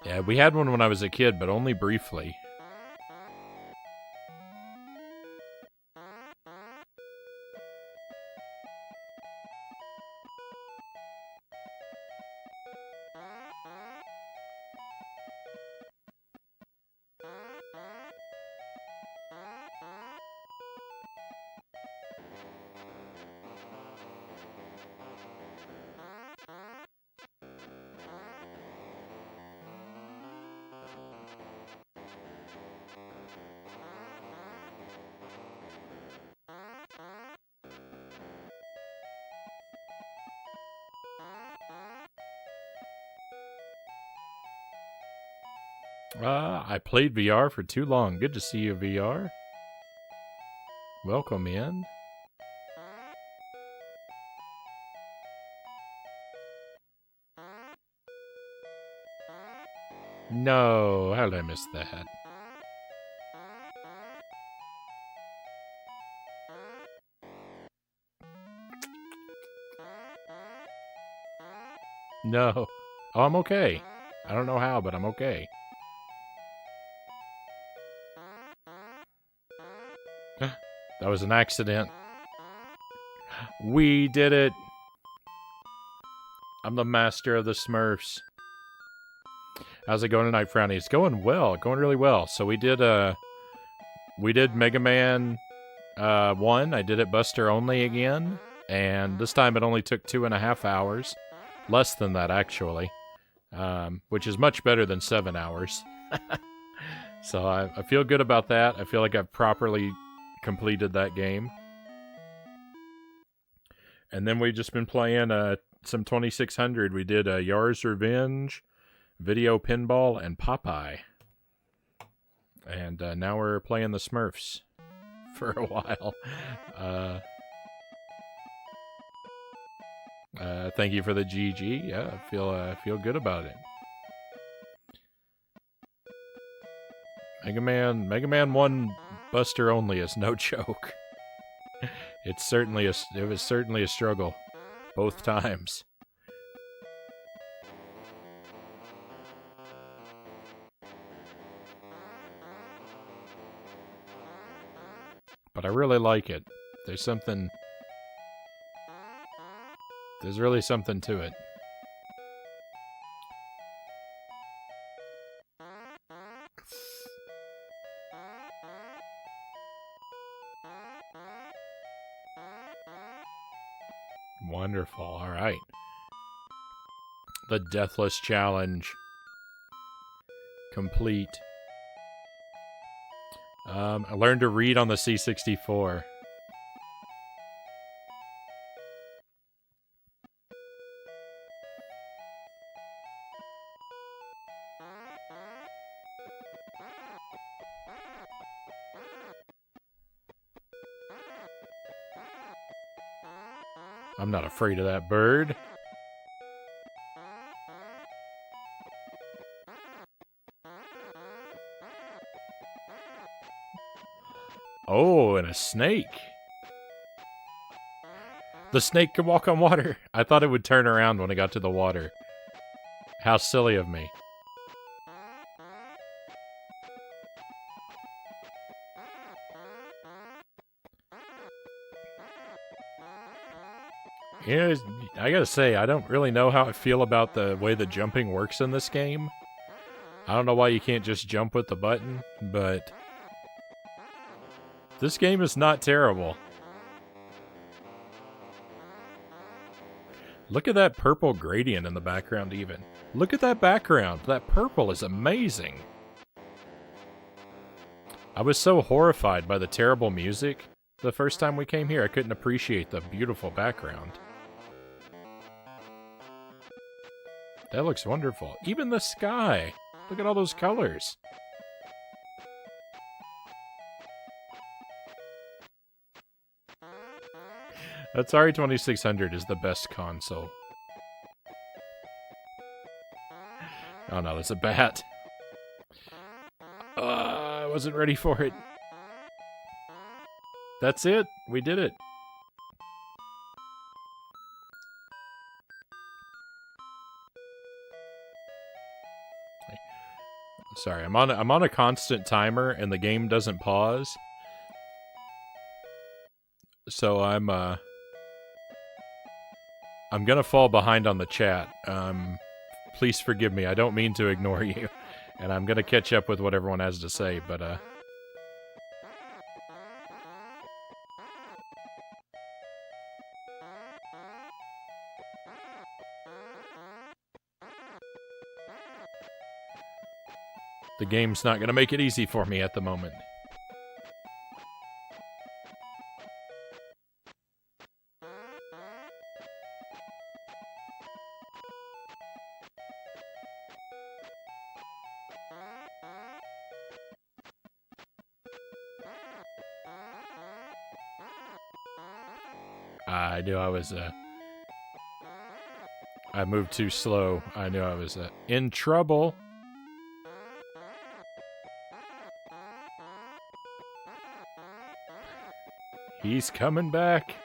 Yeah, we had one when I was a kid, but only briefly. I played VR for too long. Good to see you, VR. Welcome in. No, how did I miss that? No. Oh, I'm okay. I don't know how, but I'm okay. That was an accident. We did it. I'm the master of the Smurfs. How's it going tonight, Frownie? It's going well. Going really well. So we did Mega Man 1. I did it Buster only again. And this time it only took 2.5 hours. Less than that, actually. Which is much better than 7 hours. So I feel good about that. I feel like I've properly completed that game. And then we've just been playing some 2600. We did Yars Revenge, Video Pinball, and Popeye. And now we're playing the Smurfs for a while. Thank you for the GG. Yeah, I feel good about it. Mega Man 1 Buster only is no joke. It was certainly a struggle both times. But I really like it. There's really something to it. Wonderful. All right. The Deathless Challenge. Complete. I learned to read on the C64. I'm not afraid of that bird. Oh, and a snake. The snake can walk on water. I thought it would turn around when it got to the water. How silly of me. Yeah, I gotta say, I don't really know how I feel about the way the jumping works in this game. I don't know why you can't just jump with the button, but this game is not terrible. Look at that purple gradient in the background even. Look at that background. That purple is amazing. I was so horrified by the terrible music the first time we came here. I couldn't appreciate the beautiful background. That looks wonderful. Even the sky. Look at all those colors. Atari 2600 is the best console. Oh no, that's a bat. I wasn't ready for it. That's it. We did it. Sorry, I'm on a constant timer and the game doesn't pause. So I'm gonna fall behind on the chat. Please forgive me. I don't mean to ignore you. And I'm gonna catch up with what everyone has to say, but the game's not gonna make it easy for me at the moment. I knew I was, I moved too slow. I knew I was, in trouble. He's coming back.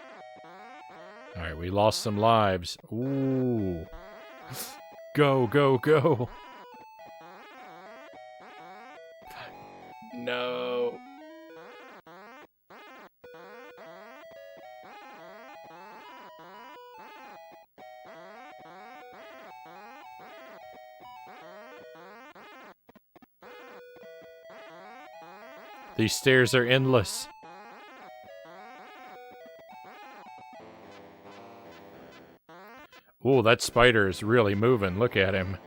Alright, we lost some lives. Ooh. Go, go, go. No. These stairs are endless. Ooh, that spider is really moving. Look at him.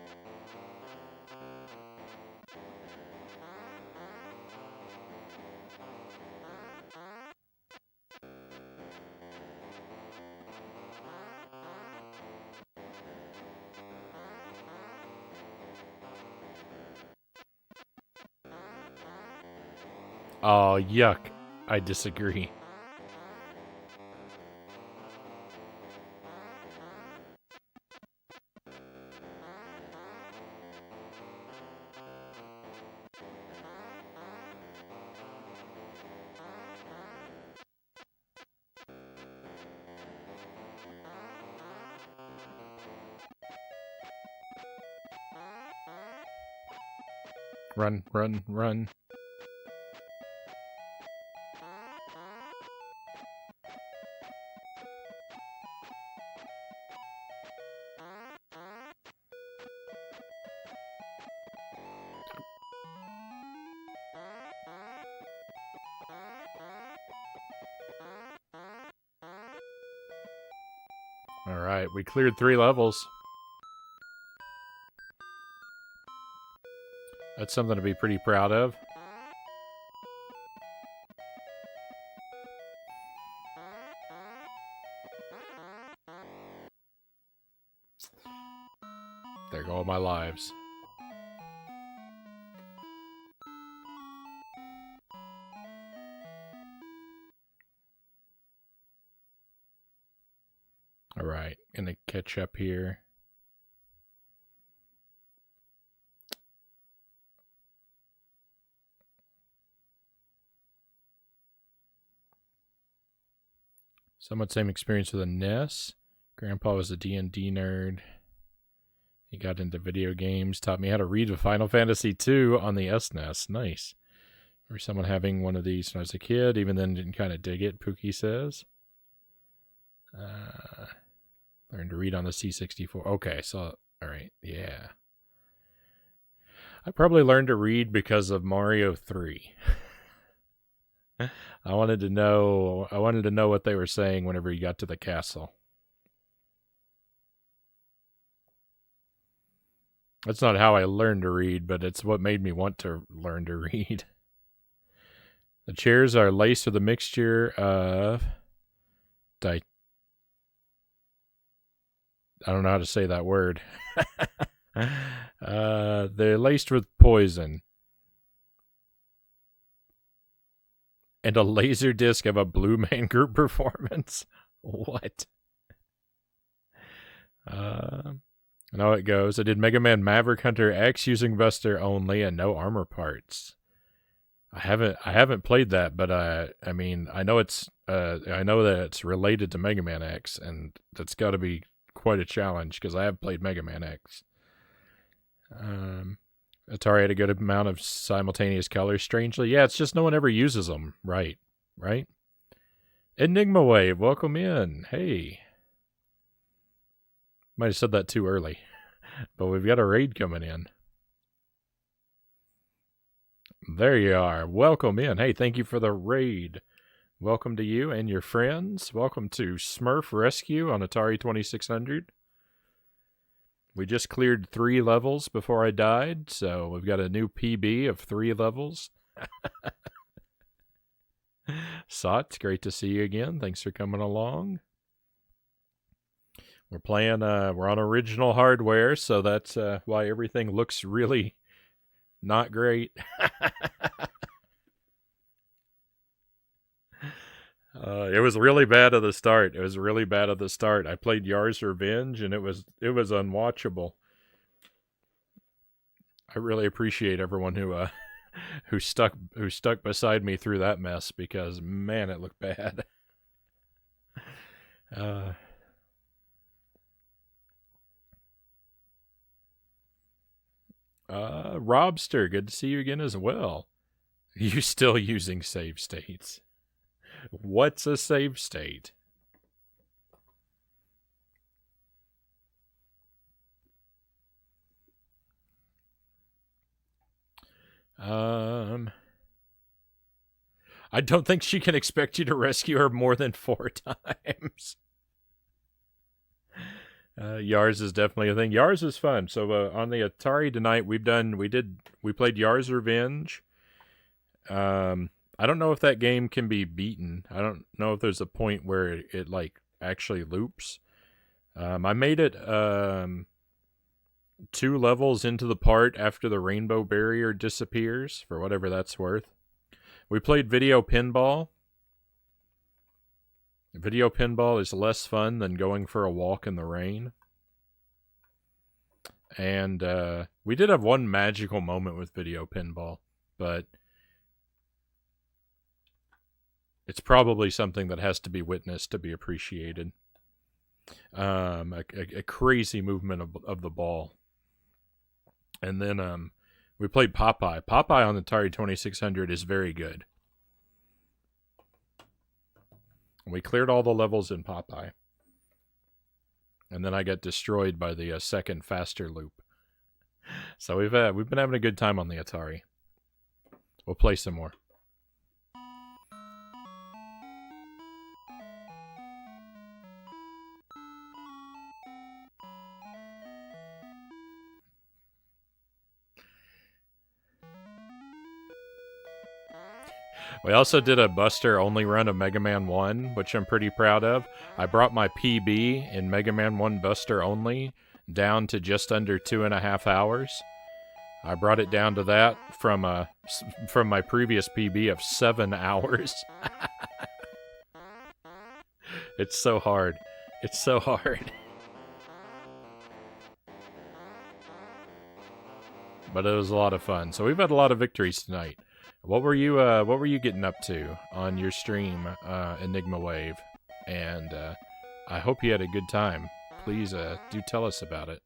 Oh, yuck. I disagree. Run, run, run. Alright, we cleared 3 levels. That's something to be pretty proud of. There go all my lives. Alright, gonna catch up here. Somewhat same experience with a NES. Grandpa was a D&D nerd. He got into video games, taught me how to read with Final Fantasy II on the SNES. Nice. Or someone having one of these when I was a kid, even then didn't kind of dig it, Pookie says. Learned to read on the C64. Okay, so, alright, yeah. I probably learned to read because of Mario 3. I wanted to know what they were saying whenever you got to the castle. That's not how I learned to read, but it's what made me want to learn to read. The chairs are laced with a mixture of I don't know how to say that word. They're laced with poison. And a laser disc of a Blue Man Group performance. What? I know how it goes. I did Mega Man Maverick Hunter X using Buster only and no armor parts. I haven't played that, but I mean, I know I know that it's related to Mega Man X, and that's got to be quite a challenge because I have played Mega Man X. Atari had a good amount of simultaneous colors. Strangely, yeah, it's just no one ever uses them. Right. Enigma Wave, welcome in. Hey, might have said that too early, but we've got a raid coming in. There you are. Welcome in. Hey, thank you for the raid. Welcome to you and your friends. Welcome to Smurf Rescue on Atari 2600. We just cleared 3 levels before I died, so we've got a new PB of 3 levels. Sot, great to see you again. Thanks for coming along. We're playing, we're on original hardware, so that's why everything looks really not great. It was really bad at the start. I played Yars Revenge, and it was unwatchable. I really appreciate everyone who who stuck beside me through that mess, because man, it looked bad. Robster, good to see you again as well. You still using save states? What's a save state? I don't think she can expect you to rescue her more than 4 times. Yars is definitely a thing. Yars is fun. So on the Atari tonight, we played Yars Revenge. I don't know if that game can be beaten. I don't know if there's a point where it like actually loops. I made it 2 levels into the part after the rainbow barrier disappears, for whatever that's worth. We played Video Pinball. Video Pinball is less fun than going for a walk in the rain. And we did have one magical moment with Video Pinball, but it's probably something that has to be witnessed to be appreciated. A crazy movement of the ball. And then we played Popeye. Popeye on the Atari 2600 is very good. We cleared all the levels in Popeye. And then I got destroyed by the second faster loop. So we've been having a good time on the Atari. We'll play some more. We also did a Buster only run of Mega Man 1, which I'm pretty proud of. I brought my PB in Mega Man 1 Buster only down to just under 2.5 hours. I brought it down to that from my previous PB of 7 hours. It's so hard. It's so hard. But it was a lot of fun. So we've had a lot of victories tonight. What were you getting up to on your stream, Enigma Wave? And I hope you had a good time. Please do tell us about it.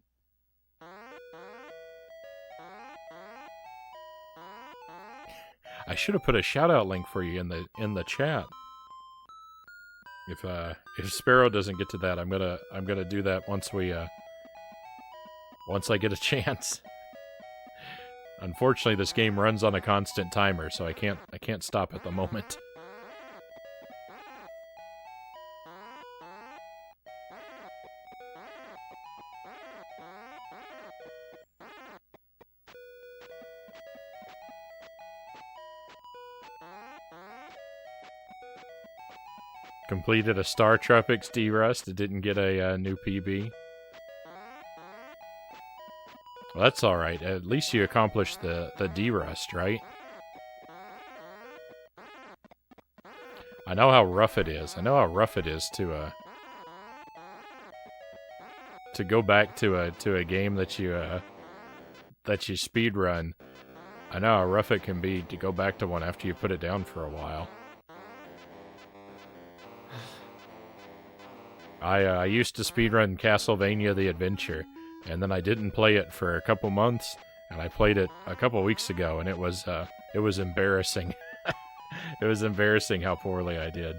I should have put a shout out link for you in the chat. If Sparrow doesn't get to that, I'm gonna do that once I get a chance. Unfortunately, this game runs on a constant timer, so I can't stop at the moment. Completed a Star Tropics D-Rust. It didn't get a new PB. Well, that's alright. At least you accomplished the D-Rust, right? I know how rough it is. I know how rough it is to to go back to a game that you speed run. I know how rough it can be to go back to one after you put it down for a while. I used to speedrun Castlevania The Adventure, and then I didn't play it for a couple months, and I played it a couple weeks ago, and it was embarrassing. It was embarrassing how poorly I did.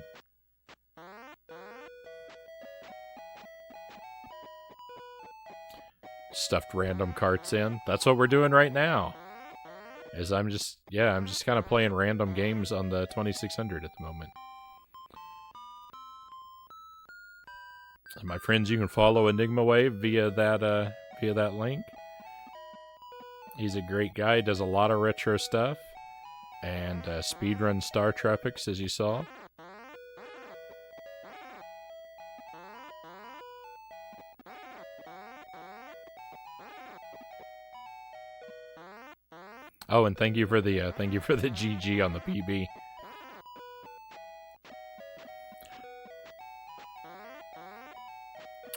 Stuffed random carts in. That's what we're doing right now. I'm just kind of playing random games on the 2600 at the moment. And my friends, you can follow Enigma Wave via that link. He's a great guy, does a lot of retro stuff, and speedrun Star Tropics, as you saw. Oh, and thank you for the GG on the PB.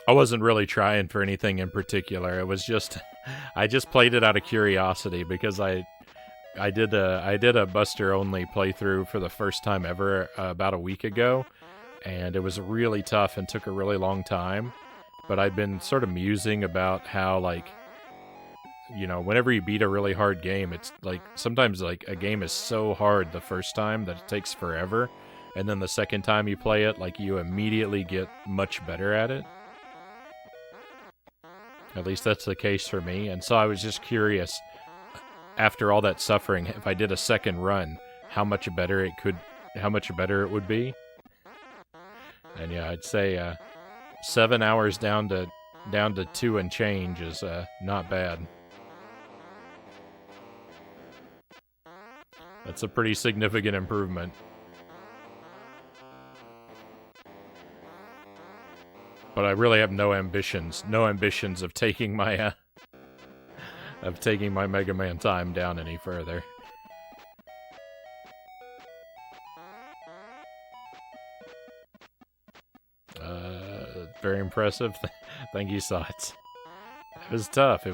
I wasn't really trying for anything in particular. It was just I just played it out of curiosity because I did a Buster only playthrough for the first time ever about a week ago, and it was really tough and took a really long time. But I'd been sort of musing about how, like, you know, whenever you beat a really hard game, it's like sometimes like a game is so hard the first time that it takes forever, and then the second time you play it, like, you immediately get much better at it. At least that's the case for me, and so I was just curious, after all that suffering, if I did a second run, how much better it would be. And yeah, I'd say 7 hours down to 2 and change is not bad. That's a pretty significant improvement. But I really have no ambitions of taking my Mega Man time down any further. Very impressive. Thank you, Sots. It was tough.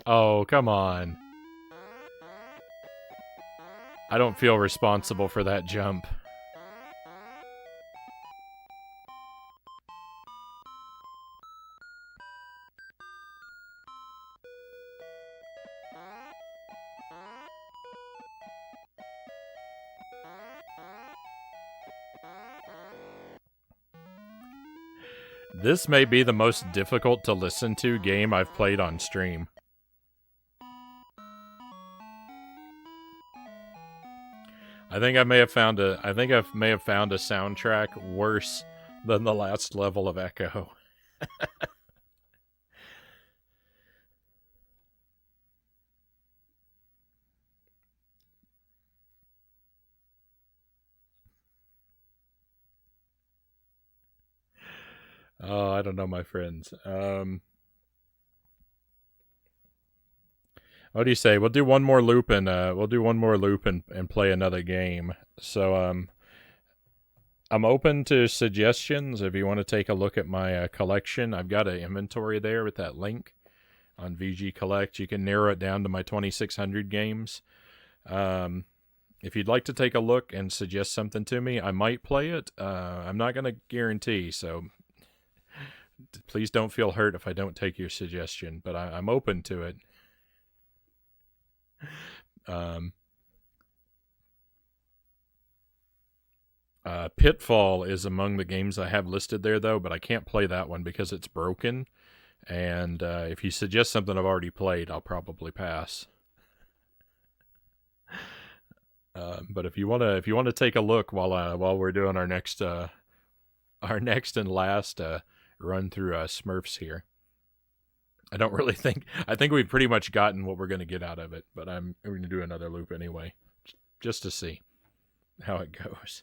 Oh, come on. I don't feel responsible for that jump. This may be the most difficult to listen to game I've played on stream. I think I may have found a soundtrack worse than the last level of Echo. Oh, I don't know, my friends. What do you say? We'll do one more loop and play another game. So I'm open to suggestions if you want to take a look at my collection. I've got an inventory there with that link on VG Collect. You can narrow it down to my 2600 games. If you'd like to take a look and suggest something to me, I might play it. I'm not going to guarantee, so please don't feel hurt if I don't take your suggestion, but I'm open to it. Pitfall is among the games I have listed there, though, but I can't play that one because it's broken. And if you suggest something I've already played, I'll probably pass. But if you want to take a look while we're doing our next and last run through Smurfs here, I think we've pretty much gotten what we're going to get out of it. But we're going to do another loop anyway, just to see how it goes.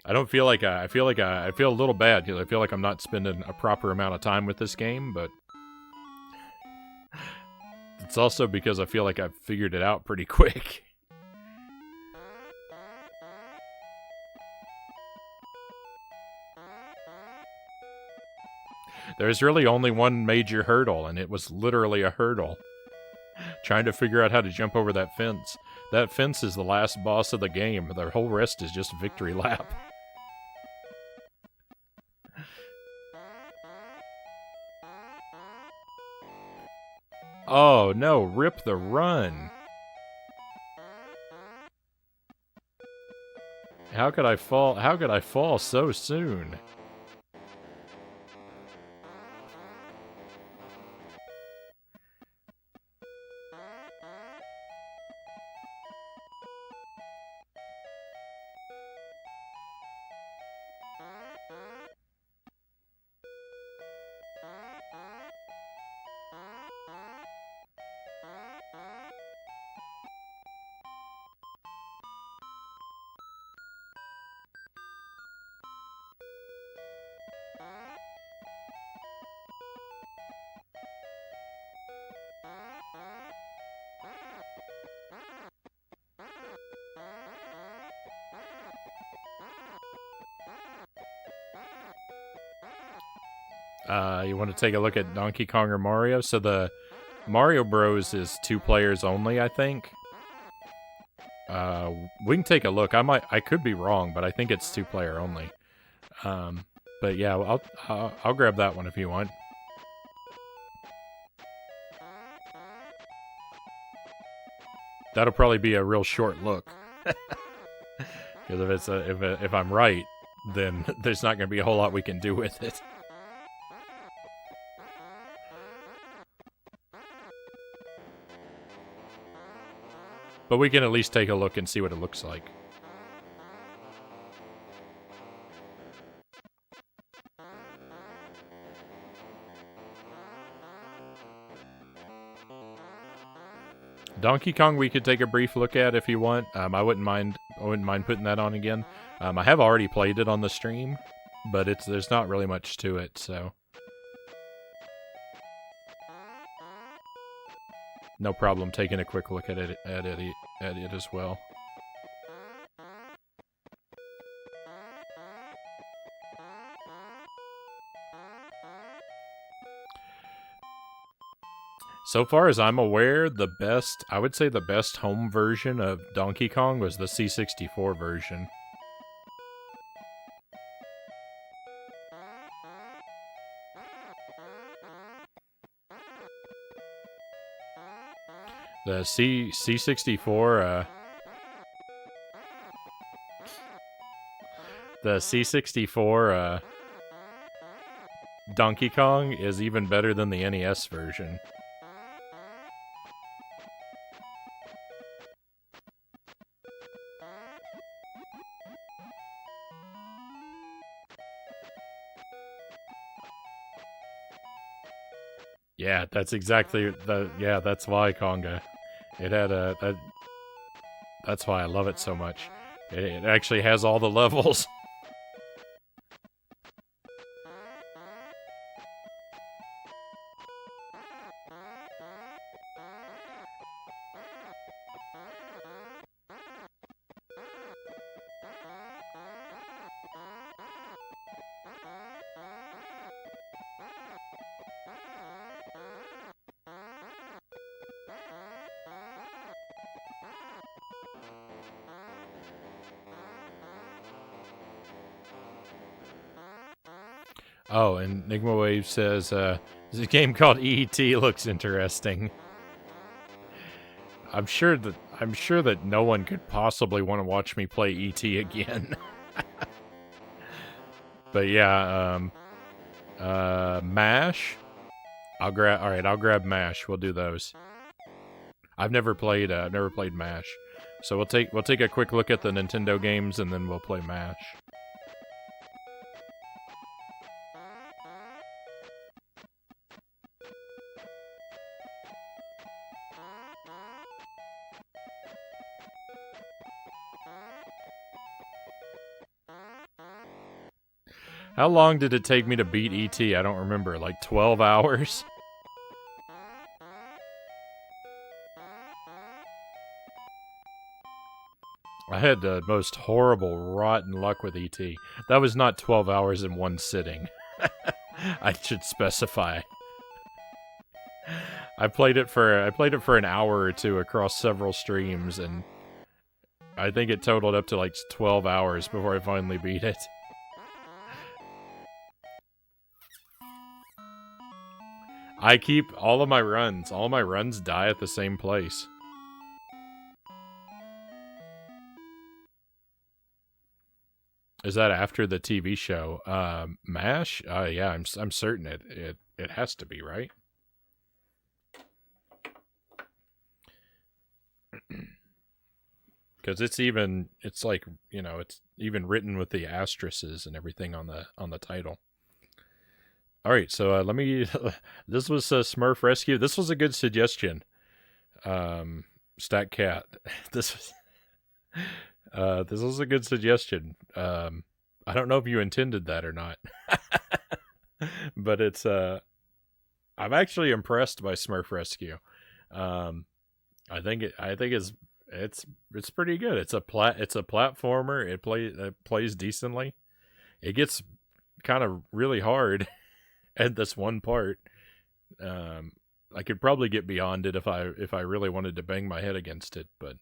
I don't feel like I feel like I feel a little bad because I feel like I'm not spending a proper amount of time with this game, but it's also because I feel like I've figured it out pretty quick. There's really only one major hurdle, and it was literally a hurdle. Trying to figure out how to jump over that fence. That fence is the last boss of the game. The whole rest is just victory lap. Oh no, rip the run. How could I fall so soon? You want to take a look at Donkey Kong or Mario? So the Mario Bros is 2 players only, I think. We can take a look. I could be wrong, but I think it's 2 player only. But yeah, I'll grab that one if you want. That'll probably be a real short look. Because if I'm right, then there's not going to be a whole lot we can do with it. But we can at least take a look and see what it looks like. Donkey Kong we could take a brief look at if you want. I wouldn't mind putting that on again. I have already played it on the stream, but there's not really much to it, so no problem taking a quick look at it as well. So far as I'm aware, I would say the best home version of Donkey Kong was the C64 version. The C64, the C64, Donkey Kong is even better than the NES version. Yeah, that's exactly that's why Conga. It had that's why I love it so much. It actually has all the levels. Oh, and Enigma Wave says, there's a game called E.T. looks interesting. I'm sure that no one could possibly want to watch me play E.T. again. But yeah, M.A.S.H. I'll grab M.A.S.H. We'll do those. I've never played M.A.S.H. So we'll take a quick look at the Nintendo games and then we'll play M.A.S.H. How long did it take me to beat E.T.? I don't remember. Like 12 hours? I had the most horrible, rotten luck with E.T. That was not 12 hours in one sitting. I should specify. I played it for an hour or two across several streams, and I think it totaled up to like 12 hours before I finally beat it. I keep all of my runs. All my runs die at the same place. Is that after the TV show? M.A.S.H? Yeah, I'm certain it has to be, right? Because it's like, you know, it's even written with the asterisks and everything on the title. All right, so let me. This was Smurf Rescue. This was a good suggestion. Stat Cat. This was a good suggestion. I don't know if you intended that or not, but it's. I'm actually impressed by Smurf Rescue. I think it's pretty good. It's a platformer. It plays decently. It gets kind of really hard at this one part. I could probably get beyond it if I really wanted to bang my head against it, but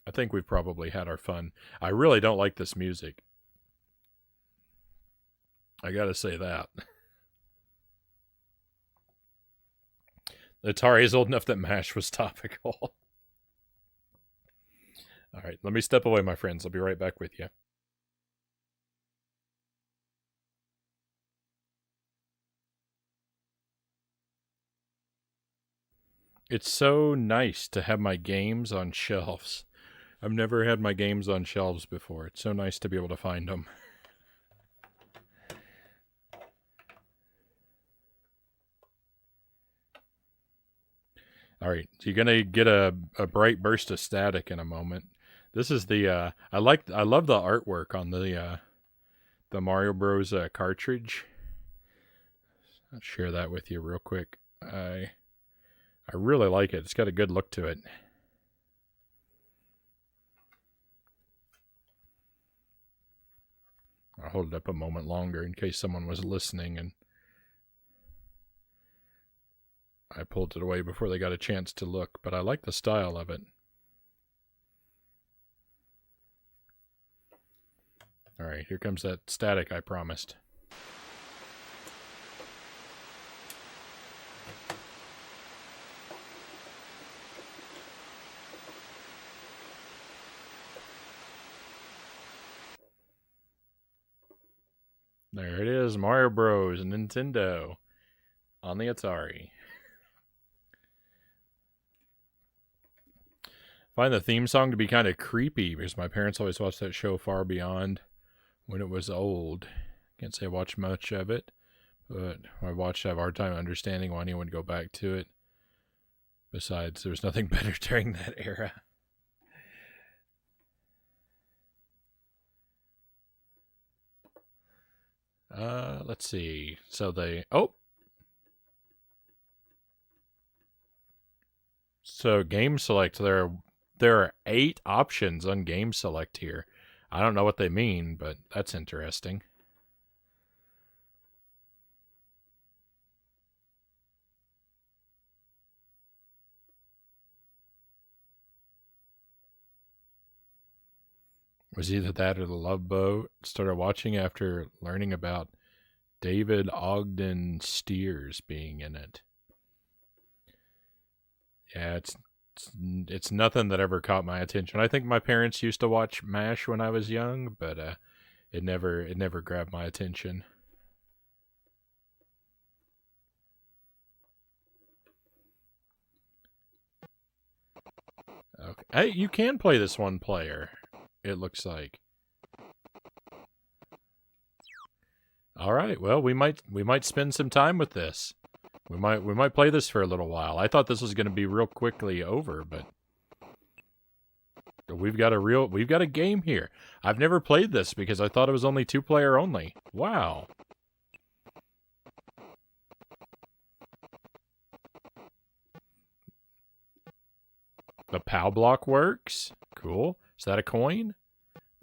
I think we've probably had our fun. I really don't like this music. I gotta say that. Atari is old enough that M.A.S.H was topical. All right, let me step away, my friends. I'll be right back with you. It's so nice to have my games on shelves. I've never had my games on shelves before. It's so nice to be able to find them. All right, so you're gonna get a bright burst of static in a moment. This is the I love the artwork on the Mario Bros cartridge. I'll share that with you real quick. I really like it. It's got a good look to it. I'll hold it up a moment longer in case someone was listening and I pulled it away before they got a chance to look, but I like the style of it. All right, here comes that static I promised. There it is, Mario Bros. And Nintendo on the Atari. I find the theme song to be kind of creepy because my parents always watched that show Far Beyond when it was old. Can't say I watched much of it, but I watched, I have a hard time understanding why anyone would go back to it. Besides, there was nothing better during that era. Let's see. So So Game Select, there are 8 options on Game Select here. I don't know what they mean, but that's interesting. It was either that or The Love Boat. Started watching after learning about David Ogden Stiers being in it. Yeah, it's nothing that ever caught my attention. I think my parents used to watch M.A.S.H when I was young, but it never grabbed my attention. Okay, hey, you can play this one player. It looks like. All right, well, we might spend some time with this. We might play this for a little while. I thought this was going to be real quickly over, but we've got a game here. I've never played this because I thought it was only 2-player only. Wow. The POW block works. Cool. Is that a coin?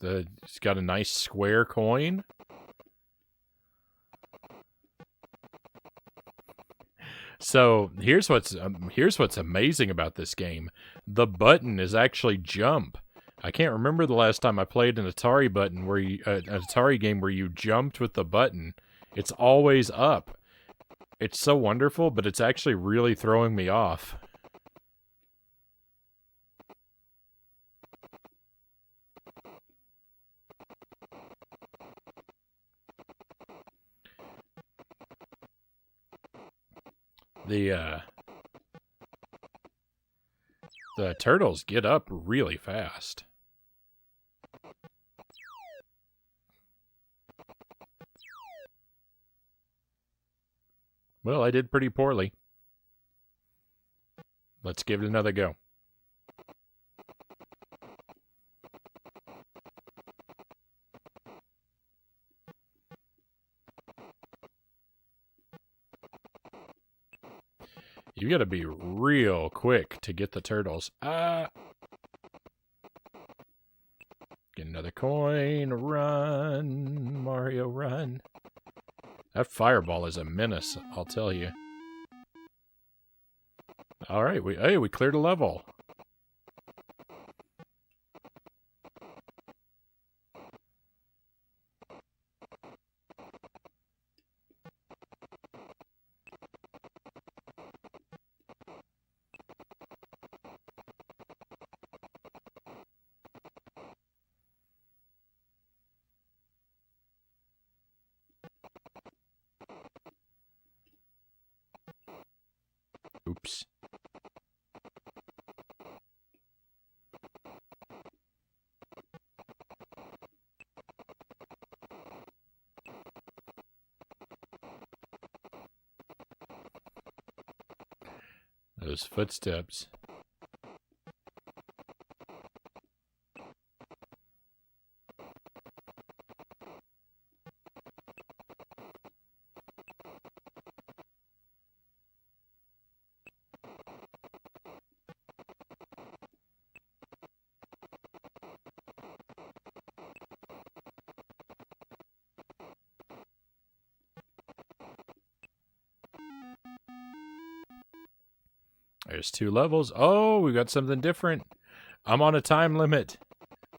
It's got a nice square coin. So here's what's amazing about this game. The button is actually jump. I can't remember the last time I played an Atari button where an Atari game where you jumped with the button. It's always up. It's so wonderful, but it's actually really throwing me off. The turtles get up really fast. Well, I did pretty poorly. Let's give it another go. You gotta be real quick to get the turtles. Get another coin. Run, Mario, run. That fireball is a menace, I'll tell you. All right, we cleared a level. Oops. Those footsteps. There's 2 levels. Oh, we got something different. I'm on a time limit.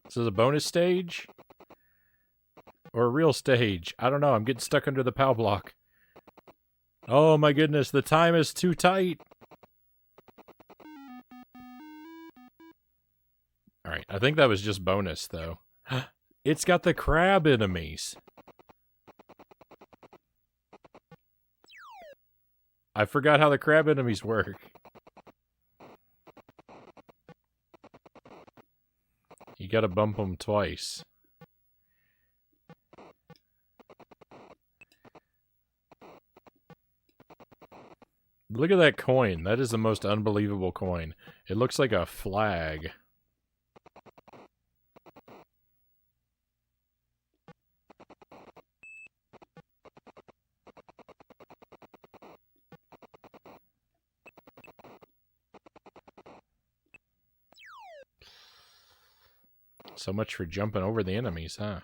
This is a bonus stage? Or a real stage? I don't know. I'm getting stuck under the POW block. Oh my goodness, the time is too tight. Alright, I think that was just bonus, though. It's got the crab enemies. I forgot how the crab enemies work. You gotta bump them twice. Look at that coin. That is the most unbelievable coin. It looks like a flag. So much for jumping over the enemies, huh?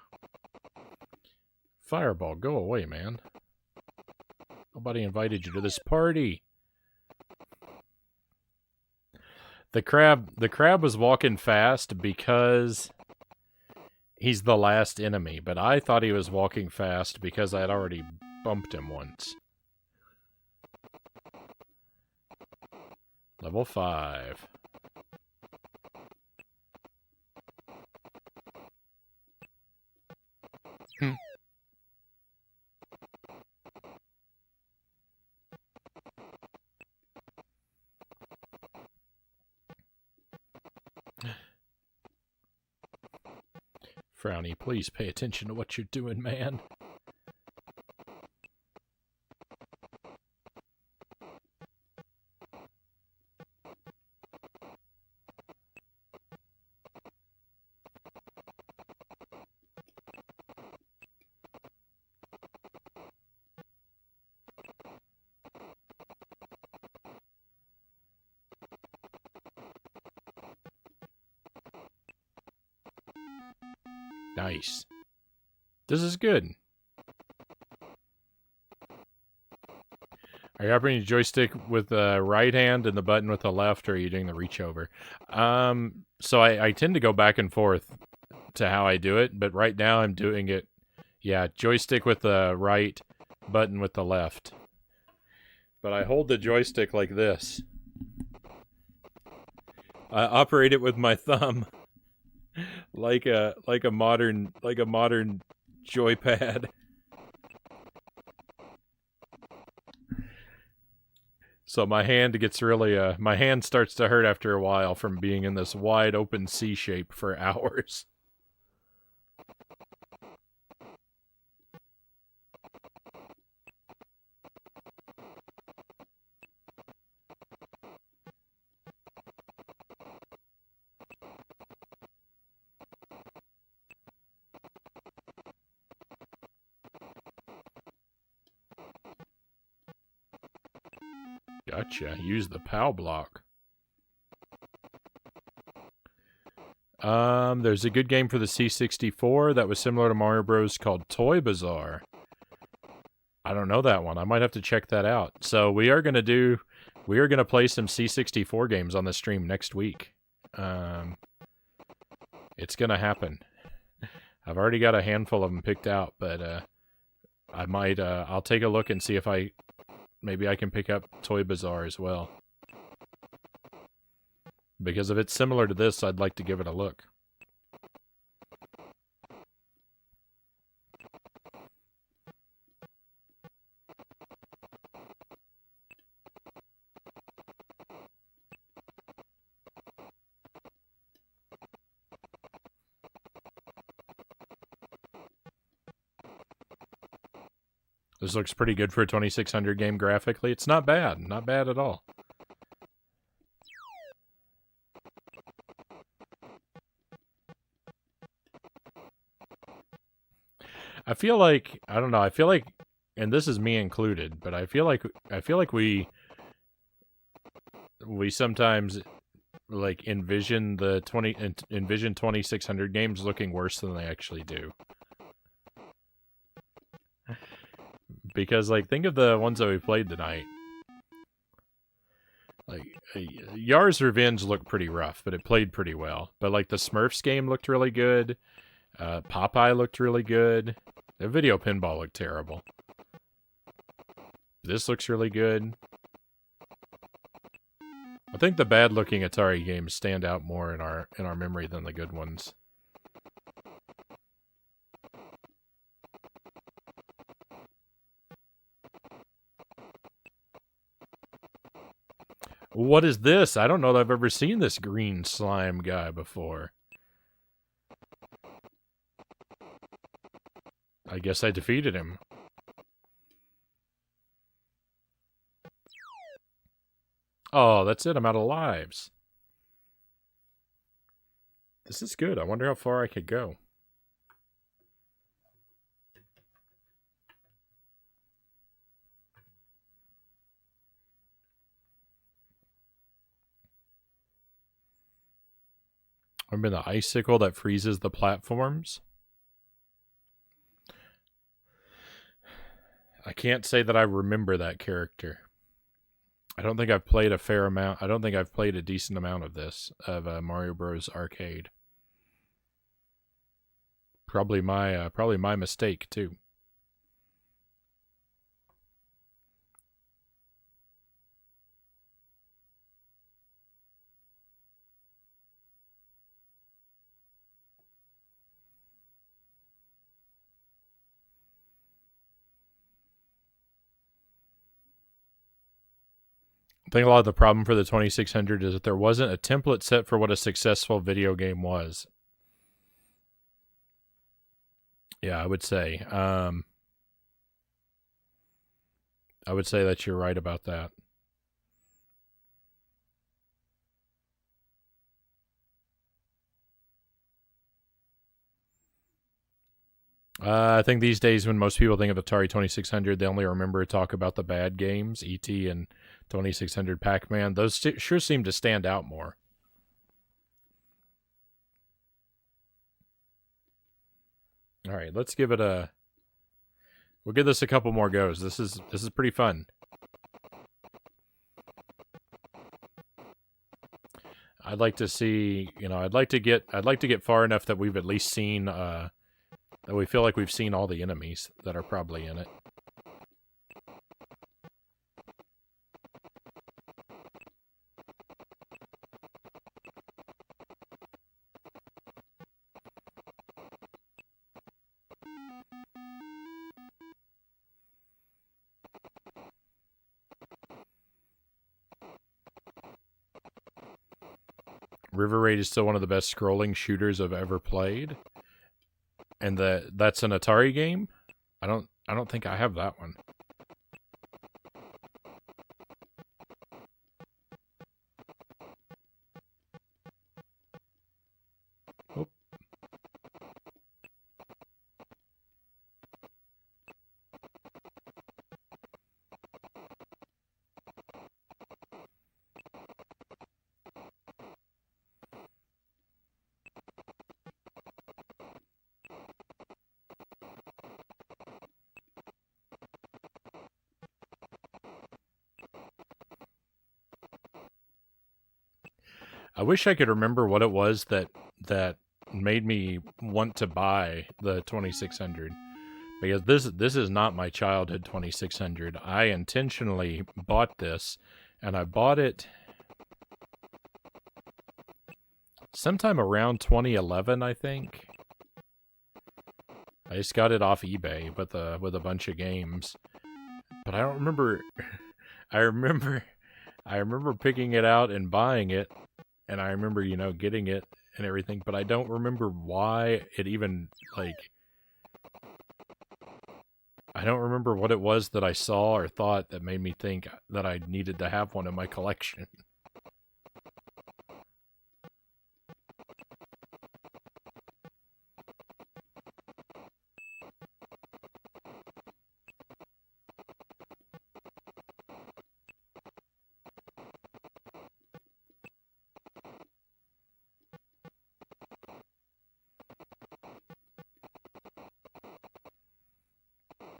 Fireball, go away, man. Nobody invited you to this party. The crab was walking fast because he's the last enemy, but I thought he was walking fast because I had already bumped him once. Level 5. Frownie, please pay attention to what you're doing, man. Nice. This is good. Are you operating the joystick with the right hand and the button with the left, or are you doing the reach over? So I tend to go back and forth to how I do it, but right now I'm doing it, yeah, joystick with the right, button with the left. But I hold the joystick like this. I operate it with my thumb, like a modern joypad. So my hand gets really my hand starts to hurt after a while from being in this wide open C shape for hours. Gotcha. Use the POW block. There's a good game for the C64 that was similar to Mario Bros. Called Toy Bazaar. I don't know that one. I might have to check that out. So we are gonna play some C64 games on the stream next week. It's gonna happen. I've already got a handful of them picked out, but I might I'll take a look and see if maybe I can pick up Toy Bazaar as well. Because if it's similar to this, I'd like to give it a look. This looks pretty good for a 2600 game graphically. It's not bad. Not bad at all. I feel like, I don't know, I feel like, and this is me included, but I feel like we sometimes like envision 2600 games looking worse than they actually do. Because, like, think of the ones that we played tonight. Like, Yars Revenge looked pretty rough, but it played pretty well. But, like, the Smurfs game looked really good. Popeye looked really good. The video pinball looked terrible. This looks really good. I think the bad-looking Atari games stand out more in our memory than the good ones. What is this? I don't know that I've ever seen this green slime guy before. I guess I defeated him. Oh, that's it. I'm out of lives. This is good. I wonder how far I could go. Remember the icicle that freezes the platforms? I can't say that I remember that character. I don't think I've played a fair amount. I don't think I've played a decent amount of this, of Mario Bros. Arcade. Probably my mistake, too. I think a lot of the problem for the 2600 is that there wasn't a template set for what a successful video game was. Yeah, I would say. I would say that you're right about that. I think these days when most people think of Atari 2600, they only remember talk about the bad games, E.T. and 2600 Pac-Man. Those sure seem to stand out more. All right, let's give it a. We'll give this a couple more goes. This is pretty fun. I'd like to see, I'd like to get far enough that we've at least seen, that we feel like we've seen all the enemies that are probably in it. River Raid is still one of the best scrolling shooters I've ever played. And that's an Atari game? I don't think I have that one. Oh. I wish I could remember what it was that made me want to buy the 2600, because this is not my childhood 2600. I intentionally bought this, and I bought it sometime around 2011, I think. I just got it off eBay with a bunch of games, but I don't remember. I remember picking it out and buying it, and I remember, getting it and everything, but I don't remember why it even, I don't remember what it was that I saw or thought that made me think that I needed to have one in my collection.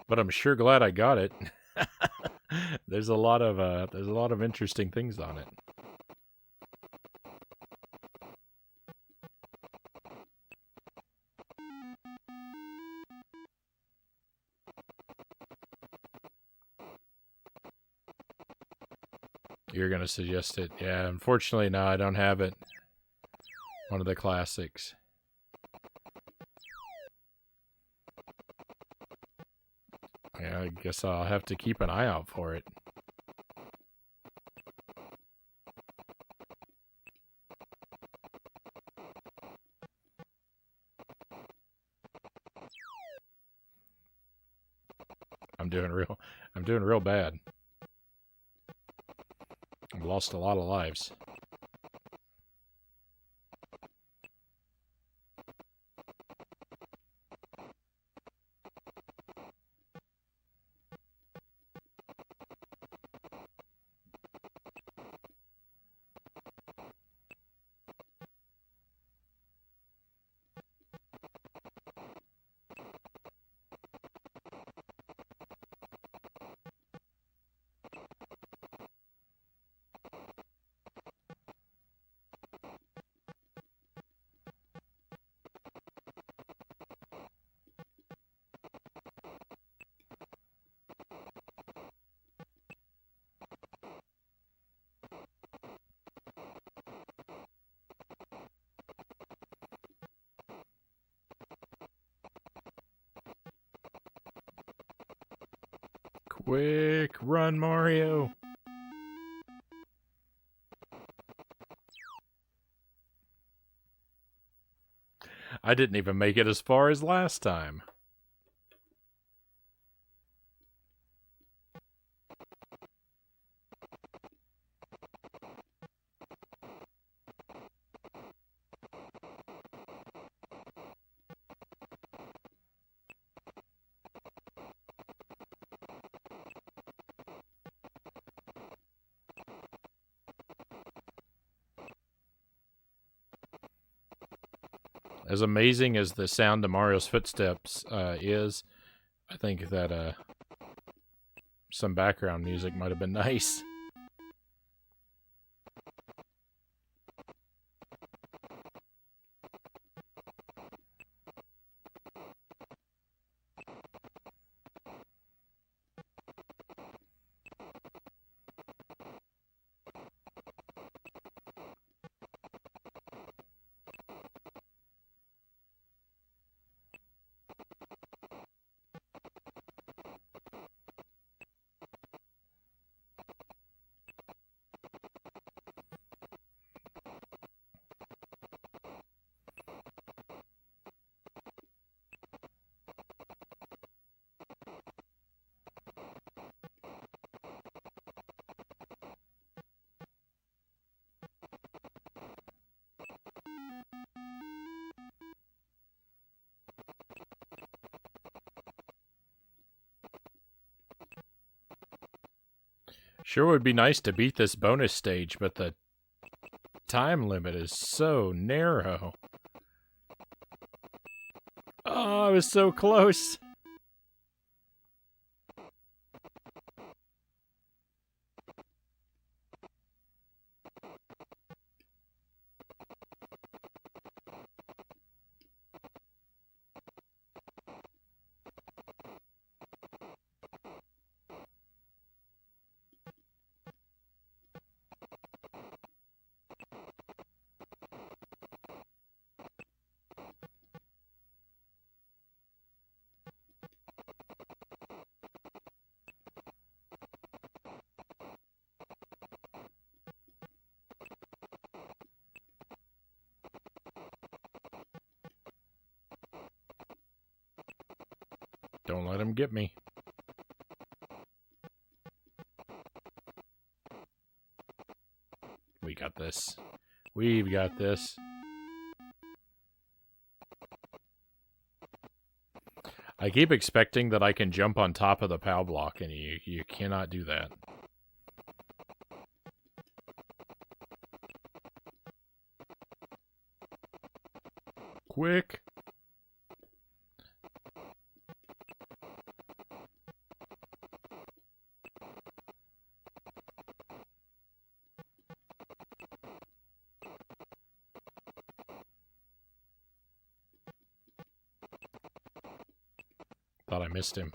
But I'm sure glad I got it. There's a lot of interesting things on it. You're gonna suggest it. Yeah, unfortunately, no, I don't have it. One of the classics. Yeah, I guess I'll have to keep an eye out for it. I'm doing real bad. I've lost a lot of lives. Quick, run, Mario! I didn't even make it as far as last time. as amazing as the sound of Mario's footsteps is, I think that some background music might have been nice. Sure would be nice to beat this bonus stage, but the time limit is so narrow. Oh, I was so close. Don't let him get me. We got this. We've got this. I keep expecting that I can jump on top of the POW block, and you cannot do that. Quick! Thought I missed him.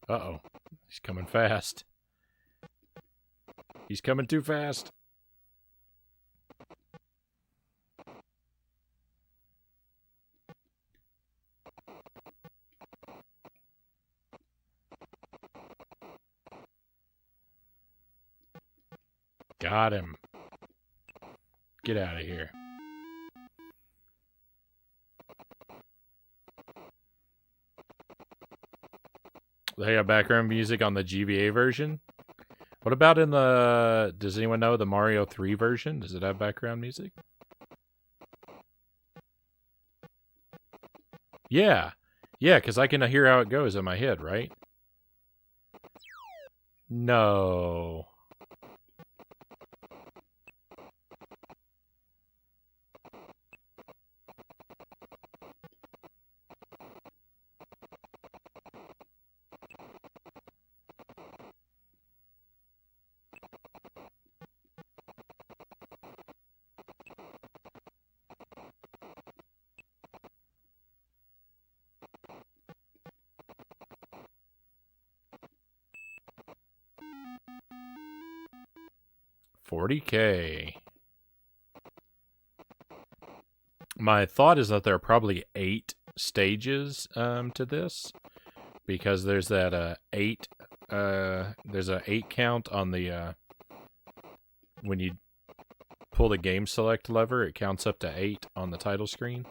Uh-oh. He's coming fast. He's coming too fast. Got him. Get out of here. They have background music on the GBA version. What about in the... Does anyone know the Mario 3 version? Does it have background music? Yeah. Yeah, because I can hear how it goes in my head, right? No. $40K. My thought is that there are probably 8 stages to this, because there's that 8 there's a 8 count on the when you pull the game select lever, it counts up to 8 on the title screen.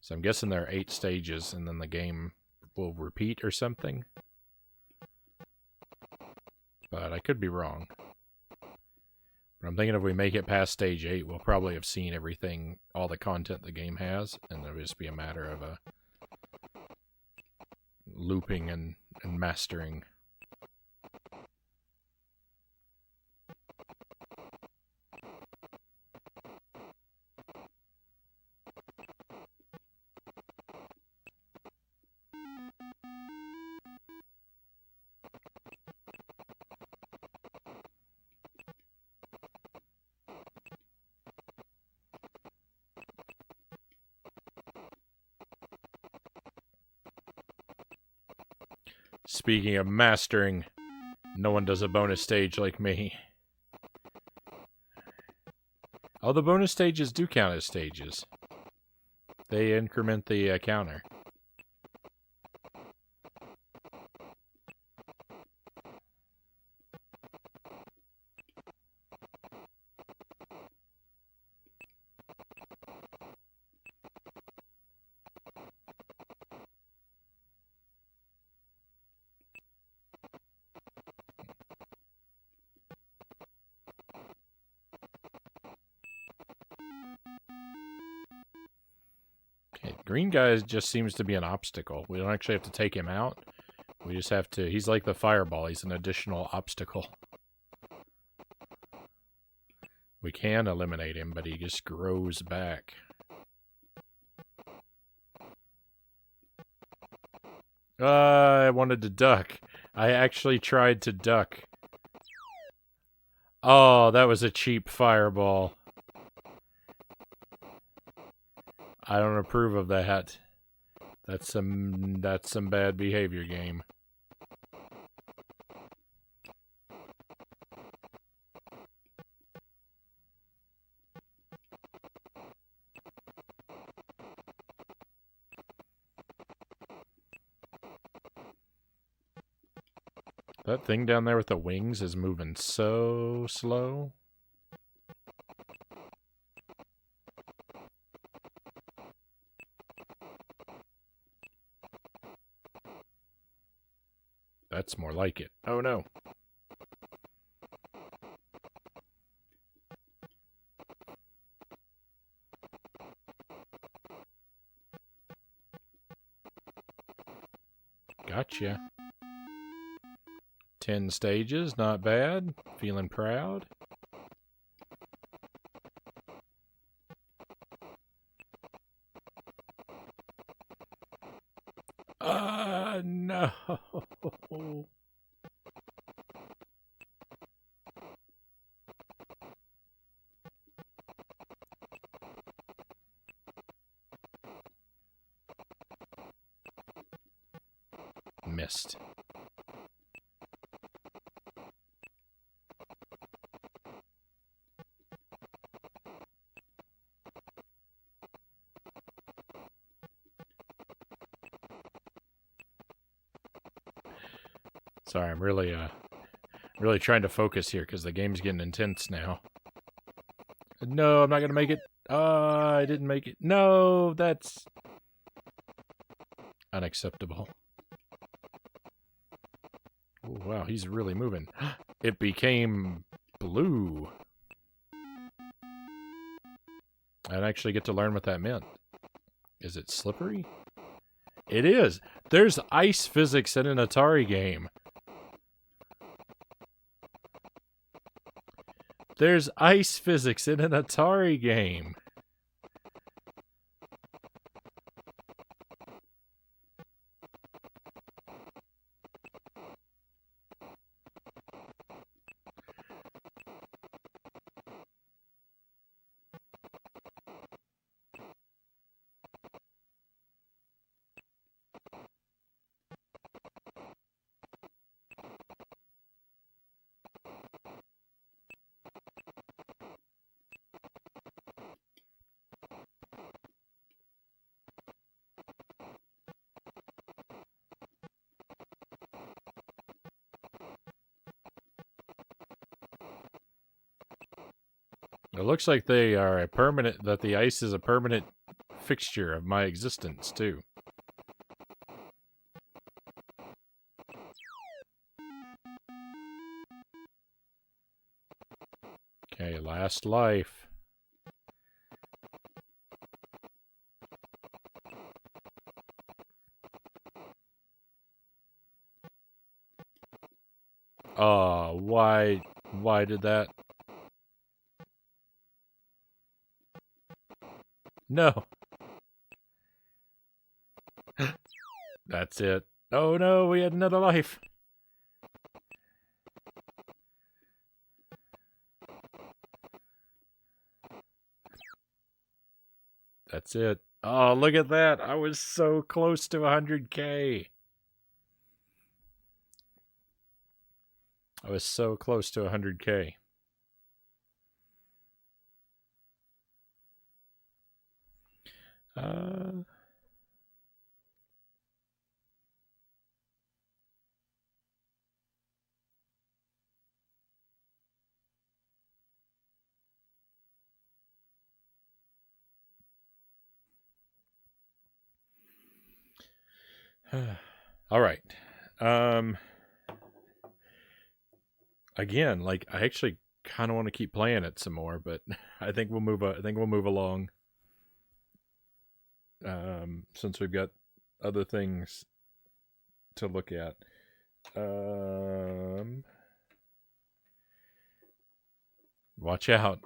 So I'm guessing there are 8 stages, and then the game will repeat or something. But I could be wrong. But I'm thinking if we make it past stage 8, we'll probably have seen everything, all the content the game has, and it'll just be a matter of looping and mastering. Speaking of mastering, no one does a bonus stage like me. Oh, the bonus stages do count as stages. They increment the counter. Okay, green guy just seems to be an obstacle. We don't actually have to take him out. We just have to... He's like the fireball. He's an additional obstacle. We can eliminate him, but he just grows back. I wanted to duck. I actually tried to duck. Oh, that was a cheap fireball. I don't approve of that. That's some bad behavior, game. That thing down there with the wings is moving so slow. That's more like it. Oh no. Gotcha. 10 stages, not bad. Feeling proud. No. Missed. Sorry, I'm really trying to focus here because the game's getting intense now. No, I'm not gonna make it. I didn't make it. No, that's unacceptable. Oh, wow, he's really moving. It became blue. I'd actually get to learn what that meant. Is it slippery? It is. There's ice physics in an Atari game. There's ice physics in an Atari game. It looks like they are a permanent, that the ice is a permanent fixture of my existence, too. Okay, last life. Oh, why did that? No. That's it. Oh no, we had another life. That's it. Oh, look at that. I was so close to 100K. I was so close to 100K. All right. Again, like I actually kind of want to keep playing it some more, but I think we'll move. I think we'll move along. Since we've got other things to look at. Watch out.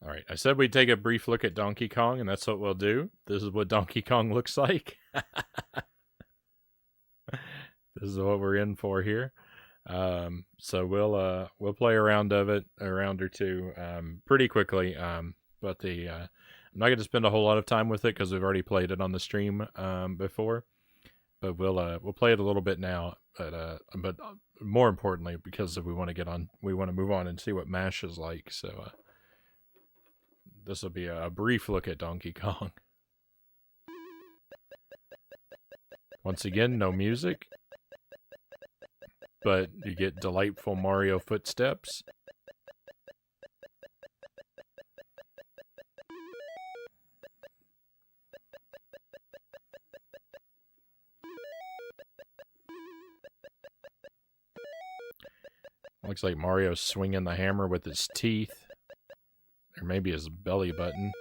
All right, I said we'd take a brief look at Donkey Kong, and that's what we'll do. This is what Donkey Kong looks like. This is what we're in for here. So we'll play a round or two, pretty quickly. But I'm not going to spend a whole lot of time with it because we've already played it on the stream before. But we'll play it a little bit now. But more importantly, because we want to move on and see what M.A.S.H is like. So this will be a brief look at Donkey Kong. Once again, no music, but you get delightful Mario footsteps. Looks like Mario's swinging the hammer with his teeth. Or maybe his belly button.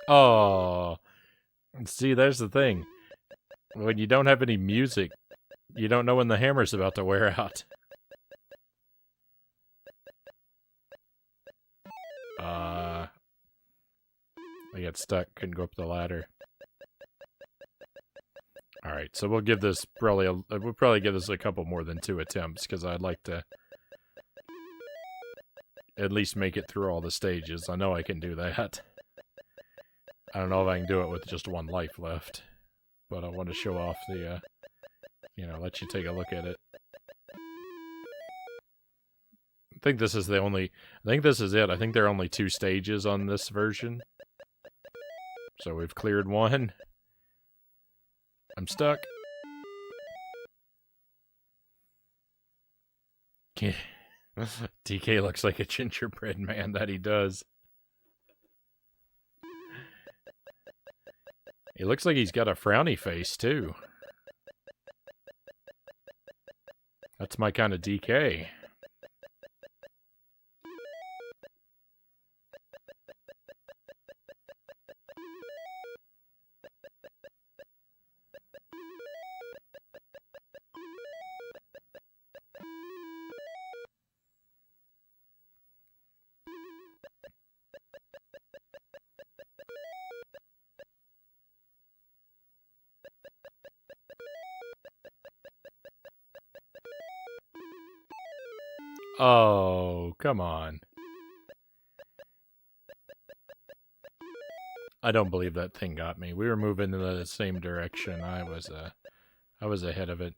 Oh. See, there's the thing. When you don't have any music, you don't know when the hammer's about to wear out. I got stuck, couldn't go up the ladder. Alright, so we'll give this we'll probably give this a couple more than 2 attempts, because I'd like to at least make it through all the stages. I know I can do that. I don't know if I can do it with just 1 life left. But I want to show off the, let you take a look at it. I think this is it. I think there are only 2 stages on this version. So we've cleared 1. I'm stuck. DK looks like a gingerbread man, that he does. He looks like he's got a frowny face, too. That's my kind of DK. Oh, come on. I don't believe that thing got me. We were moving in the same direction. I was ahead of it.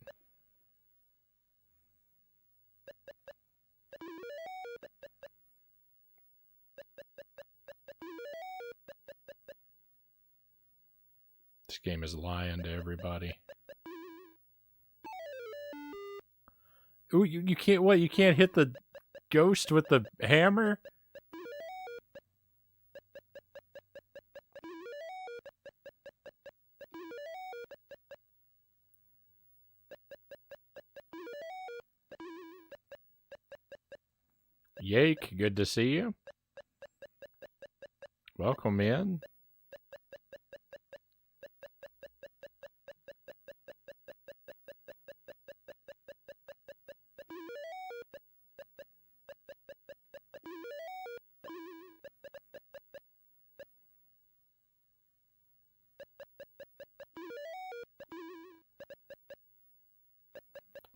This game is lying to everybody. Ooh, you can't, what? You can't hit the ghost with the hammer? Yake, good to see you. Welcome in.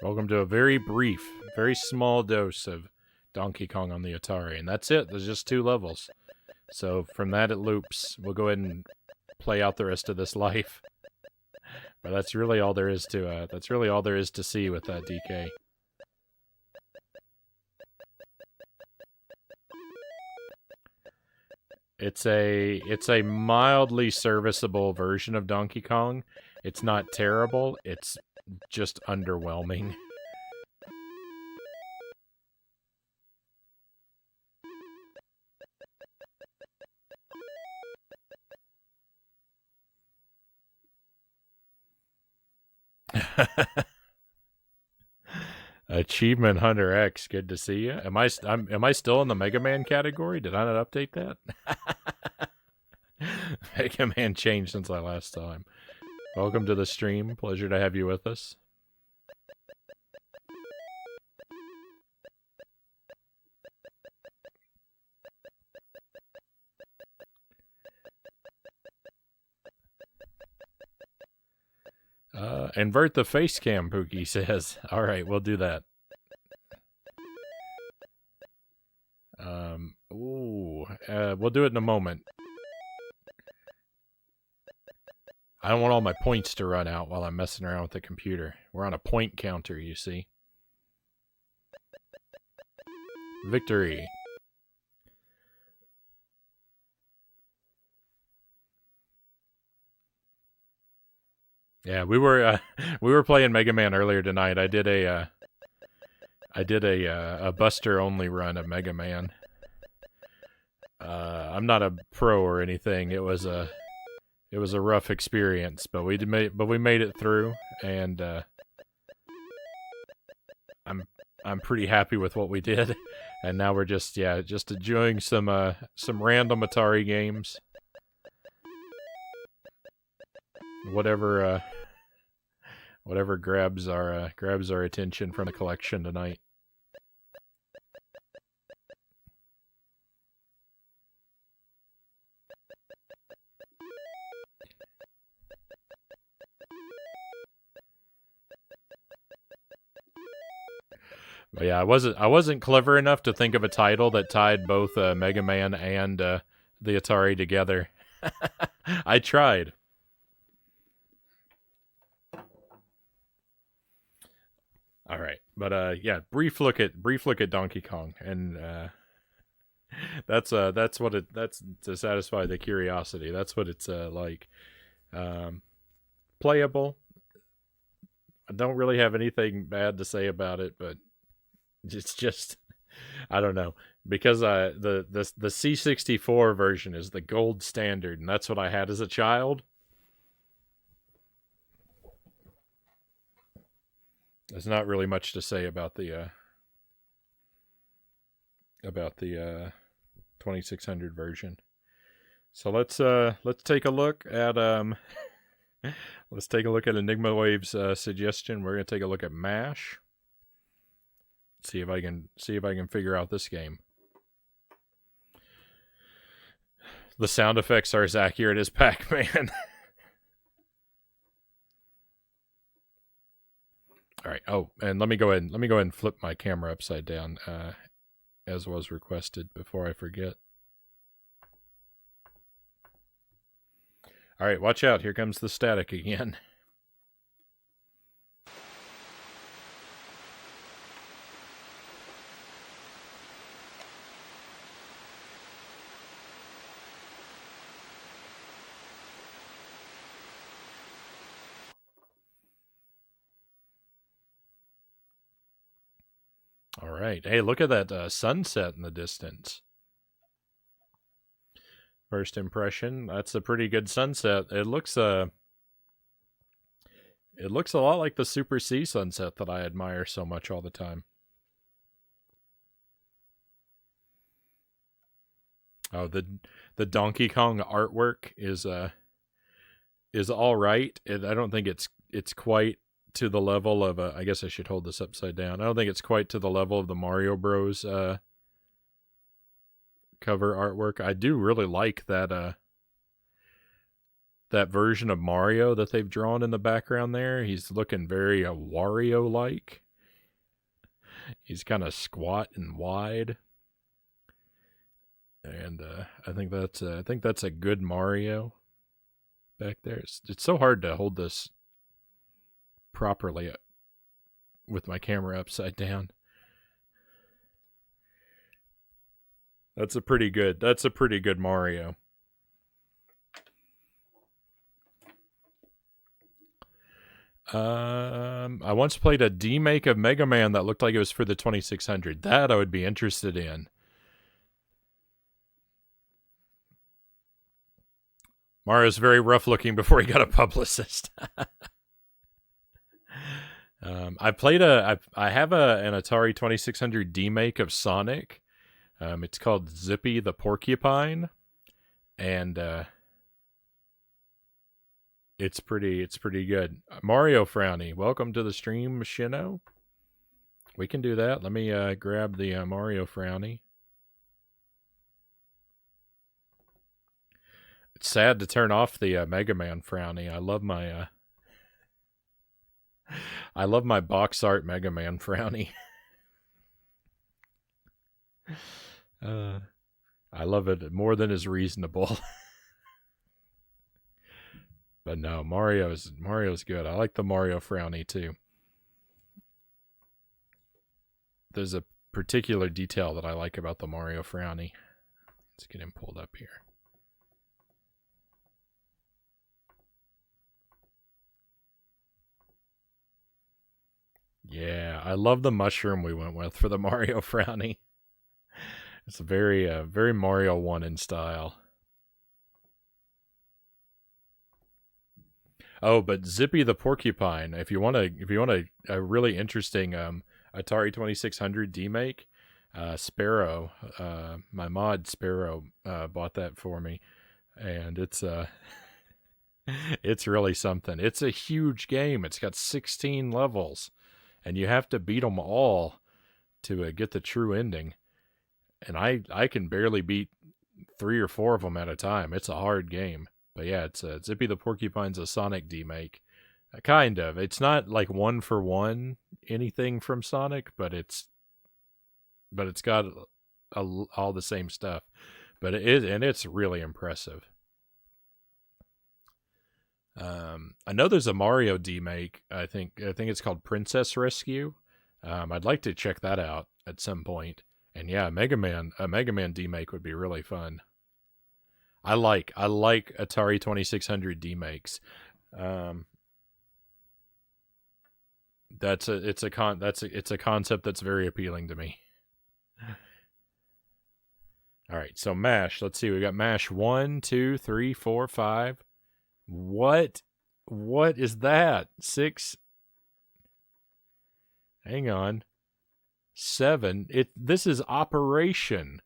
Welcome to a very brief very small dose of Donkey Kong on the Atari, and that's it. There's just 2 levels. So from that it loops. We'll go ahead and play out the rest of this life. But that's really all there is to see with that DK. It's a mildly serviceable version of Donkey Kong. It's not terrible. It's just underwhelming. Achievement Hunter X, good to see you. Am I still in the Mega Man category? Did I not update that? Mega Man changed since I last saw him. Welcome to the stream. Pleasure to have you with us. Invert the face cam, Pookie says. All right, we'll do that. We'll do it in a moment. I don't want all my points to run out while I'm messing around with the computer. We're on a point counter, you see. Victory. Yeah, we were playing Mega Man earlier tonight. I did a Buster only run of Mega Man. I'm not a pro or anything. It was a rough experience, but we made it through, and I'm pretty happy with what we did. And now we're just enjoying some random Atari games. Whatever grabs our attention from the collection tonight. But yeah, I wasn't clever enough to think of a title that tied both Mega Man and the Atari together. I tried. All right, but yeah, brief look at Donkey Kong, and that's to satisfy the curiosity. That's what it's like. Playable. I don't really have anything bad to say about it, but it's just I don't know, because the C64 version is the gold standard, and that's what I had as a child. There's not really much to say about the 2600 version. So let's take a look at Enigma Wave's suggestion. We're gonna take a look at M.A.S.H. See if I can figure out this game. The sound effects are as accurate as Pac-Man. All right. Oh, and let me go ahead and flip my camera upside down, as was requested, before I forget. All right, watch out. Here comes the static again. All right. Hey, look at that sunset in the distance. First impression, that's a pretty good sunset. It looks a lot like the Super C sunset that I admire so much all the time. Oh, the Donkey Kong artwork is all right. I don't think it's quite to the level of I guess I should hold this upside down. I don't think it's quite to the level of the Mario Bros. Cover artwork. I do really like that version of Mario that they've drawn in the background there. He's looking very Wario-like. He's kind of squat and wide, and I think that's a good Mario back there. It's so hard to hold this properly with my camera upside down. That's a pretty good Mario. I once played a demake of Mega Man that looked like it was for the 2600. That I would be interested in. Mario's very rough looking before he got a publicist. I played I have an Atari 2600 demake of Sonic. It's called Zippy the Porcupine, and it's pretty good. Mario Frownie, welcome to the stream, Shino. We can do that. Let me grab the Mario Frownie. It's sad to turn off the Mega Man Frownie. I love my box art Mega Man Frownie. I love it more than is reasonable. But no, Mario's good. I like the Mario Frownie too. There's a particular detail that I like about the Mario Frownie. Let's get him pulled up here. Yeah, I love the mushroom we went with for the Mario Frownie. It's very very Mario 1 in style. Oh, but Zippy the Porcupine, if you want a really interesting Atari 2600 demake, Sparrow, my mod Sparrow bought that for me, and it's really something. It's a huge game. It's got 16 levels, and you have to beat them all to get the true ending. And I can barely beat 3 or 4 of them at a time. It's a hard game. But yeah, it's Zippy the Porcupine's a Sonic demake. Kind of. It's not like one for one anything from Sonic, but it's got all the same stuff. But it's really impressive. I know there's a Mario demake. I think it's called Princess Rescue. I'd like to check that out at some point. And yeah, a Mega Man demake would be really fun. I like Atari 2600 demakes. It's a concept that's very appealing to me. All right, so M.A.S.H. Let's see. We got M.A.S.H. 1, 2, 3, 4, 5. What is that? 6. Hang on. 7. This is Operation.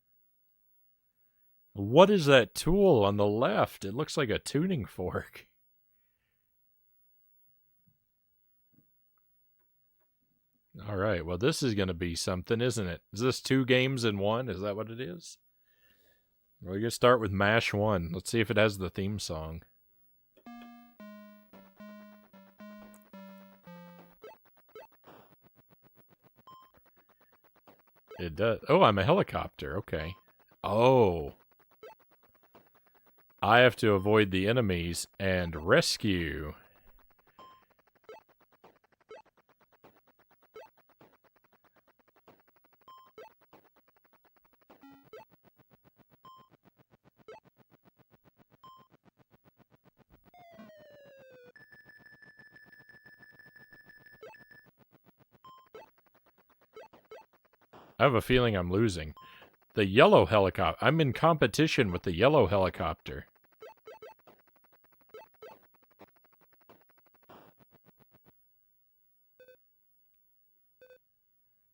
What is that tool on the left? It looks like a tuning fork. All right, well, this is going to be something, isn't it? Is this 2 games in 1? Is that what it is? We're going to start with M.A.S.H. 1. Let's see if it has the theme song. It does. Oh, I'm a helicopter. Okay. Oh. I have to avoid the enemies and rescue. I have a feeling I'm losing. The yellow helicopter. I'm in competition with the yellow helicopter.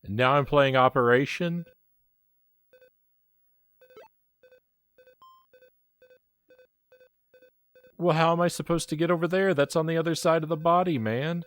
And now I'm playing Operation. Well, how am I supposed to get over there? That's on the other side of the body, man.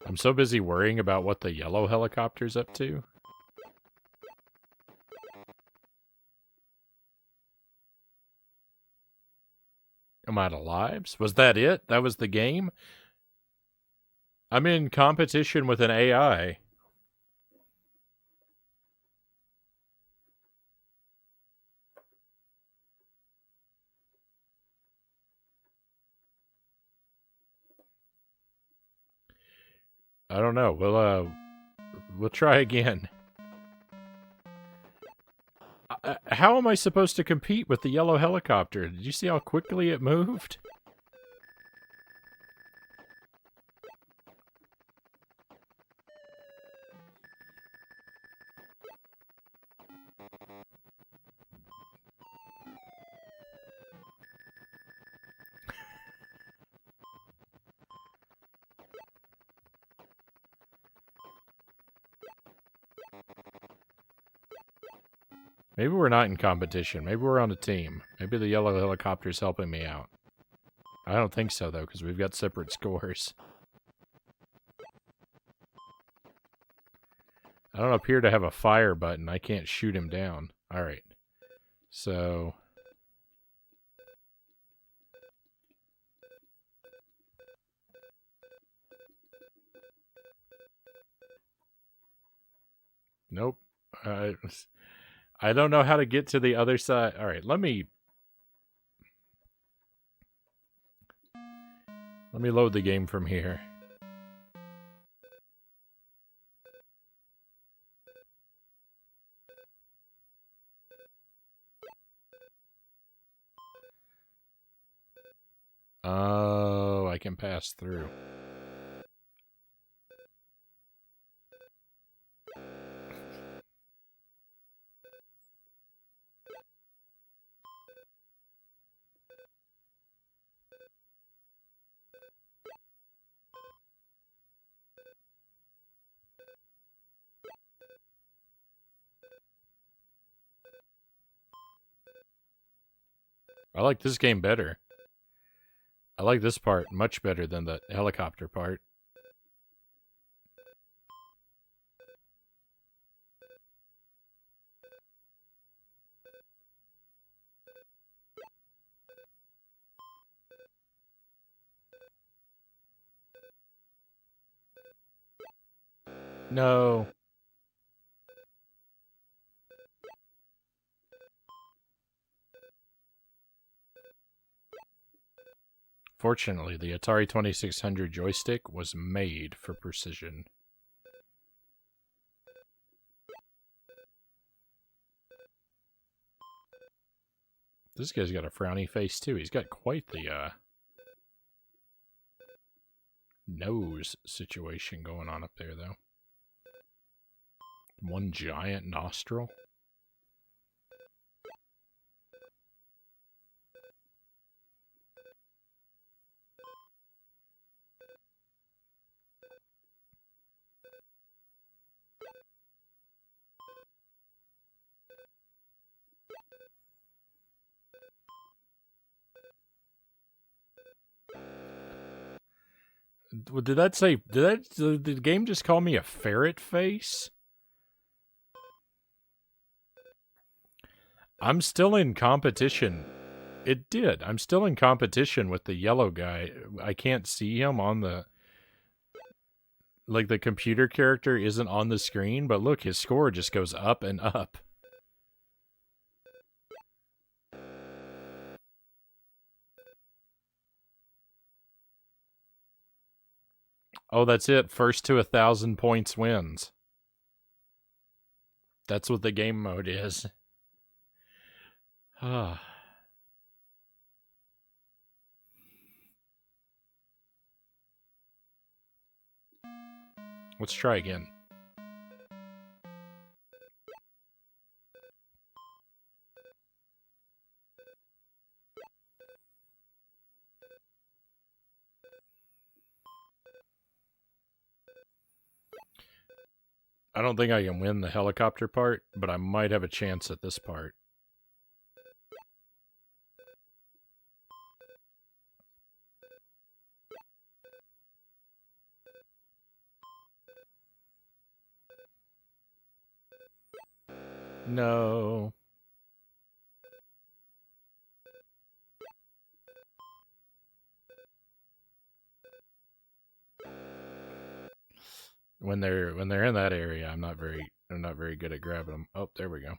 I'm so busy worrying about what the yellow helicopter's up to. Am I out of lives? Was that it? That was the game? I'm in competition with an AI. I don't know. We'll try again. How am I supposed to compete with the yellow helicopter? Did you see how quickly it moved? Maybe we're not in competition. Maybe we're on a team. Maybe the yellow helicopter's helping me out. I don't think so, though, because we've got separate scores. I don't appear to have a fire button. I can't shoot him down. All right. So... Nope. I don't know how to get to the other side. All right, let me load the game from here. Oh, I can pass through. I like this game better. I like this part much better than the helicopter part. No. Fortunately, the Atari 2600 joystick was made for precision. This guy's got a frowny face, too. He's got quite the, nose situation going on up there, though. One giant nostril. Did that say, did the game just call me a ferret face? I'm still in competition. It did. I'm still in competition with the yellow guy. I can't see him on the... Like, the computer character isn't on the screen, but look, his score just goes up and up. Oh, that's it. First to 1,000 points wins. That's what the game mode is. Ah. Let's try again. I don't think I can win the helicopter part, but I might have a chance at this part. No. When they're in that area, I'm not very good at grabbing them. Oh, there we go.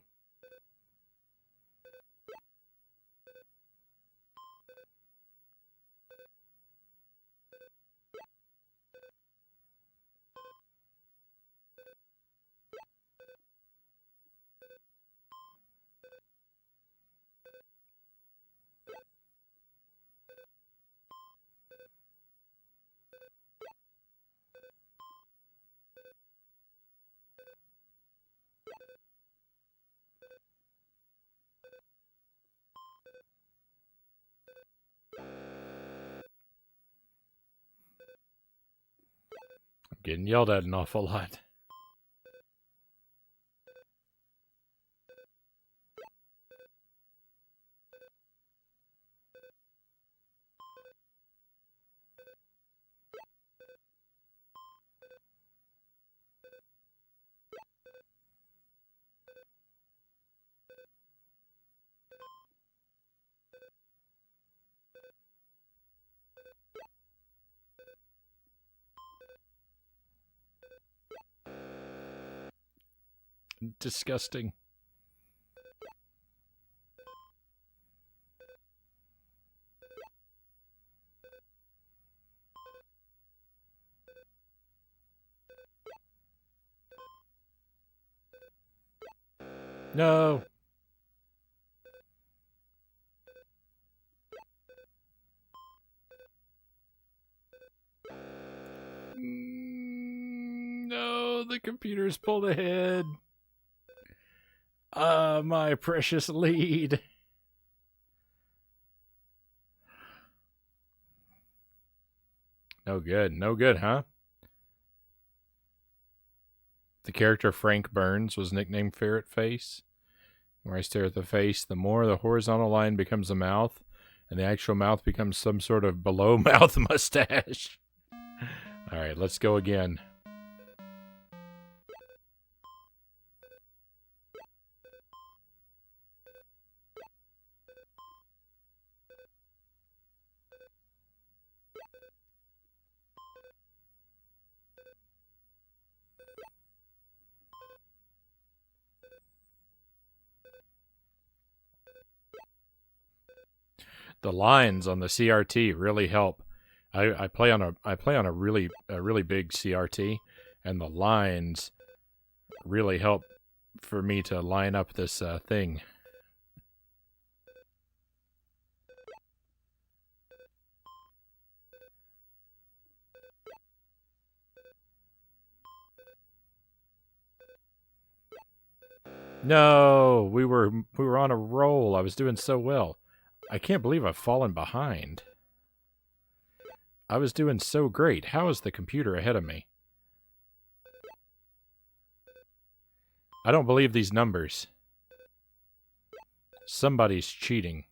I'm getting yelled at an awful lot. Disgusting. No. No, the computer's pulled ahead. My precious lead. No good. No good, huh? The character Frank Burns was nicknamed Ferret Face. Where I stare at the face, the more the horizontal line becomes a mouth, and the actual mouth becomes some sort of below mouth mustache. All right, let's go again. The lines on the CRT really help. I play on a really big CRT, and the lines really help for me to line up this thing. No, we were on a roll. I was doing so well. I can't believe I've fallen behind. I was doing so great. How is the computer ahead of me? I don't believe these numbers. Somebody's cheating.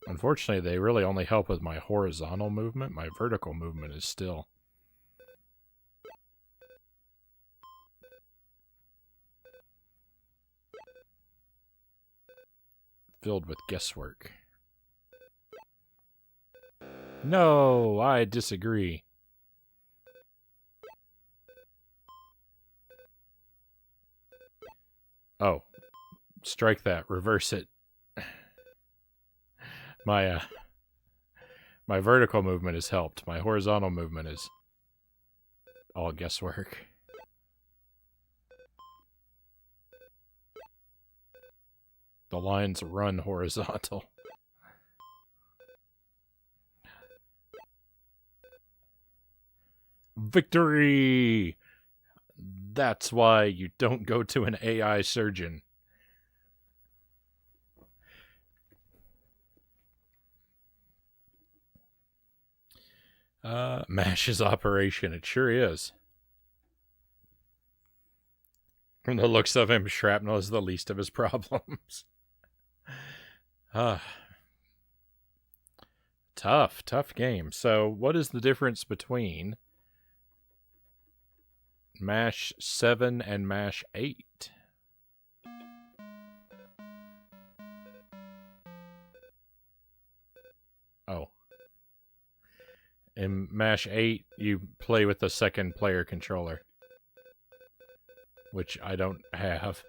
Unfortunately, they really only help with my horizontal movement. My vertical movement is still filled with guesswork. No, I disagree. Oh, strike that. Reverse it. My my vertical movement has helped. My horizontal movement is all guesswork. The lines run horizontal. Victory! That's why you don't go to an AI surgeon. M.A.S.H's operation. It sure is. From the looks of him, shrapnel is the least of his problems. Tough game. So, what is the difference between M.A.S.H 7 and M.A.S.H 8? Oh. In M.A.S.H 8, you play with the second player controller, which I don't have.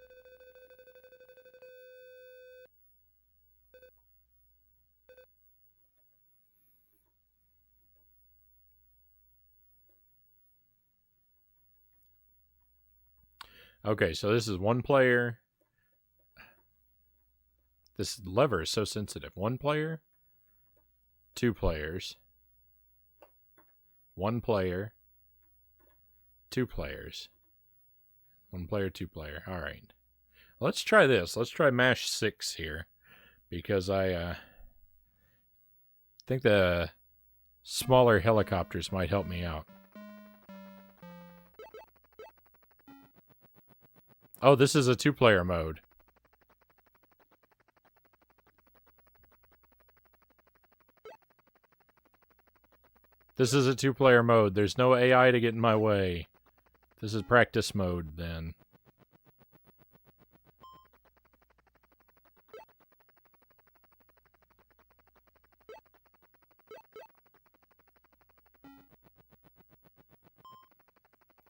Okay, so this is one player. This lever is so sensitive. One player, two players, one player, two players, one player, two player. All right. Let's try this. Let's try M.A.S.H 6 here, because I think the smaller helicopters might help me out. Oh, this is a two-player mode. This is a two-player mode. There's no AI to get in my way. This is practice mode, then.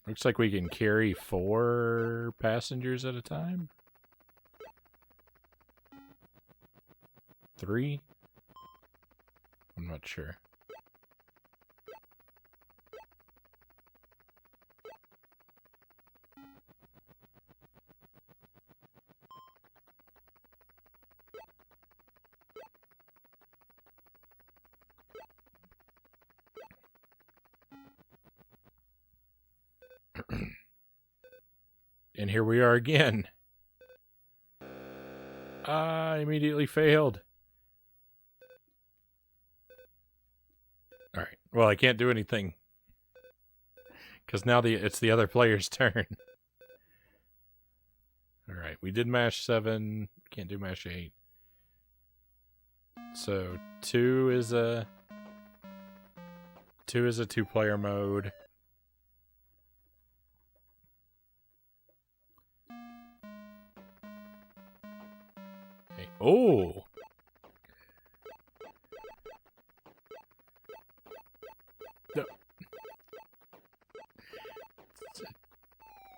Looks like we can carry 4 passengers at a time. 3? I'm not sure. And here we are again. I immediately failed. Alright. Well, I can't do anything. Because now it's the other player's turn. Alright, we did M.A.S.H 7. Can't do M.A.S.H 8. So, 2 is a two-player mode. Okay. Oh! No.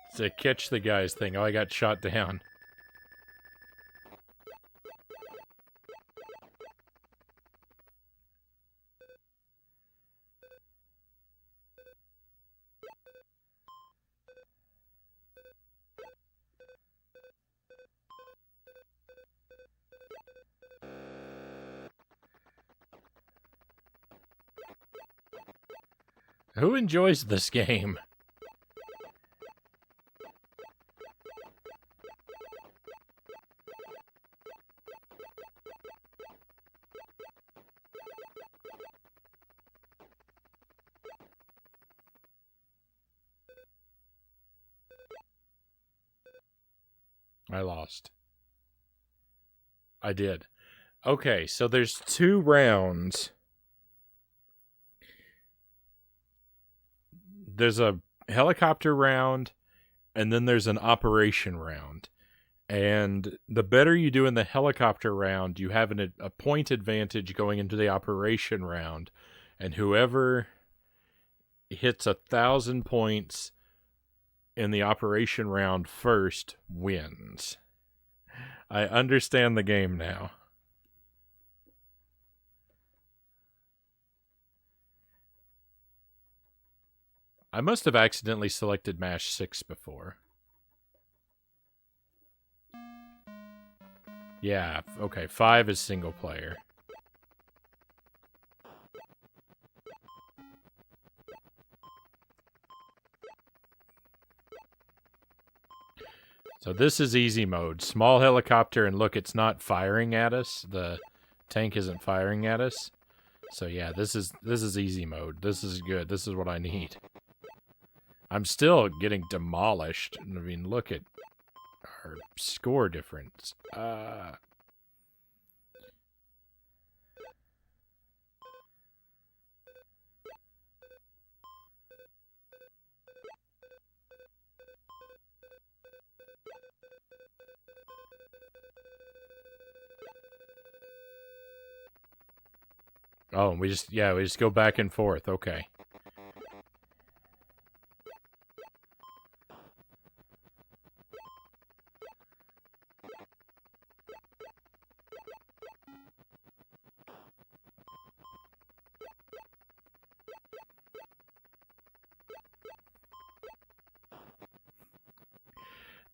It's a catch the guys thing. Oh, I got shot down. Who enjoys this game? I lost. I did. Okay, so there's 2 rounds. There's a helicopter round, and then there's an operation round. And the better you do in the helicopter round, you have a point advantage going into the operation round. And whoever hits 1,000 points in the operation round first wins. I understand the game now. I must have accidentally selected M.A.S.H 6 before. Yeah, okay, 5 is single player. So this is easy mode. Small helicopter, and look, it's not firing at us. The tank isn't firing at us. So yeah, this is easy mode. This is good. This is what I need. I'm still getting demolished. I mean, look at our score difference. Oh, we just go back and forth. Okay.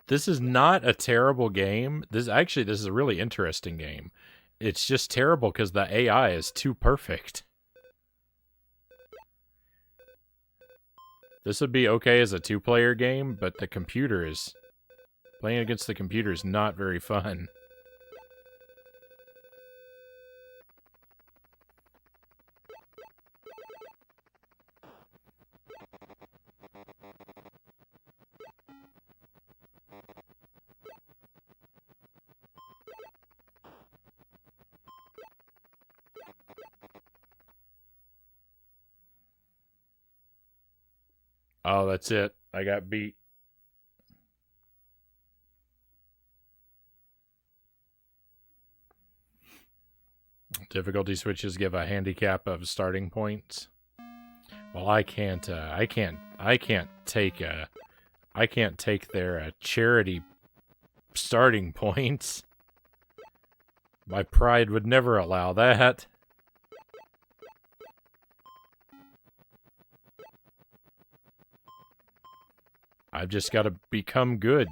This is not a terrible game. This is a really interesting game. It's just terrible because the AI is too perfect. This would be okay as a 2-player game, but playing against the computer is not very fun. Oh, that's it. I got beat. Difficulty switches give a handicap of starting points. Well, I can't take their charity starting points. My pride would never allow that. I've just got to become good.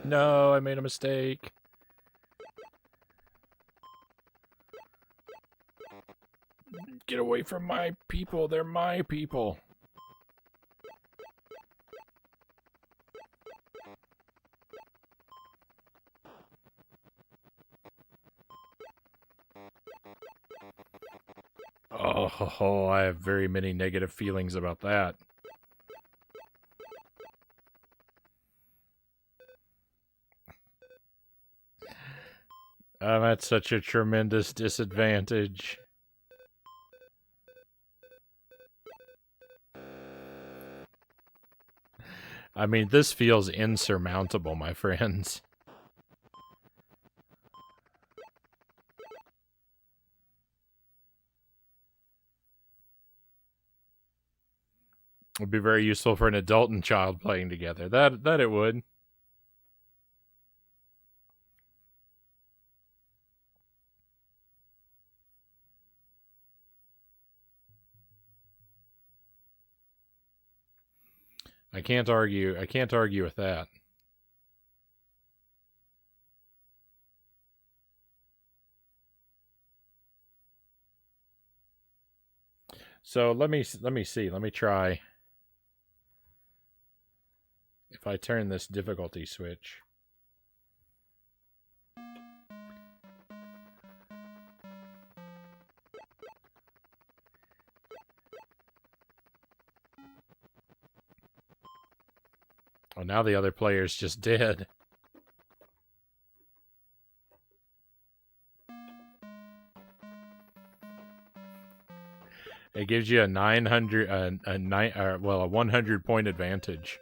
No, I made a mistake. Get away from my people. They're my people. Oh, I have very many negative feelings about that. I'm at such a tremendous disadvantage. I mean, this feels insurmountable, my friends. It would be very useful for an adult and child playing together. That it would. I can't argue with that. So let me see. Let me try. If I turn this difficulty switch. Oh, now the other player's just dead. It gives you a 100 point advantage.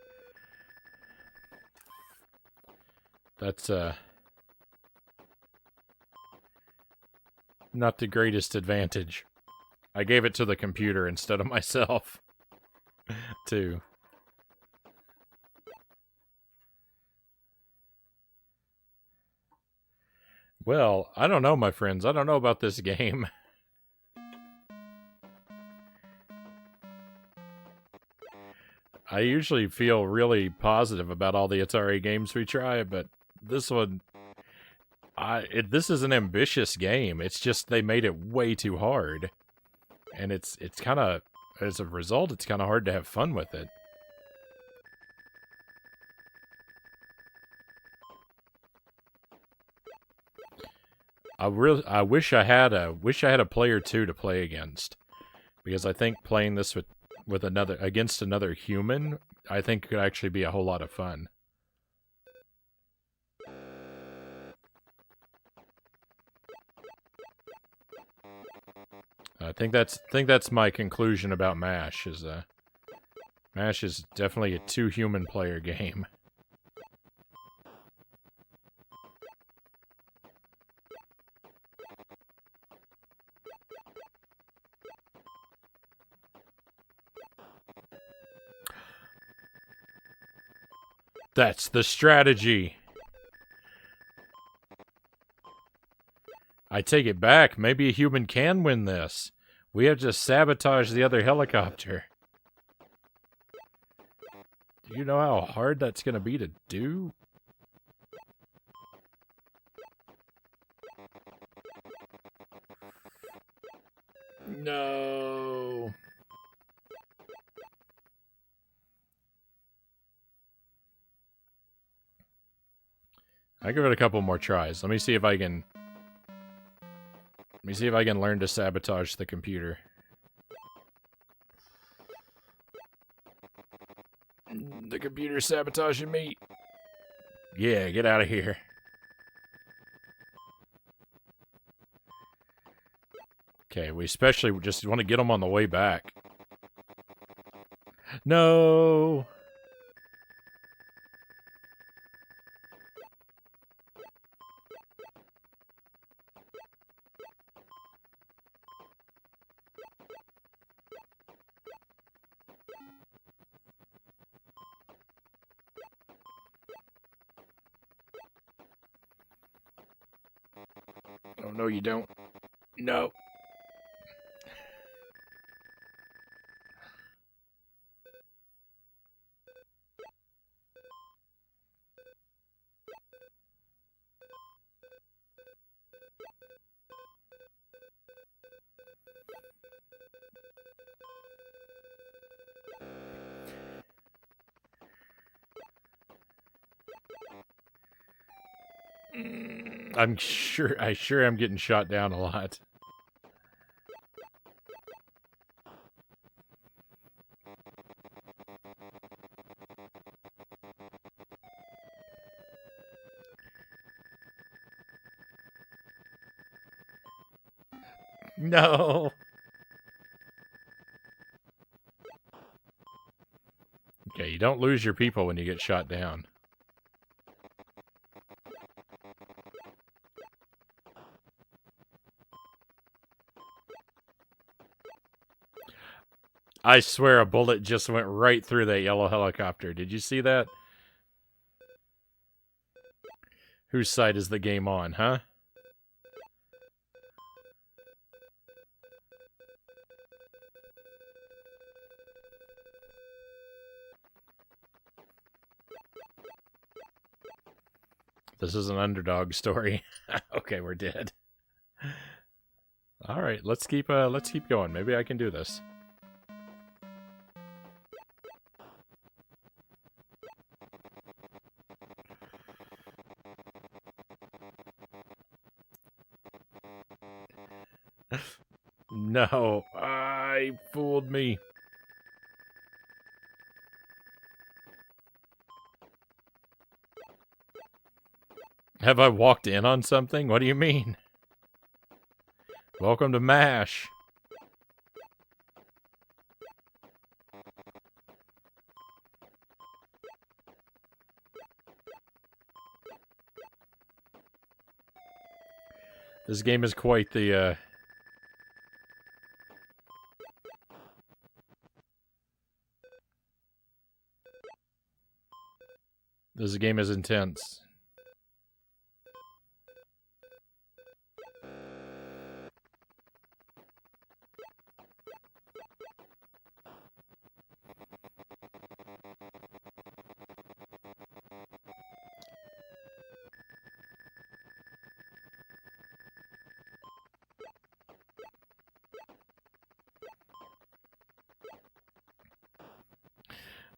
That's not the greatest advantage. I gave it to the computer instead of myself. Too. Well, I don't know, my friends. I don't know about this game. I usually feel really positive about all the Atari games we try, but this one, This is an ambitious game. It's just they made it way too hard. And it's kind of, as a result, it's kind of hard to have fun with it. I wish I had a player 2 to play against, because I think playing this with against another human, I think could actually be a whole lot of fun. I think that's my conclusion about M.A.S.H. is M.A.S.H. is definitely a 2 human player game. That's the strategy. I take it back. Maybe a human can win this. We have to sabotage the other helicopter. Do you know how hard that's going to be to do? No. I'll give it a couple more tries. Let me see if I can learn to sabotage the computer. The computer's sabotaging me. Yeah, get out of here. Okay, we especially just want to get them on the way back. No! Oh, no, you don't. No. I sure am getting shot down a lot. No. Okay, you don't lose your people when you get shot down. I swear a bullet just went right through that yellow helicopter. Did you see that? Whose side is the game on, huh? This is an underdog story. Okay, we're dead. All right, let's keep going. Maybe I can do this. No, I fooled me. Have I walked in on something? What do you mean? Welcome to M.A.S.H. This game is quite the, This game is intense.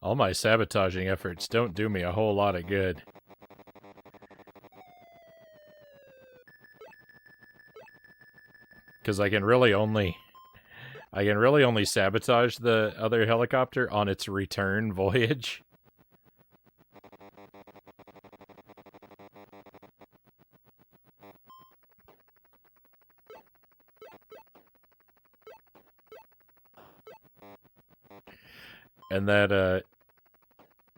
All my sabotaging efforts don't do me a whole lot of good. Because I can really only sabotage the other helicopter on its return voyage. And that,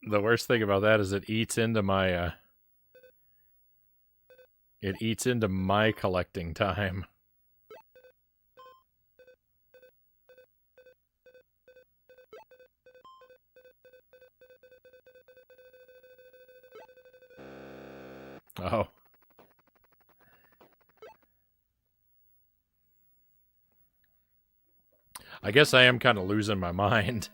the worst thing about that is it eats into my, collecting time. Oh. I guess I am kind of losing my mind.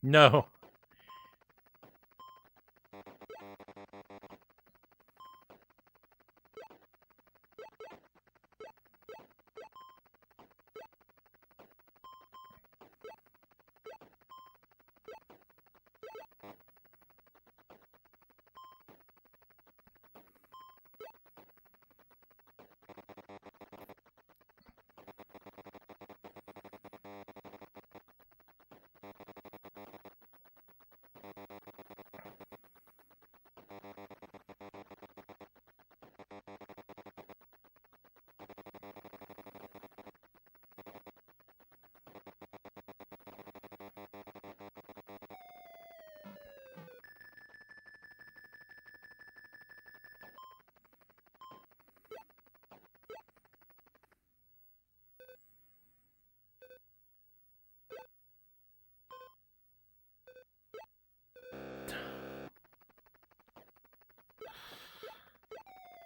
No.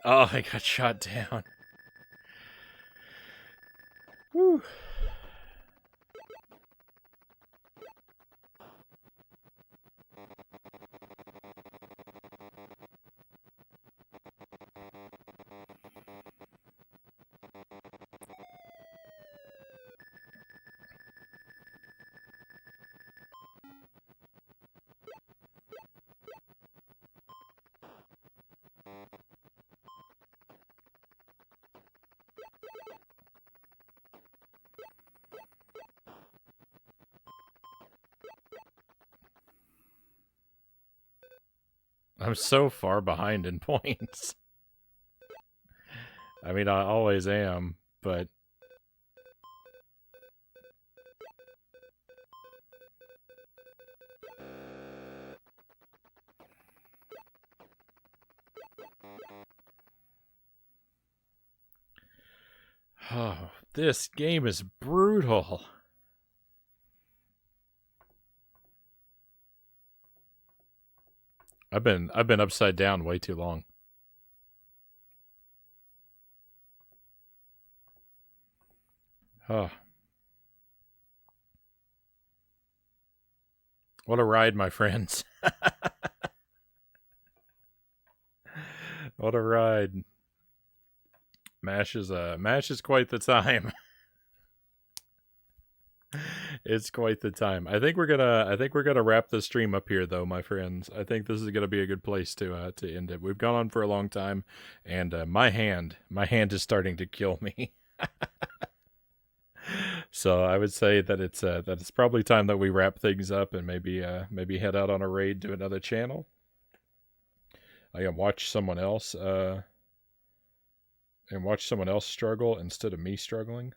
Oh, I got shot down. Whew. I'm so far behind in points. I mean, I always am, but... Oh, this game is brutal. I've been upside down way too long. Oh. What a ride, my friends. What a ride. M.A.S.H is quite the time. It's quite the time. I think we're gonna wrap the stream up here, though, my friends. I think this is gonna be a good place to end it. We've gone on for a long time, and my hand is starting to kill me. So I would say that it's probably time that we wrap things up and maybe head out on a raid to another channel. I can watch someone else struggle instead of me struggling.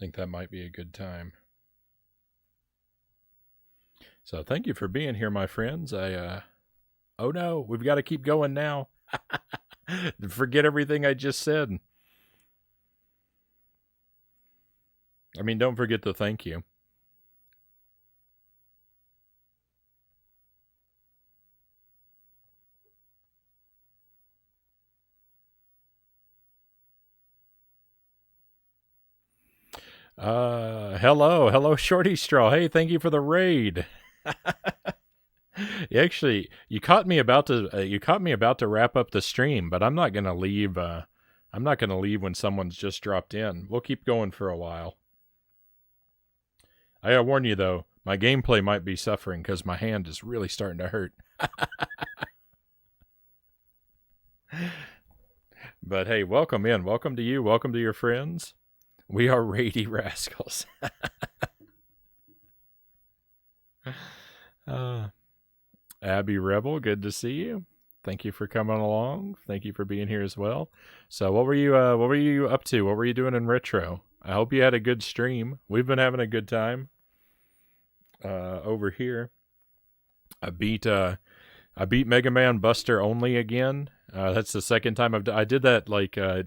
think that might be a good time. So thank you for being here, my friends. Oh no, we've got to keep going now. Forget everything I just said. I mean, don't forget to thank you. Hello, Shorty Straw. Hey, thank you for the raid. Actually, you caught me about to wrap up the stream, but I'm not gonna leave. I'm not gonna leave when someone's just dropped in. We'll keep going for a while. I gotta warn you though, my gameplay might be suffering because my hand is really starting to hurt. But hey, welcome in. Welcome to you. Welcome to your friends. We are Raidy Rascals. Abby Rebel, good to see you. Thank you for coming along. Thank you for being here as well. So, what were you up to? What were you doing in retro? I hope you had a good stream. We've been having a good time over here. I beat Mega Man Buster Only again. That's the second time I did that.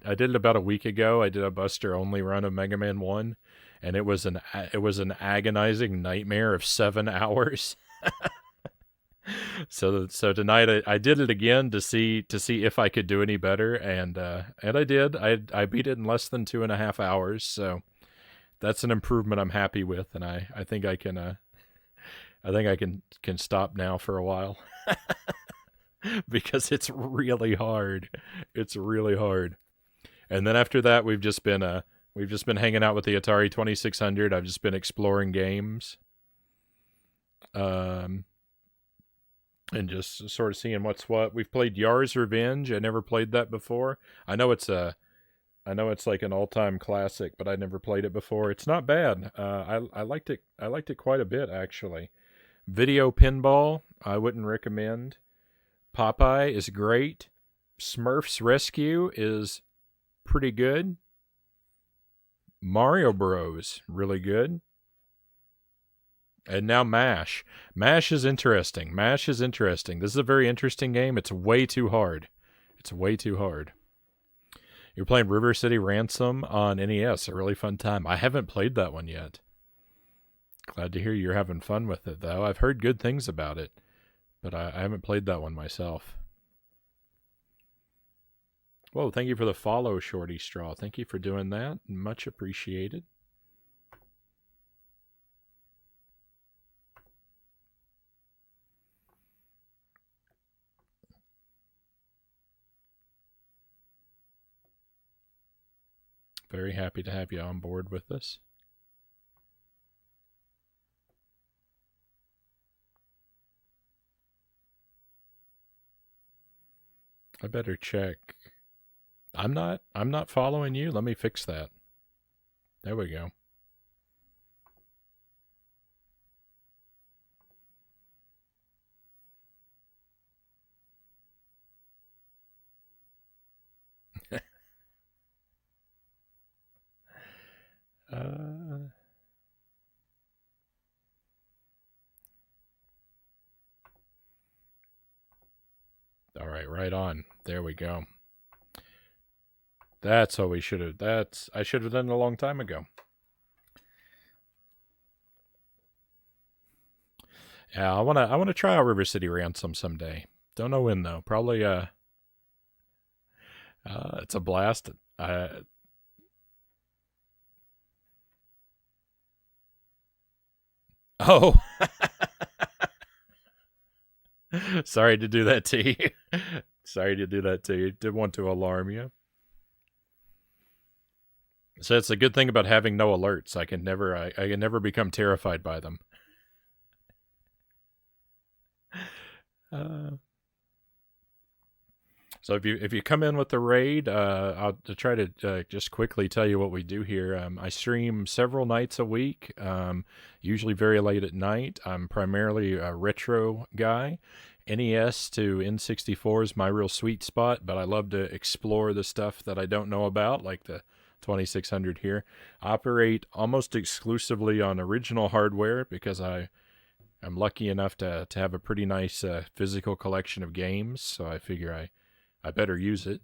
I did it about a week ago. I did a Buster Only run of Mega Man 1, and it was an agonizing nightmare of 7 hours. So tonight I did it again to see if I could do any better, and I did. I beat it in less than 2.5 hours. So that's an improvement I'm happy with, and I think I can stop now for a while. Because it's really hard. It's really hard. And then after that, we've just been hanging out with the Atari 2600. I've just been exploring games, and just sort of seeing what's what. We've played Yars Revenge. I never played that before. I know it's like an all-time classic, but I never played it before. It's not bad. I liked it. I liked it quite a bit actually. Video Pinball, I wouldn't recommend. Popeye is great. Smurf's Rescue is pretty good. Mario Bros, really good. And now M.A.S.H. M.A.S.H is interesting. M.A.S.H is interesting. This is a very interesting game. It's way too hard. It's way too hard. You're playing River City Ransom on NES. A really fun time. I haven't played that one yet. Glad to hear you're having fun with it, though. I've heard good things about it, but I haven't played that one myself. Whoa, thank you for the follow, Shorty Straw. Thank you for doing that. Much appreciated. Very happy to have you on board with us. I better check. I'm not following you. Let me fix that. There we go. All right, right on. There we go. That's what we should have. I should have done it a long time ago. Yeah, I wanna try out River City Ransom someday. Don't know when though. Probably it's a blast. Oh. Sorry to do that to you. Sorry to do that to you. Did want to alarm you. So it's a good thing about having no alerts. I can never become terrified by them. So if you come in with the raid, I'll try to just quickly tell you what we do here. I stream several nights a week, usually very late at night. I'm primarily a retro guy. NES to N64 is my real sweet spot, but I love to explore the stuff that I don't know about, like the 2600 here. Operate almost exclusively on original hardware because I'm lucky enough to have a pretty nice physical collection of games, so I figure I better use it.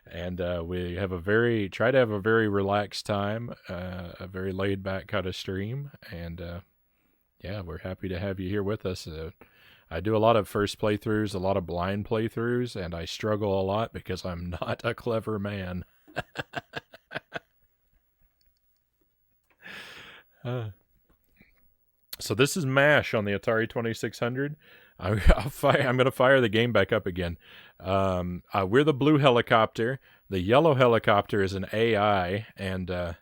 And we have try to have a very relaxed time, a very laid back kind of stream, and yeah, we're happy to have you here with us. I do a lot of first playthroughs, a lot of blind playthroughs, and I struggle a lot because I'm not a clever man. So this is M.A.S.H on the Atari 2600. I'm going to fire the game back up again. We're the blue helicopter. The yellow helicopter is an AI, and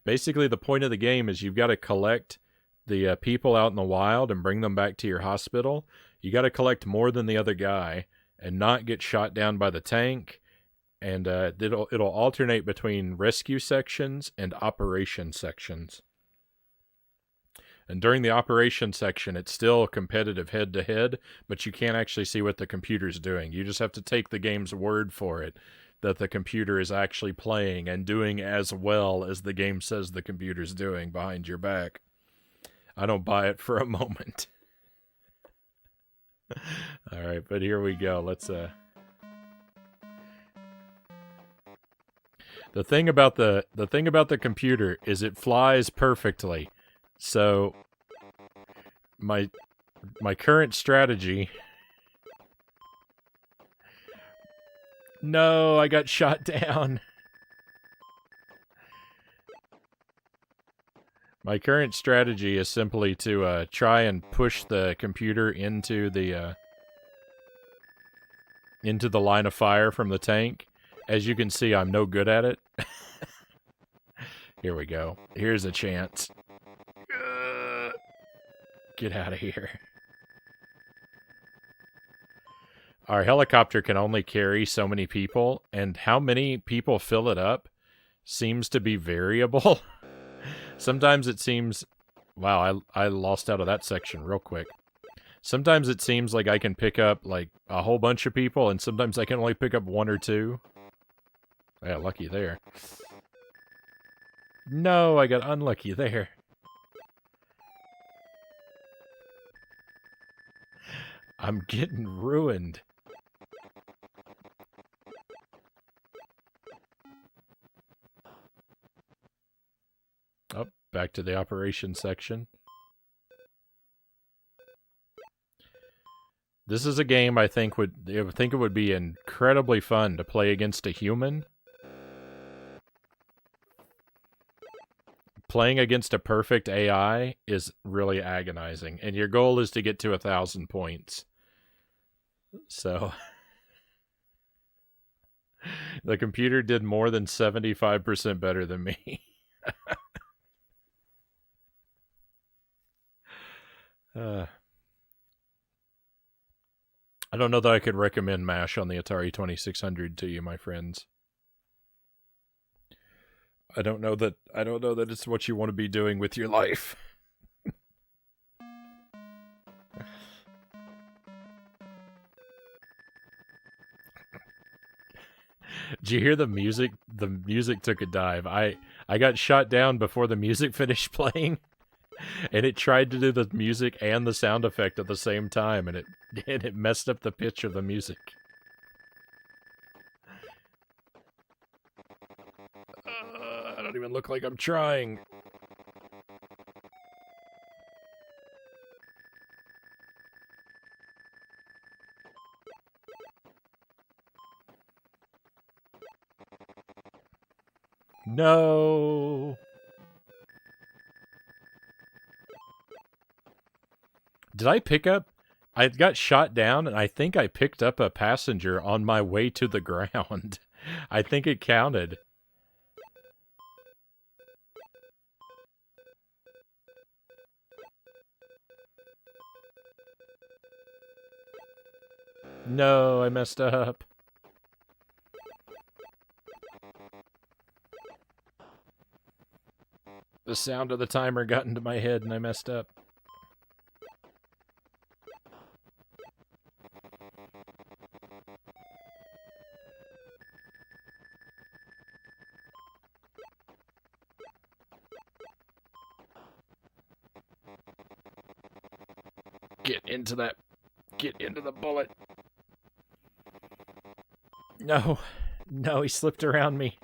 basically the point of the game is you've got to collect the people out in the wild and bring them back to your hospital. You got to collect more than the other guy and not get shot down by the tank. And it'll alternate between rescue sections and operation sections. And during the operation section, it's still competitive head-to-head, but you can't actually see what the computer's doing. You just have to take the game's word for it that the computer is actually playing and doing as well as the game says the computer's doing behind your back. I don't buy it for a moment. All right, but here we go. Let's The thing about the computer is it flies perfectly. So my current strategy. No, I got shot down. My current strategy is simply to try and push the computer into the line of fire from the tank. As you can see, I'm no good at it. Here we go. Here's a chance. Get out of here. Our helicopter can only carry so many people, and how many people fill it up seems to be variable. Sometimes it seems... Wow, I lost out of that section real quick. Sometimes it seems like I can pick up, like, a whole bunch of people, and sometimes I can only pick up one or two. Yeah, lucky there. No, I got unlucky there. I'm getting ruined. Oh, back to the operation section. This is a game I think it would be incredibly fun to play against a human. Playing against a perfect AI is really agonizing, and your goal is to get to 1,000 points. So the computer did more than 75% better than me. I don't know that I could recommend M.A.S.H on the Atari 2600 to you, my friends. I don't know that it's what you want to be doing with your life. Did you hear the music? The music took a dive. I got shot down before the music finished playing, and it tried to do the music and the sound effect at the same time, and it messed up the pitch of the music. I don't even look like I'm trying. No. Did I pick up? I got shot down, and I think I picked up a passenger on my way to the ground. I think it counted. No, I messed up. The sound of the timer got into my head and I messed up. Get into that. Get into the bullet. No. No, he slipped around me.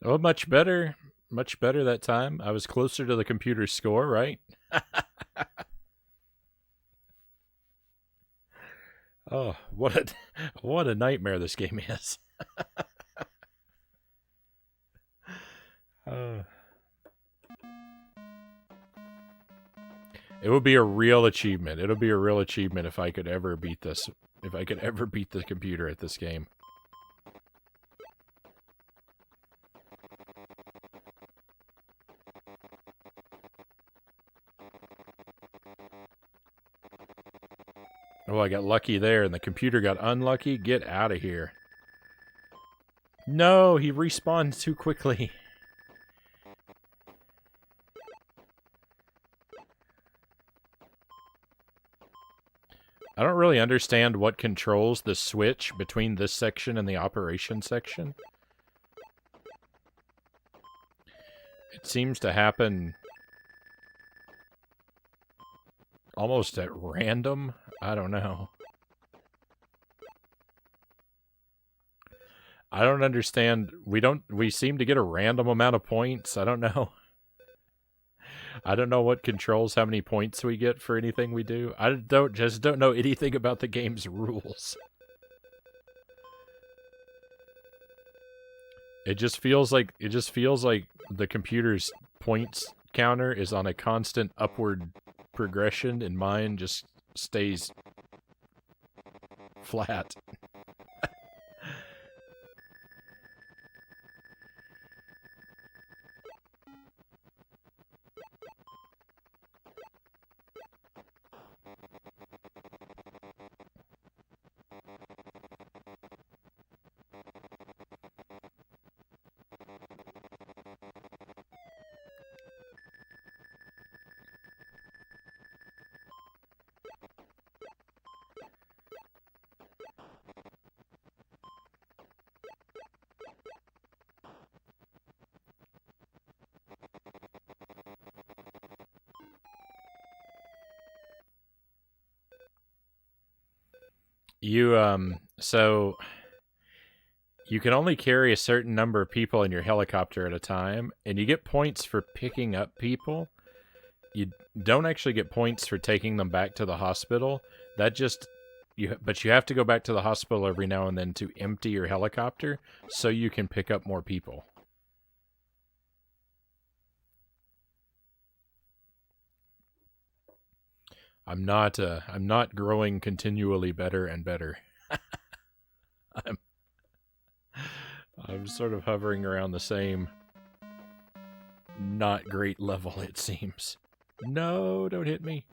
Oh, much better. Much better that time. I was closer to the computer's score, right? Oh, what a nightmare this game is. uh, it would be a real achievement. It'll be a real achievement if I could ever beat this. If I could ever beat the computer at this game. Oh, I got lucky there, and the computer got unlucky. Get out of here. No, he respawned too quickly. I don't really understand what controls the switch between this section and the operation section. It seems to happen almost at random. I don't know. I don't understand. We seem to get a random amount of points. I don't know. I don't know what controls how many points we get for anything we do. I don't know anything about the game's rules. It just feels like the computer's points counter is on a constant upward progression, and mine just stays flat. So you can only carry a certain number of people in your helicopter at a time, and you get points for picking up people. You don't actually get points for taking them back to the hospital. But you have to go back to the hospital every now and then to empty your helicopter so you can pick up more people. I'm not growing continually better and better. I'm sort of hovering around the same not great level, it seems. No, don't hit me.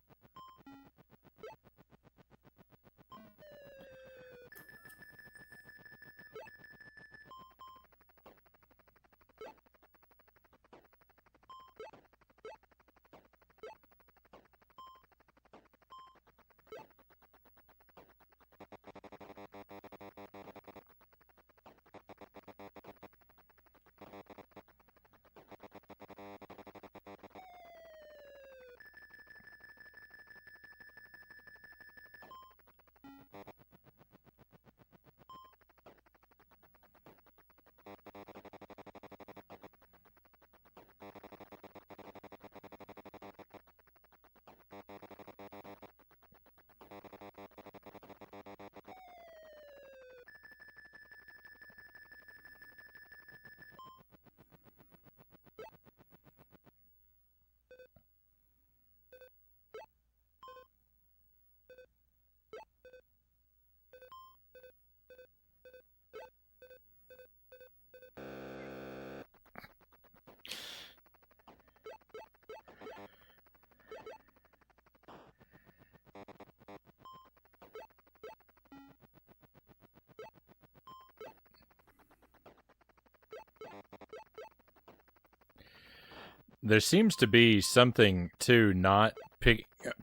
There seems to be something to not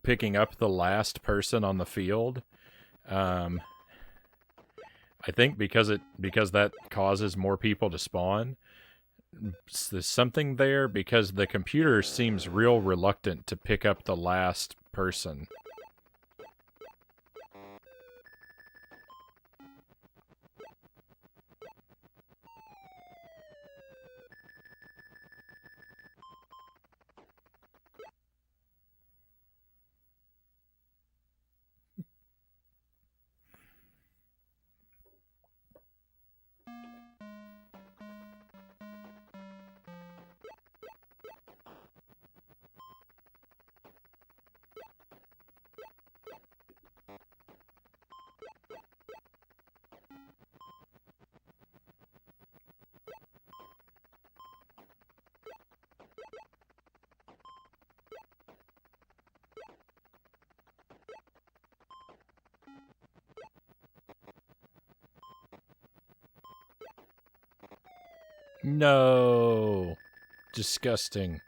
picking up the last person on the field. Um, I think because that causes more people to spawn. There's something there because the computer seems real reluctant to pick up the last person. No. Disgusting.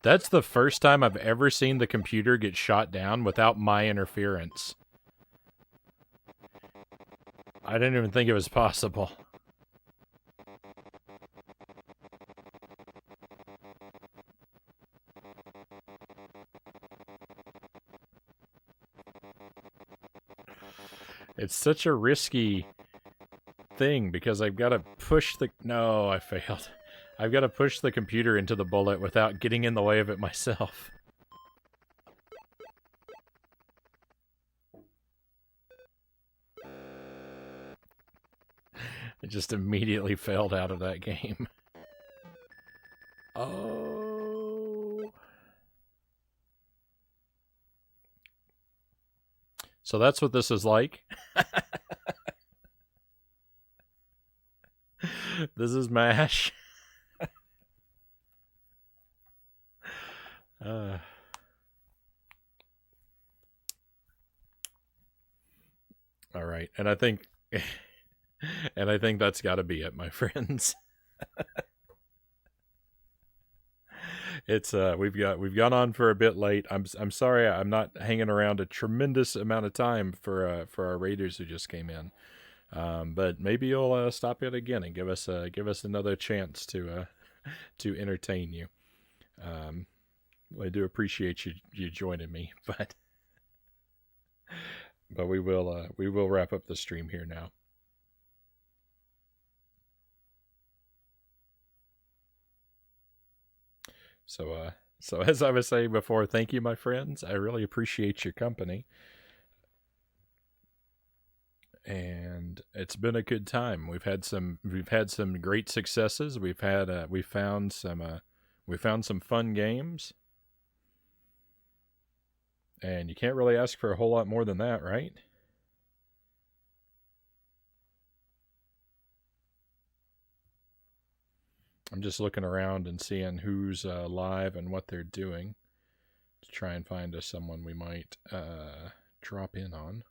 That's the first time I've ever seen the computer get shot down without my interference. I didn't even think it was possible. It's such a risky thing because I've got to push the... No, I failed. I've got to push the computer into the bullet without getting in the way of it myself. I just immediately failed out of that game. Oh. So that's what this is like. This is M.A.S.H. Uh, all right, and I think that's got to be it, my friends. It's we've gone on for a bit late. I'm sorry I'm not hanging around a tremendous amount of time for our raiders who just came in. But maybe you'll stop it again and give us another chance to entertain you. Um, I do appreciate you joining me, but we will wrap up the stream here now. So as I was saying before, thank you, my friends. I really appreciate your company, and it's been a good time. We've had some great successes. We found some fun games, and you can't really ask for a whole lot more than that, right? I'm just looking around and seeing who's live and what they're doing to try and find us someone we might drop in on.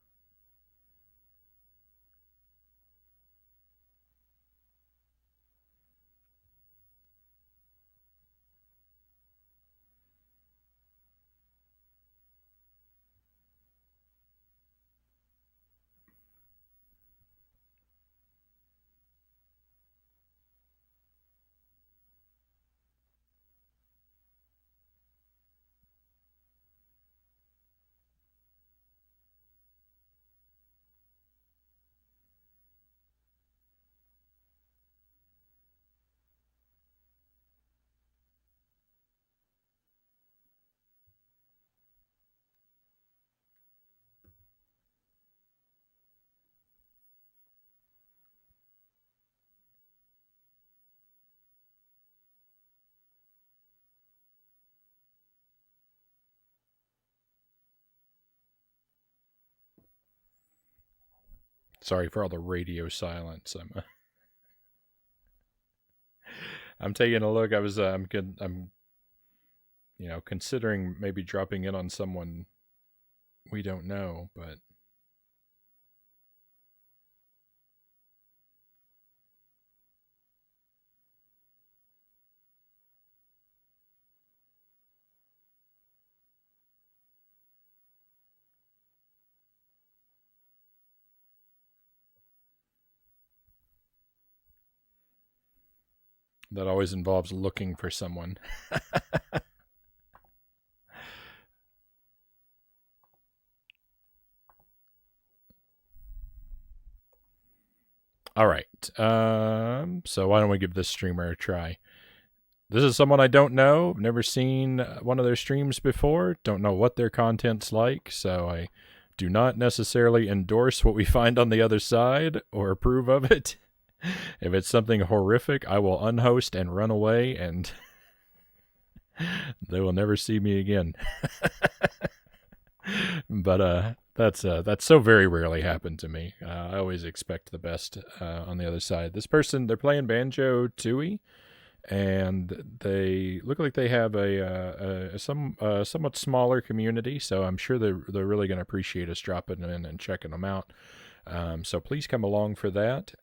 Sorry for all the radio silence. I'm taking a look. I'm considering maybe dropping in on someone we don't know, but that always involves looking for someone. All right. So why don't we give this streamer a try? This is someone I don't know. Never seen one of their streams before. Don't know what their content's like. So I do not necessarily endorse what we find on the other side or approve of it. If it's something horrific, I will unhost and run away, and they will never see me again. But that's so very rarely happened to me. I always expect the best on the other side. This person, they're playing Banjo Tooie, and they look like they have a somewhat smaller community. So I'm sure they're really going to appreciate us dropping in and checking them out. So please come along for that.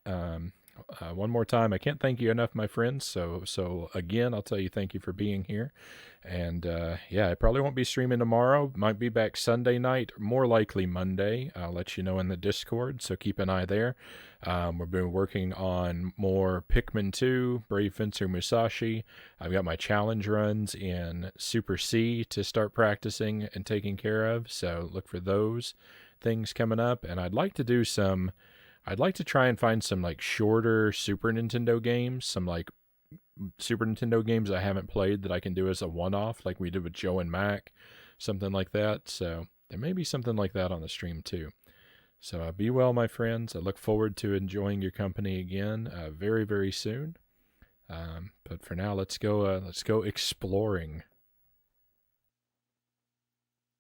One more time, I can't thank you enough, my friends. So again, I'll tell you thank you for being here. And yeah, I probably won't be streaming tomorrow. Might be back Sunday night, more likely Monday. I'll let you know in the Discord, so keep an eye there. We've been working on more Pikmin 2, Brave Fencer Musashi. I've got my challenge runs in Super C to start practicing and taking care of, so look for those things coming up. And I'd like to try and find some like shorter Super Nintendo games, some like Super Nintendo games I haven't played that I can do as a one-off, like we did with Joe and Mac, something like that. So there may be something like that on the stream too. So be well, my friends. I look forward to enjoying your company again very, very soon. But for now, let's go exploring.